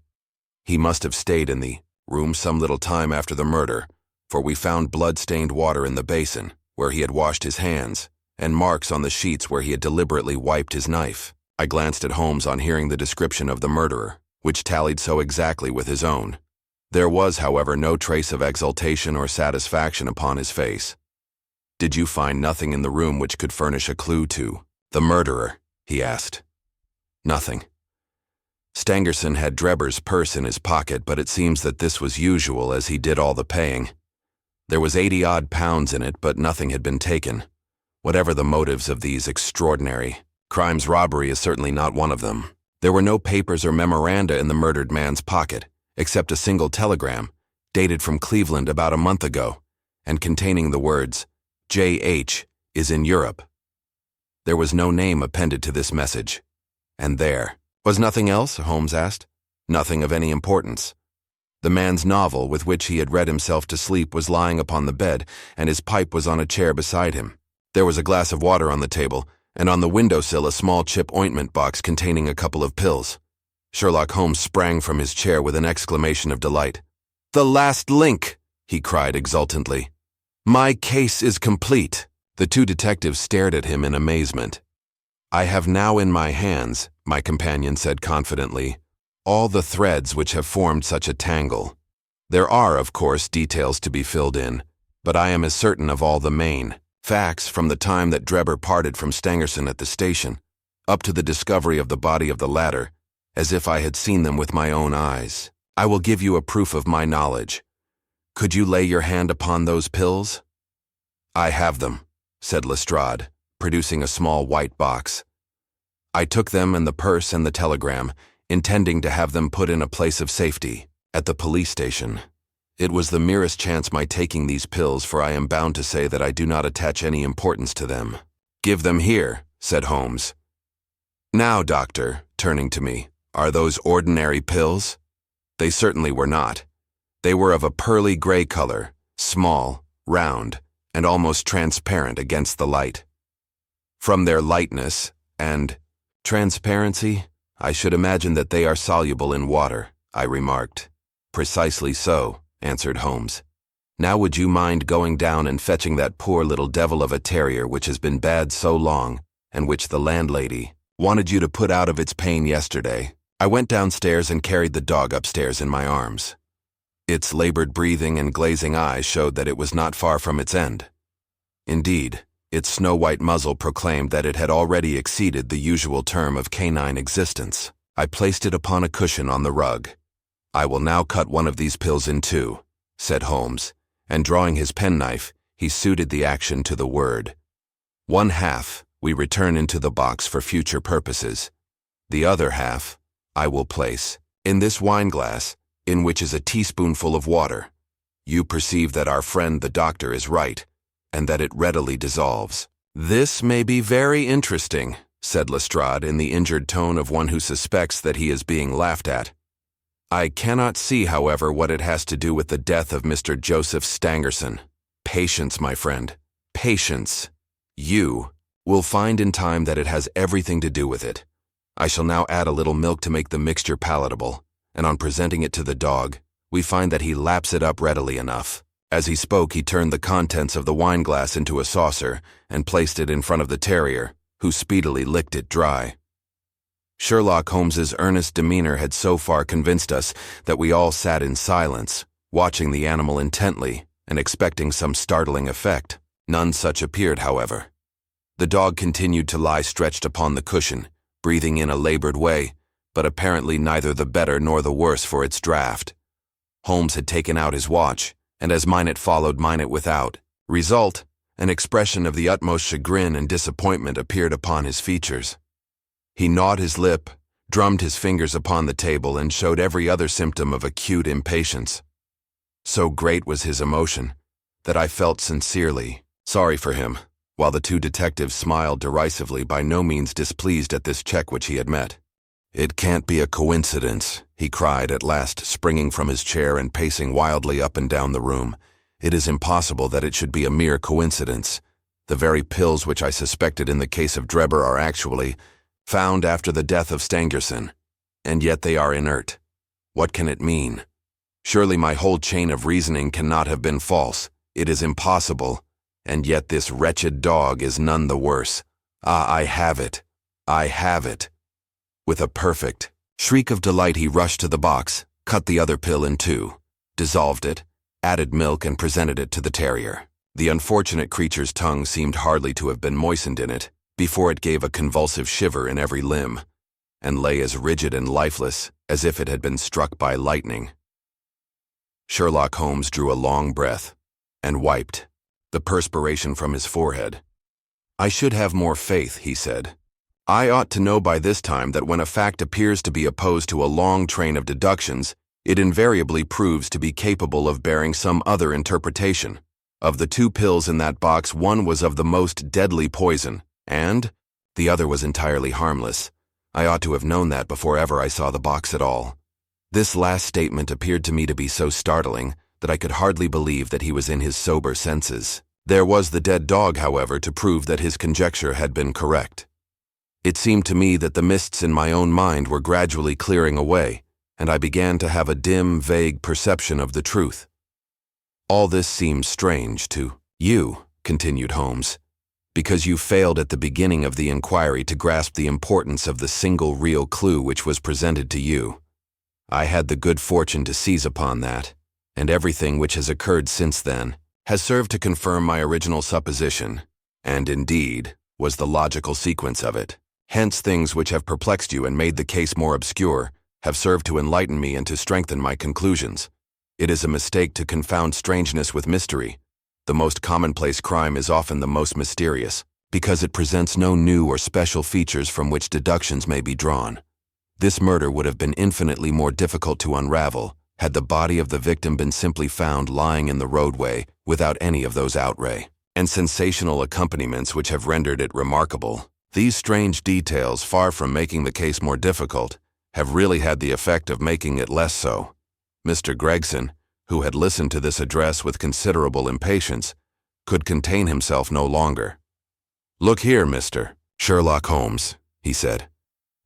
He must have stayed in the room some little time after the murder, for we found blood-stained water in the basin, where he had washed his hands, and marks on the sheets where he had deliberately wiped his knife. I glanced at Holmes on hearing the description of the murderer, which tallied so exactly with his own. There was, however, no trace of exultation or satisfaction upon his face. Did you find nothing in the room which could furnish a clue to the murderer? he asked. Nothing. Stangerson had Drebber's purse in his pocket, but it seems that this was usual as he did all the paying. There was 80-odd pounds in it, but nothing had been taken. Whatever the motives of these extraordinary crimes, robbery is certainly not one of them. There were no papers or memoranda in the murdered man's pocket, except a single telegram, dated from Cleveland about a month ago, and containing the words, J.H. is in Europe. There was no name appended to this message. And there was nothing else, Holmes asked. Nothing of any importance. The man's novel, with which he had read himself to sleep, was lying upon the bed, and his pipe was on a chair beside him. There was a glass of water on the table, and on the windowsill a small chip ointment box containing a couple of pills. Sherlock Holmes sprang from his chair with an exclamation of delight. "The last link!" he cried exultantly. "My case is complete." The two detectives stared at him in amazement. "I have now in my hands," my companion said confidently, "all the threads which have formed such a tangle. There are, of course, details to be filled in, but I am as certain of all the main facts from the time that Drebber parted from Stangerson at the station, up to the discovery of the body of the latter, as if I had seen them with my own eyes. I will give you a proof of my knowledge. Could you lay your hand upon those pills?" "I have them," said Lestrade, producing a small white box. "I took them and the purse and the telegram, intending to have them put in a place of safety, at the police station. It was the merest chance my taking these pills, for I am bound to say that I do not attach any importance to them." "Give them here," said Holmes. "Now, doctor," turning to me, "are those ordinary pills?" They certainly were not. They were of a pearly gray color, small, round, and almost transparent against the light. From their lightness and transparency, I should imagine that they are soluble in water, I remarked. "Precisely so," answered Holmes. "Now would you mind going down and fetching that poor little devil of a terrier which has been bad so long, and which the landlady wanted you to put out of its pain yesterday?" I went downstairs and carried the dog upstairs in my arms. Its labored breathing and glazing eyes showed that it was not far from its end. Indeed, its snow-white muzzle proclaimed that it had already exceeded the usual term of canine existence. I placed it upon a cushion on the rug. "I will now cut one of these pills in two," said Holmes, and drawing his penknife, he suited the action to the word. "One half we return into the box for future purposes. The other half I will place in this wineglass, in which is a teaspoonful of water. You perceive that our friend the doctor is right, and that it readily dissolves." "This may be very interesting," said Lestrade in the injured tone of one who suspects that he is being laughed at. "I cannot see, however, what it has to do with the death of Mr. Joseph Stangerson. Patience, my friend, patience. You will find in time that it has everything to do with it. I shall now add a little milk to make the mixture palatable, and on presenting it to the dog, we find that he laps it up readily enough." As he spoke, he turned the contents of the wineglass into a saucer and placed it in front of the terrier, who speedily licked it dry. Sherlock Holmes's earnest demeanor had so far convinced us that we all sat in silence, watching the animal intently and expecting some startling effect. None such appeared, however. The dog continued to lie stretched upon the cushion, breathing in a labored way, but apparently neither the better nor the worse for its draught. Holmes had taken out his watch, and as Minot followed Minot without. Result, an expression of the utmost chagrin and disappointment appeared upon his features. He gnawed his lip, drummed his fingers upon the table, and showed every other symptom of acute impatience. So great was his emotion that I felt sincerely sorry for him, while the two detectives smiled derisively, by no means displeased at this check which he had met. "It can't be a coincidence," he cried at last, springing from his chair and pacing wildly up and down the room. "It is impossible that it should be a mere coincidence. The very pills which I suspected in the case of Drebber are actually found after the death of Stangerson, and yet they are inert. What can it mean? Surely my whole chain of reasoning cannot have been false. It is impossible, and yet this wretched dog is none the worse. Ah, I have it! I have it!" With a perfect shriek of delight, he rushed to the box, cut the other pill in two, dissolved it, added milk, and presented it to the terrier. The unfortunate creature's tongue seemed hardly to have been moistened in it, before it gave a convulsive shiver in every limb, and lay as rigid and lifeless as if it had been struck by lightning. Sherlock Holmes drew a long breath and wiped the perspiration from his forehead. "I should have more faith," he said. "I ought to know by this time that when a fact appears to be opposed to a long train of deductions, it invariably proves to be capable of bearing some other interpretation. Of the 2 pills in that box, one was of the most deadly poison, and the other was entirely harmless. I ought to have known that before ever I saw the box at all." This last statement appeared to me to be so startling that I could hardly believe that he was in his sober senses. There was the dead dog, however, to prove that his conjecture had been correct. It seemed to me that the mists in my own mind were gradually clearing away, and I began to have a dim, vague perception of the truth. "All this seems strange to you," continued Holmes, "because you failed at the beginning of the inquiry to grasp the importance of the single real clue which was presented to you. I had the good fortune to seize upon that, and everything which has occurred since then has served to confirm my original supposition, and indeed was the logical sequence of it. Hence things which have perplexed you and made the case more obscure have served to enlighten me and to strengthen my conclusions. It is a mistake to confound strangeness with mystery. The most commonplace crime is often the most mysterious, because it presents no new or special features from which deductions may be drawn. This murder would have been infinitely more difficult to unravel had the body of the victim been simply found lying in the roadway without any of those outre and sensational accompaniments which have rendered it remarkable. These strange details, far from making the case more difficult, have really had the effect of making it less so." Mr. Gregson, who had listened to this address with considerable impatience, could contain himself no longer. "Look here, Mr. Sherlock Holmes," he said.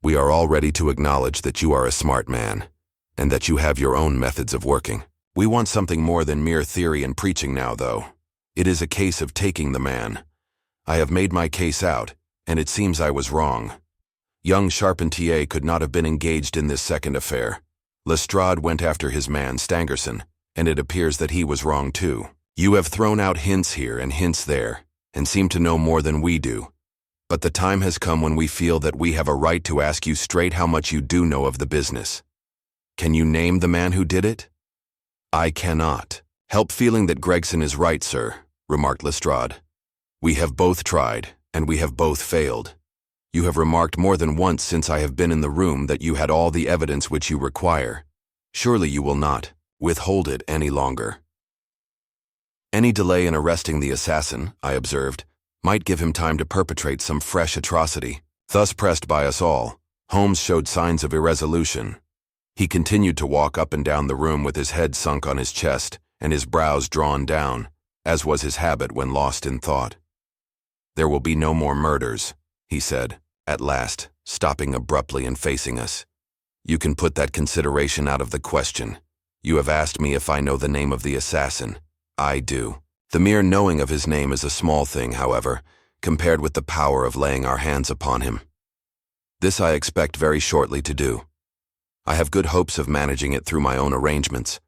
"We are all ready to acknowledge that you are a smart man, and that you have your own methods of working. We want something more than mere theory and preaching now, though. It is a case of taking the man. I have made my case out, and it seems I was wrong. Young Charpentier could not have been engaged in this second affair. Lestrade went after his man, Stangerson, and it appears that he was wrong too. You have thrown out hints here and hints there, and seem to know more than we do. But the time has come when we feel that we have a right to ask you straight how much you do know of the business. Can you name the man who did it?" "I cannot help feeling that Gregson is right, sir," remarked Lestrade. "We have both tried, and we have both failed. You have remarked more than once since I have been in the room that you had all the evidence which you require. Surely you will not withhold it any longer." "Any delay in arresting the assassin," I observed, "might give him time to perpetrate some fresh atrocity." Thus pressed by us all, Holmes showed signs of irresolution. He continued to walk up and down the room with his head sunk on his chest and his brows drawn down, as was his habit when lost in thought. "There will be no more murders," he said, at last, stopping abruptly and facing us. "You can put that consideration out of the question. You have asked me if I know the name of the assassin. I do. The mere knowing of his name is a small thing, however, compared with the power of laying our hands upon him. This I expect very shortly to do. I have good hopes of managing it through my own arrangements,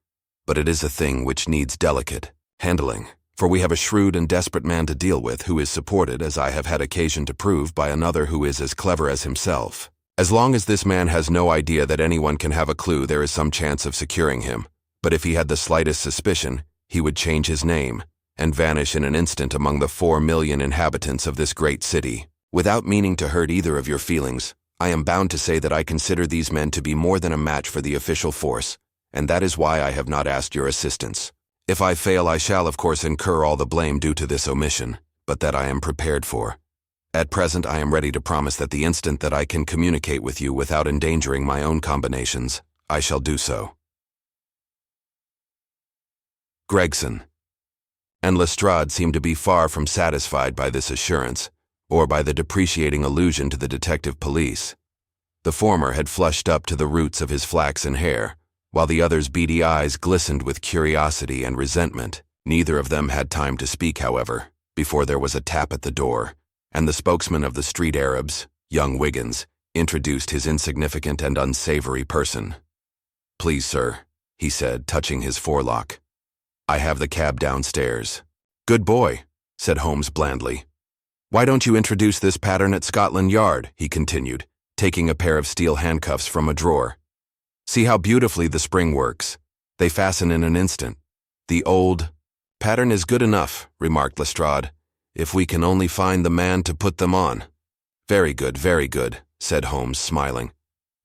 but it is a thing which needs delicate handling, for we have a shrewd and desperate man to deal with who is supported, as I have had occasion to prove, by another who is as clever as himself. As long as this man has no idea that anyone can have a clue, there is some chance of securing him, but if he had the slightest suspicion, he would change his name and vanish in an instant among the 4 million inhabitants of this great city. Without meaning to hurt either of your feelings, I am bound to say that I consider these men to be more than a match for the official force, and that is why I have not asked your assistance. If I fail, I shall of course incur all the blame due to this omission, but that I am prepared for. At present I am ready to promise that the instant that I can communicate with you without endangering my own combinations, I shall do so. Gregson." And Lestrade seemed to be far from satisfied by this assurance, or by the depreciating allusion to the detective police. The former had flushed up to the roots of his flaxen hair, while the other's beady eyes glistened with curiosity and resentment. Neither of them had time to speak, however, before there was a tap at the door, and the spokesman of the street Arabs, young Wiggins, introduced his insignificant and unsavory person. "Please, sir," he said, touching his forelock. "I have the cab downstairs." "Good boy," said Holmes blandly. "Why don't you introduce this pattern at Scotland Yard?" he continued, taking a pair of steel handcuffs from a drawer. "See how beautifully the spring works. They fasten in an instant. The old pattern is good enough," remarked Lestrade, "if we can only find the man to put them on." Very good, said Holmes, smiling.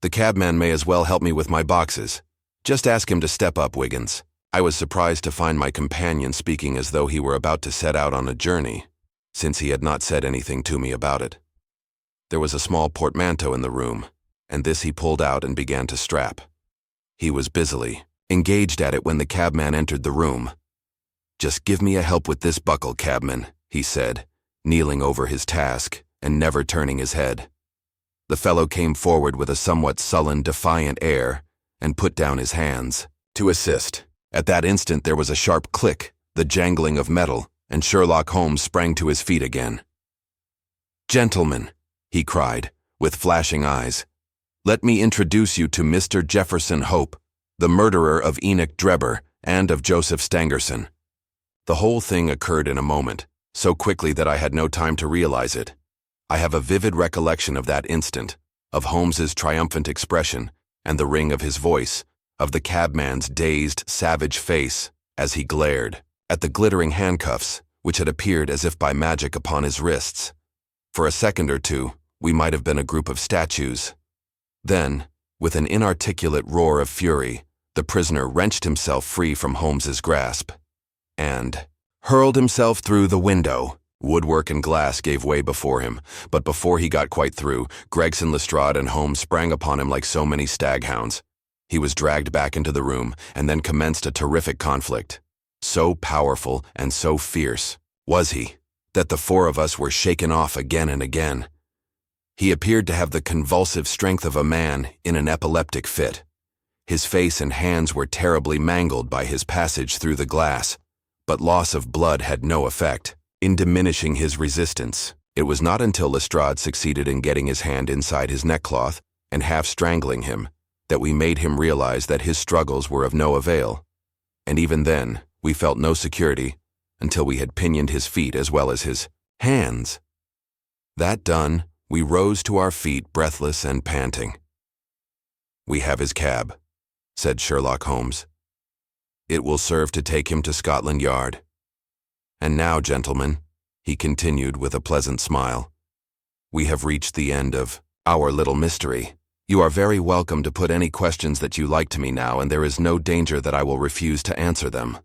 "The cabman may as well help me with my boxes. Just ask him to step up, Wiggins." I was surprised to find my companion speaking as though he were about to set out on a journey, since he had not said anything to me about it. There was a small portmanteau in the room, and this he pulled out and began to strap. He was busily engaged at it when the cabman entered the room. "Just give me a help with this buckle, cabman," he said, kneeling over his task and never turning his head. The fellow came forward with a somewhat sullen, defiant air and put down his hands to assist. At that instant there was a sharp click, the jangling of metal, and Sherlock Holmes sprang to his feet again. "Gentlemen," he cried, with flashing eyes, "let me introduce you to Mr. Jefferson Hope, the murderer of Enoch Drebber and of Joseph Stangerson." The whole thing occurred in a moment, so quickly that I had no time to realize it. I have a vivid recollection of that instant, of Holmes's triumphant expression and the ring of his voice, of the cabman's dazed, savage face as he glared at the glittering handcuffs which had appeared as if by magic upon his wrists. For a second or two, we might have been a group of statues. Then, with an inarticulate roar of fury, the prisoner wrenched himself free from Holmes's grasp and hurled himself through the window. Woodwork and glass gave way before him, but before he got quite through, Gregson, Lestrade, and Holmes sprang upon him like so many staghounds. He was dragged back into the room, and then commenced a terrific conflict. So powerful and so fierce was he, that the four of us were shaken off again and again. He appeared to have the convulsive strength of a man in an epileptic fit. His face and hands were terribly mangled by his passage through the glass, but loss of blood had no effect in diminishing his resistance. It was not until Lestrade succeeded in getting his hand inside his neckcloth and half strangling him that we made him realize that his struggles were of no avail, and even then we felt no security until we had pinioned his feet as well as his hands. That done, we rose to our feet breathless and panting. "We have his cab," said Sherlock Holmes. "It will serve to take him to Scotland Yard. And now, gentlemen," he continued with a pleasant smile, "we have reached the end of our little mystery. You are very welcome to put any questions that you like to me now, and there is no danger that I will refuse to answer them."